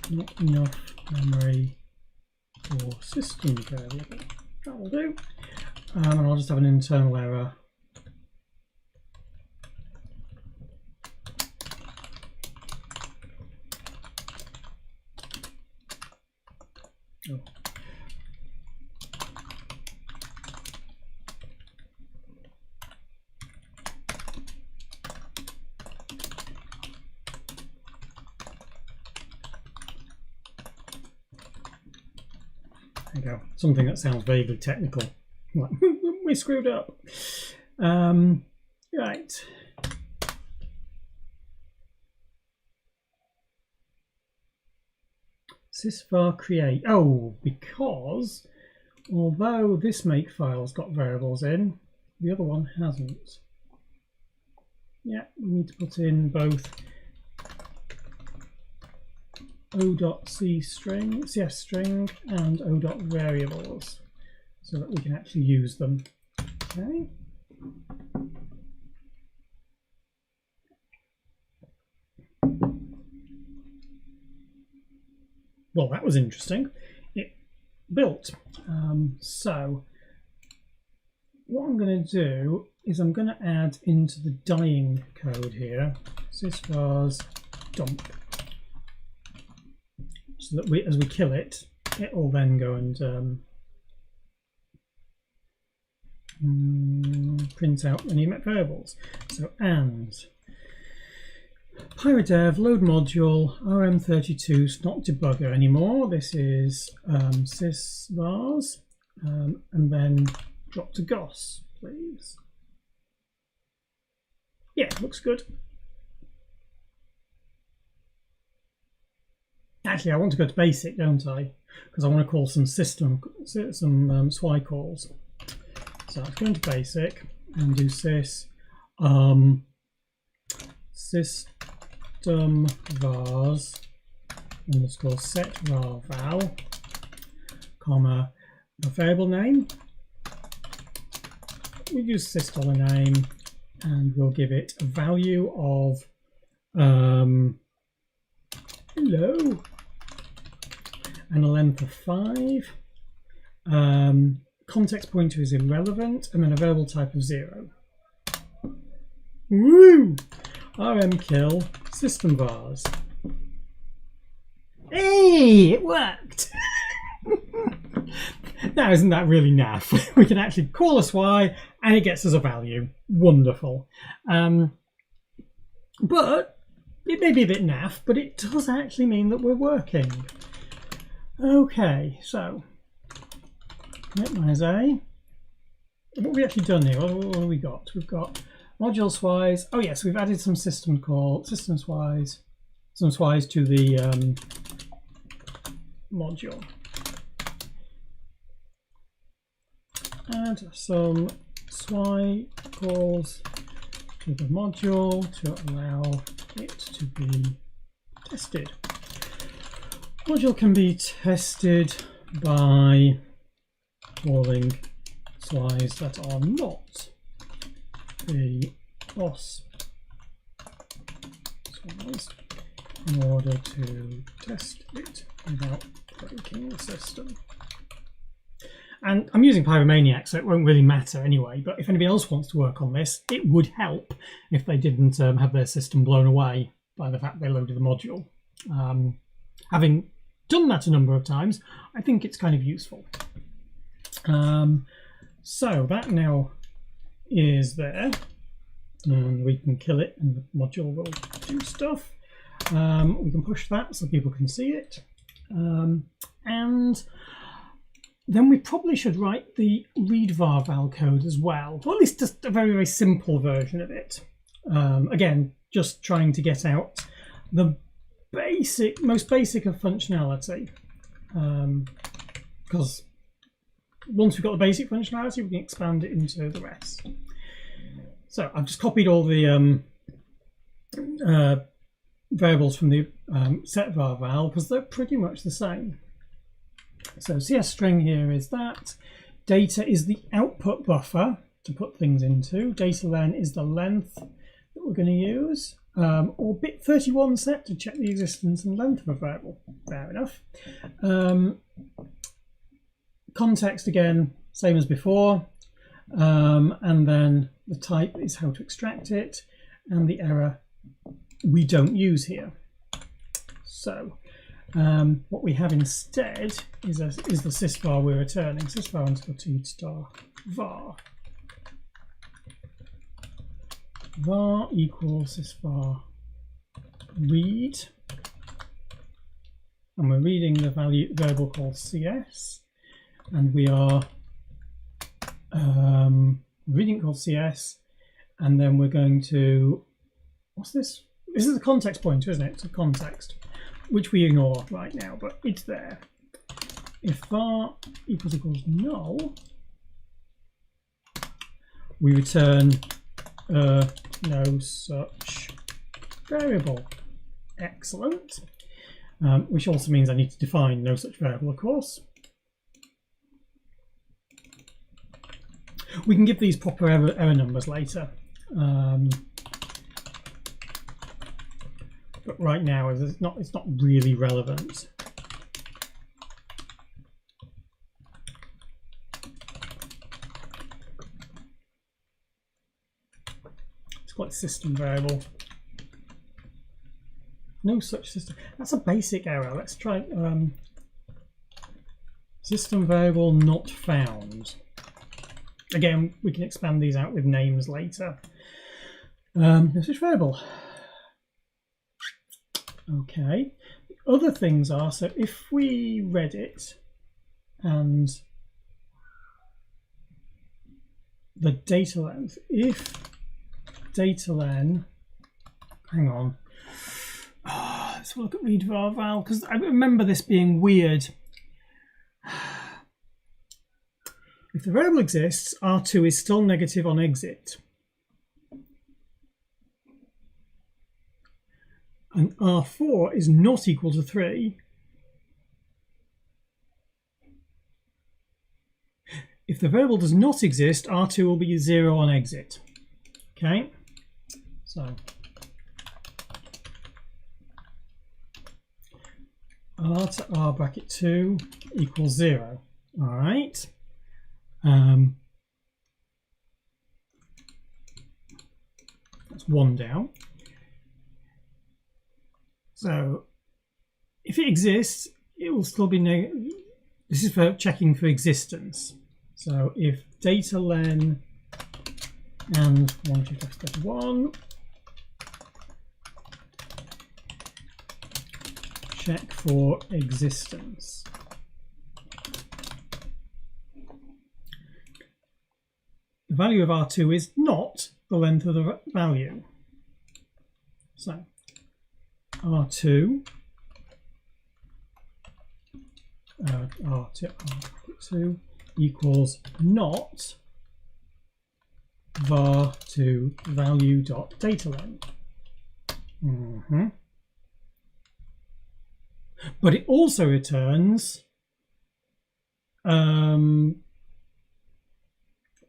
Not enough memory for system variable. That will do. And I'll just have an internal error. Oh. There you go. Something that sounds vaguely technical. Like, we screwed up. Right. SystemVars create. Oh, because although this make file's got variables in, the other one hasn't. Yeah, we need to put in both o.c string, cs string, and o.variables so that we can actually use them. Okay. Well, that was interesting. It built. So what I'm going to do is I'm going to add into the dying code here SystemVars dump, so that as we kill it, it will then go and print out any variables. So and pyrodev load module rm32 is not debugger anymore. This is SystemVars, and then drop to GOS, please. Yeah, looks good. Actually, I want to go to basic, don't I? Because I want to call some SWI calls. So let's go into basic and do sys SystemVars underscore set var val, comma, the variable name. We use sysdollar name, and we'll give it a value of hello, and a length of 5, context pointer is irrelevant, and then a variable type of 0. Woo! rmkill SystemVars. Hey, it worked! Now, isn't that really naff? We can actually call a y and it gets us a value. Wonderful. But it may be a bit naff, but it does actually mean that we're working. Okay, so minus A. What have we actually done here? What have we got? We've got modules wise. Oh yes, we've added some systems wise to the module. Add some swy calls to the module to allow it to be tested. Module can be tested by calling swys that are not the boss swys in order to test it without breaking the system. And I'm using Pyromaniac, so it won't really matter anyway, but if anybody else wants to work on this, it would help if they didn't have their system blown away by the fact they loaded the module. Having done that a number of times, I think it's kind of useful. So that now is there, and we can kill it and the module will do stuff. We can push that so people can see it. And then we probably should write the readvar val code as well, or at least just a very, very simple version of it. Again, just trying to get out the most basic of functionality, because once we've got the basic functionality, we can expand it into the rest. So I've just copied all the variables from the setVar val because they're pretty much the same. So CS string here is that. Data is the output buffer to put things into. Data len is the length that we're going to use. Or bit 31 set to check the existence and length of a variable. Fair enough. Context again, same as before. And then the type is how to extract it. And the error we don't use here. So what we have instead is the sysvar we're returning. Sysvar underscore t star var. Var equals sysvar read. And we're reading the variable called cs. And we are reading called cs. And then we're going to, what's this? This is a context pointer, isn't it? It's a context, which we ignore right now, but it's there. If var equals null, we return no such variable. Excellent. Which also means I need to define no such variable, of course. We can give these proper error numbers later. But right now it's not really relevant. It's called system variable. No such system. That's a basic error. Let's try system variable not found. Again, we can expand these out with names later. No such variable. Okay. The other things are, so if we read it and the data length, if data len, hang on, let's have a look at readvar val, because I remember this being weird. If the variable exists, R2 is still negative on exit. And R4 is not equal to 3. If the variable does not exist, R2 will be 0 on exit. Okay, so R to R bracket 2 equals 0. All right. That's one down. So if it exists, it will still be this is for checking for existence. So if data len and 1, check for existence. The value of R2 is not the length of the value. So R2 R2 equals not var2 value dot data length. But it also returns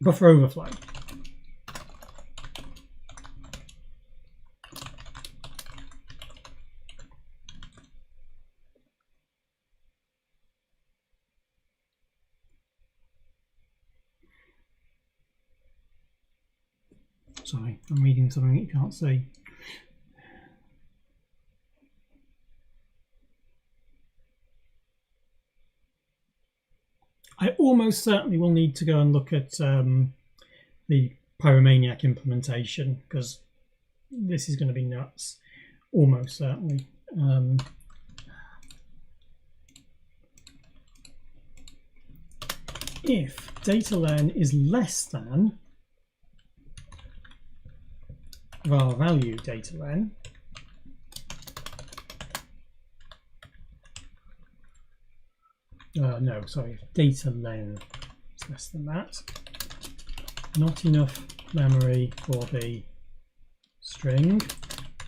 buffer overflow. Sorry, I'm reading something you can't see. I almost certainly will need to go and look at the Pyromaniac implementation, because this is going to be nuts, almost certainly. If data len is less than var value data len, no, sorry, data len is less than that. Not enough memory for the string.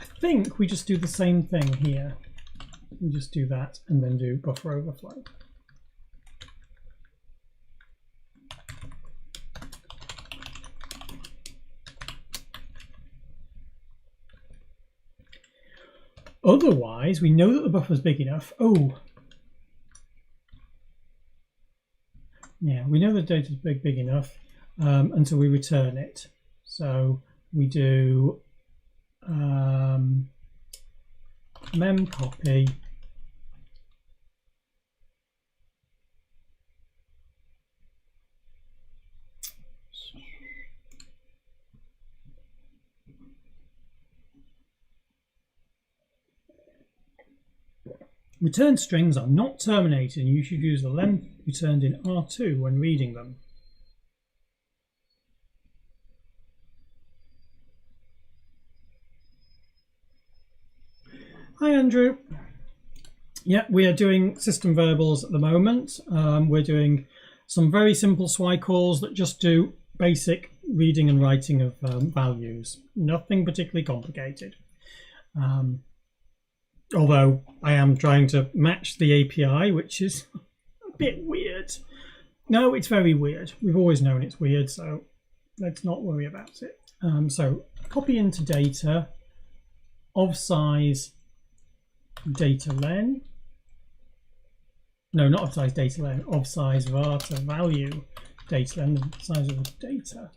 I think we just do the same thing here. We just do that and then do buffer overflow. Otherwise, we know that the buffer is big enough. Oh, yeah, we know the data is big enough until we return it. So we do mem copy Return strings are not terminated, and you should use the length returned in R2 when reading them. Hi Andrew. Yeah, we are doing system variables at the moment. We're doing some very simple SWI calls that just do basic reading and writing of values. Nothing particularly complicated. Although I am trying to match the API, which is a bit weird. No, it's very weird. We've always known it's weird, so let's not worry about it. So copy into data of size data len. No, not of size data len, of size var to value data len, the size of the data,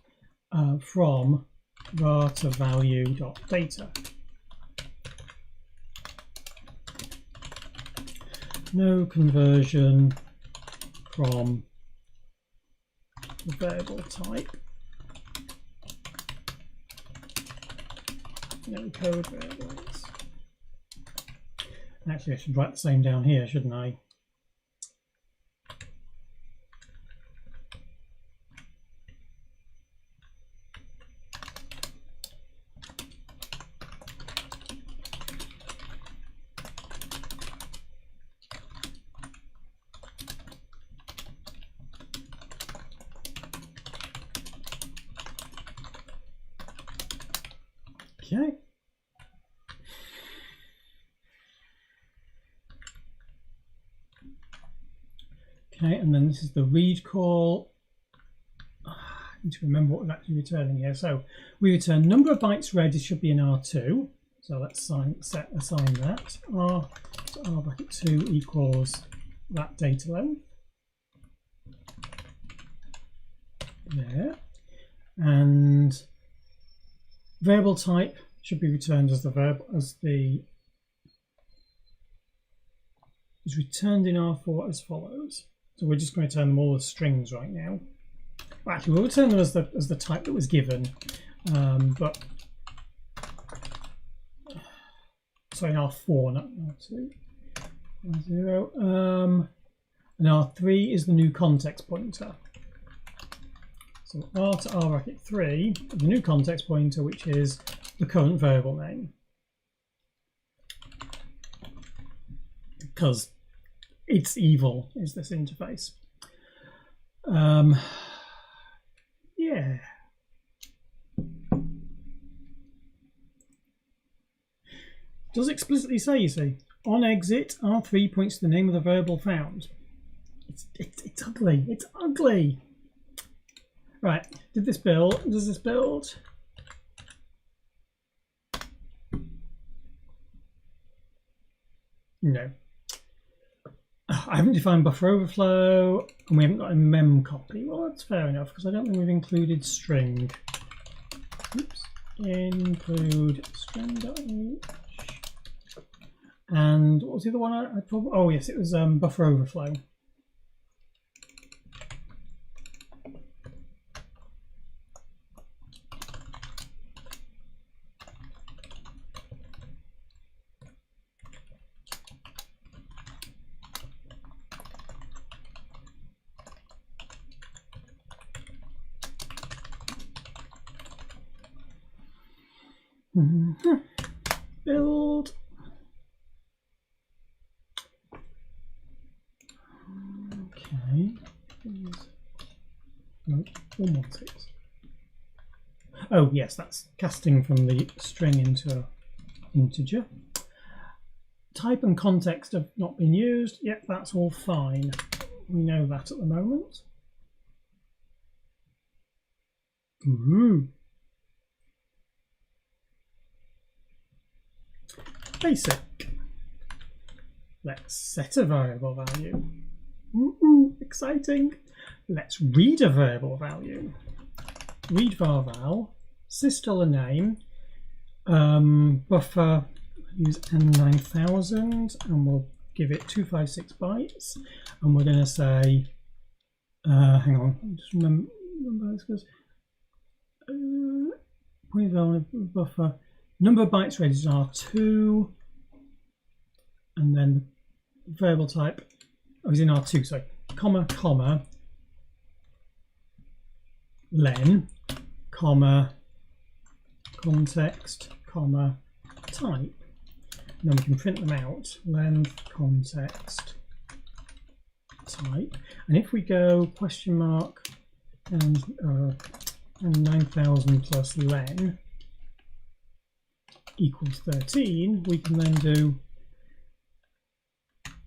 from var to value dot data. No conversion from the variable type. No code variables. Actually, I should write the same down here, shouldn't I? Okay. Okay, and then this is the read call. I need to remember what we're actually returning here. So we return number of bytes read, it should be in R2. So let's assign that. R bracket 2 equals that data length. there, and variable type should be returned as the verb is returned in R4 as follows. So we're just going to return them all as strings right now. Well, actually, we'll return them as the type that was given, but sorry, in R4, not R2. R0. And R3 is the new context pointer. So R to R bracket 3, the new context pointer, which is the current variable name. Because it's evil, is this interface. Yeah. It does explicitly say, you see, on exit, R3 points to the name of the variable found. It's ugly. It's ugly. Right. Did this build? Does this build? No. I haven't defined buffer overflow, and we haven't got a mem copy. Well, that's fair enough, because I don't think we've included string. Oops. Include string.h. And what was the other one I probably? Oh yes, it was buffer overflow. Build. Okay. No, 116. Oh yes, that's casting from the string into an integer. Type and context have not been used. Yep, that's all fine. We know that at the moment. Ooh. Basic. Let's set a variable value. Ooh, exciting. Let's read a variable value. Read var val, sys$name, buffer, use n9000, and we'll give it 256 bytes. And we're going to say, hang on, just remember this goes. Point value buffer. Number of bytes read is R2, and then variable type, oh, is in R2, sorry, comma, comma, len, comma, context, comma, type. And then we can print them out, length, context, type. And if we go question mark and 9000 plus len equals 13, we can then do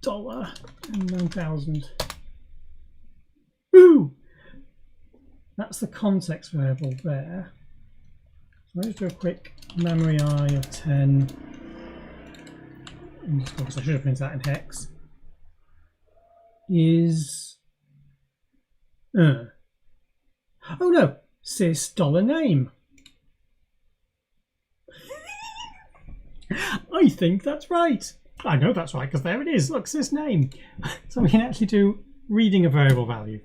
dollar and 9000. Ooh! That's the context variable there. So let's do a quick memory I of 10. Because I should have printed that in hex. Is oh no, sys$name. I think that's right. I know that's right because there it is. Look, sys$name. So we can actually do reading a variable value.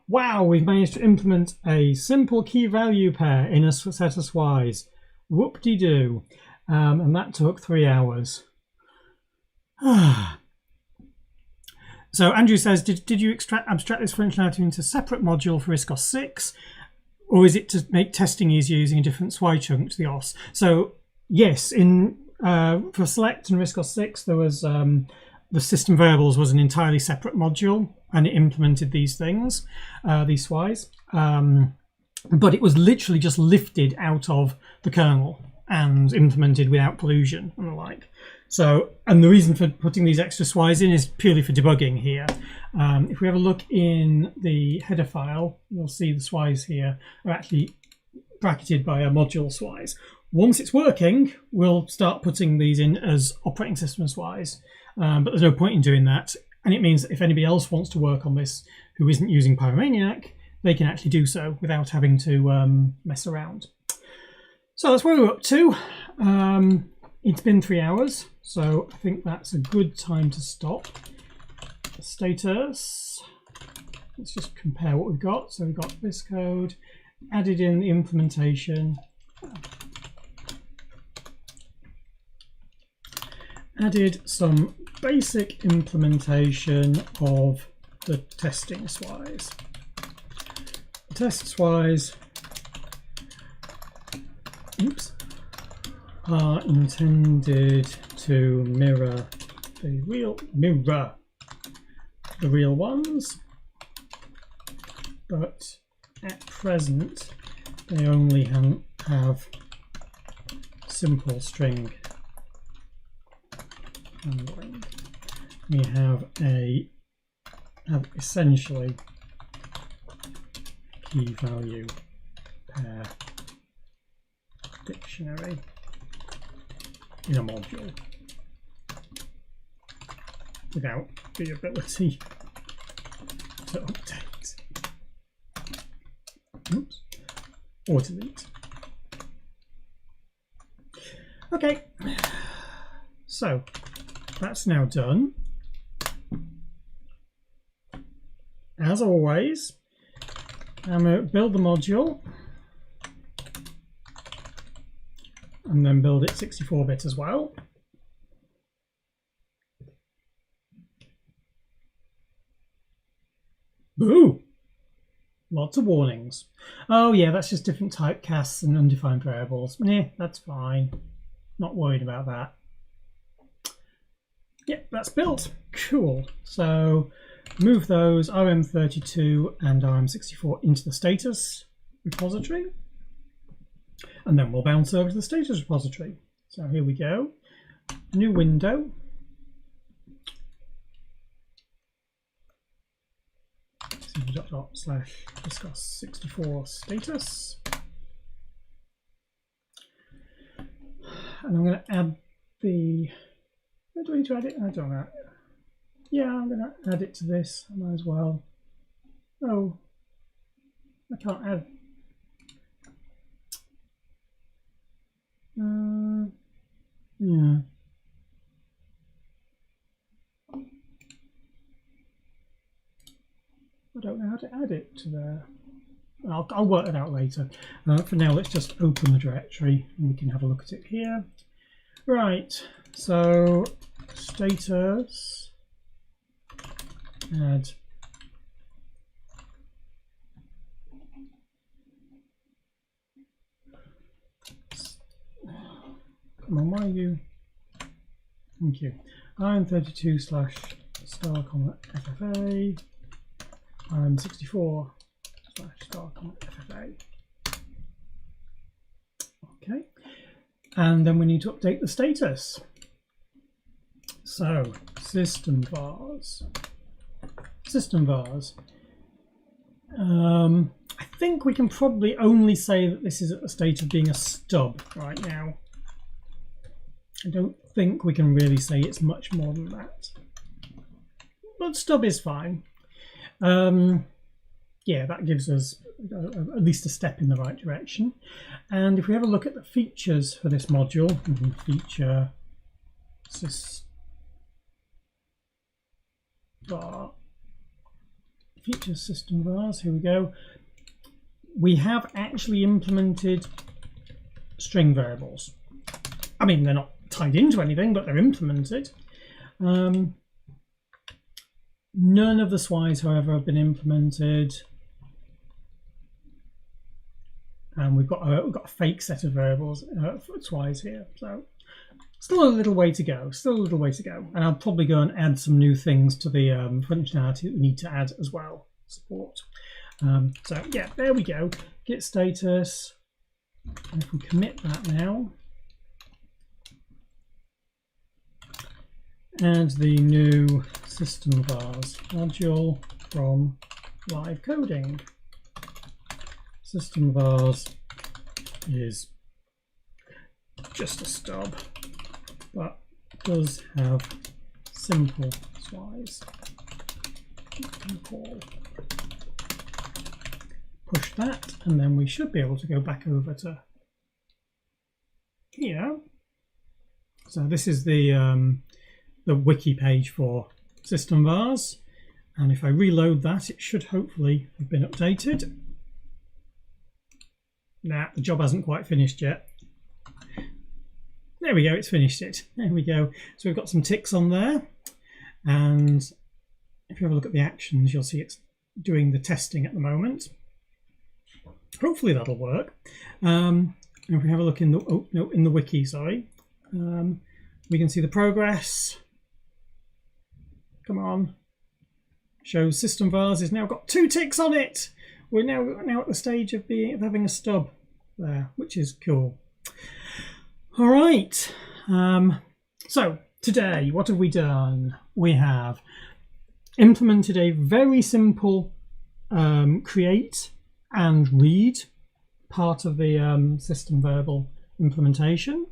Wow, we've managed to implement a simple key value pair in a set of swis. Whoop-de-doo. And that took 3 hours. So Andrew says, did you abstract this functionality into a separate module for RISC-OS 6? Or is it to make testing easier using a different SWI chunk to the OS? So yes, for select and RISC-OS 6, there was the system variables was an entirely separate module, and it implemented these things, these SWIs. But it was literally just lifted out of the kernel and implemented without collusion and the like. So, and the reason for putting these extra SWIs in is purely for debugging here. If we have a look in the header file, you'll see the SWIs here are actually bracketed by a module SWIs. Once it's working, we'll start putting these in as operating system SWIs, but there's no point in doing that. And it means that if anybody else wants to work on this who isn't using Pyromaniac, they can actually do so without having to mess around. So that's where we're up to. It's been 3 hours, so I think that's a good time to stop. Status. Let's just compare what we've got. So we've got this code, added in the implementation, added some basic implementation of the testing swise. The test swise are intended to mirror the real ones, but at present they only have simple string handling. We have essentially key value pair dictionary in a module without the ability to update. Oops. Or delete. Okay, so that's now done. As always, I'm going to build the module and then build it 64-bit as well. Boo! Lots of warnings. Oh yeah, that's just different typecasts and undefined variables. Yeah, that's fine. Not worried about that. Yep, that's built. Cool. So move those RM32 and RM64 into the status repository. And then we'll bounce over to the status repository. So here we go. New window. /discuss64 status. And I'm going to add the, where do I need to add it? I don't know. Yeah, I'm going to add it to this. I might as well. Oh, I can't add. Yeah. I don't know how to add it to there. I'll work it out later. For now, let's just open the directory and we can have a look at it here. Right, so status, add come on, why are you? Thank you. I'm32 /star FFA. I'm64 /star FFA. Okay, and then we need to update the status. So SystemVars. I think we can probably only say that this is at the state of being a stub right now. I don't think we can really say it's much more than that. But stub is fine. Yeah, that gives us at least a step in the right direction. And if we have a look at the features for this module, feature SystemVars, here we go. We have actually implemented string variables. I mean, they're not tied into anything, but they're implemented. None of the swise, however, have been implemented. And we've got a fake set of variables for swise here. So still a little way to go, And I'll probably go and add some new things to the functionality that we need to add as well, support. So yeah, there we go. Git status. And if we commit that now, add the new SystemVars module from live coding. SystemVars is just a stub, but does have simple swise. You can call push that, and then we should be able to go back over to here. So this is the wiki page for SystemVars, and if I reload that, it should hopefully have been updated. Nah, the job hasn't quite finished yet. There we go, it's finished it. There we go. So we've got some ticks on there, and if you have a look at the actions, you'll see it's doing the testing at the moment. Hopefully that'll work. And if we have a look in the in the wiki, sorry, we can see the progress. Come on. Shows SystemVars has now got 2 ticks on it. We're now at the stage of having a stub there, which is cool. All right. So today, what have we done? We have implemented a very simple create and read part of the system verbal implementation,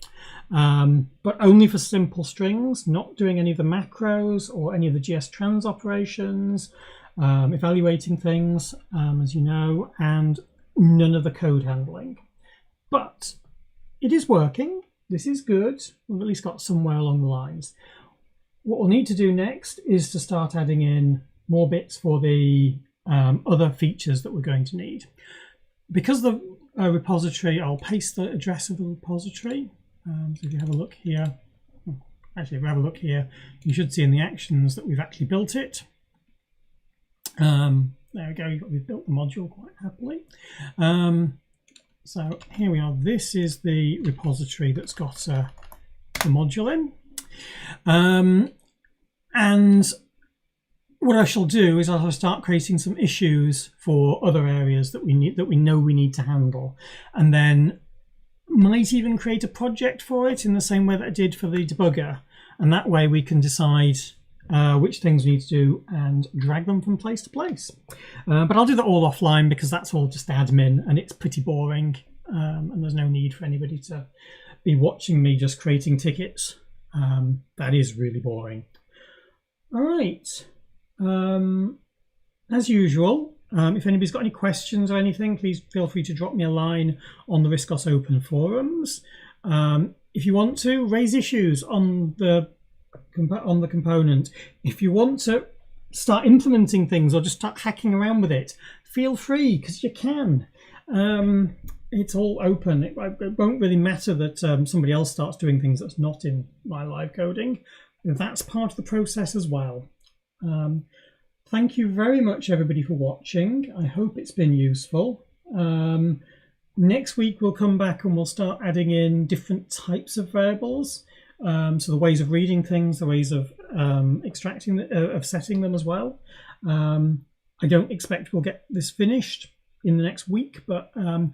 but only for simple strings, not doing any of the macros or any of the GS trans operations, evaluating things, as you know, and none of the code handling. But it is working. This is good. We've at least got somewhere along the lines. What we'll need to do next is to start adding in more bits for the other features that we're going to need. Because the repository, I'll paste the address of the repository. So if you have a look here, actually if we have a look here, you should see in the actions that we've actually built it. There we go, we've built the module quite happily. So here we are, this is the repository that's got the module in. And what I shall do is I'll start creating some issues for other areas that we know we need to handle, and then might even create a project for it in the same way that I did for the debugger, and that way we can decide which things we need to do and drag them from place to place. But I'll do that all offline because that's all just admin and it's pretty boring, and there's no need for anybody to be watching me just creating tickets. That is really boring. All right. As usual, if anybody's got any questions or anything, please feel free to drop me a line on the Riscos Open forums. If you want to raise issues on the component, if you want to start implementing things or just start hacking around with it, feel free, because you can. It's all open. It won't really matter that somebody else starts doing things that's not in my live coding. That's part of the process as well. Thank you very much, everybody, for watching. I hope it's been useful. Next week we'll come back and we'll start adding in different types of variables. So the ways of reading things, the ways of extracting, of setting them as well. I don't expect we'll get this finished in the next week, but a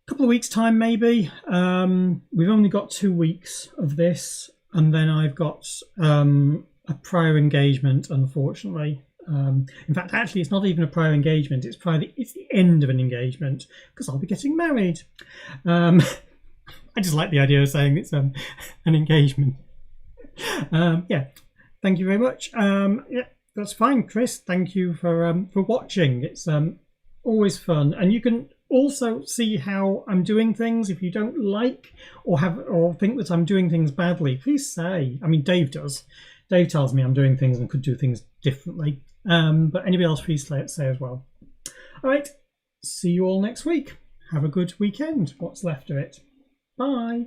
couple of weeks' time maybe. We've only got 2 weeks of this, and then I've got a prior engagement, unfortunately. In fact, actually, it's not even a prior engagement. It's the end of an engagement because I'll be getting married. I just like the idea of saying it's an engagement. Yeah, thank you very much. Yeah, that's fine, Chris. Thank you for watching. It's always fun, and you can also see how I'm doing things. If you don't like or think that I'm doing things badly, please say. I mean, Dave does. Dave tells me I'm doing things and could do things differently. But anybody else, please say as well. All right, see you all next week. Have a good weekend, what's left of it. Bye.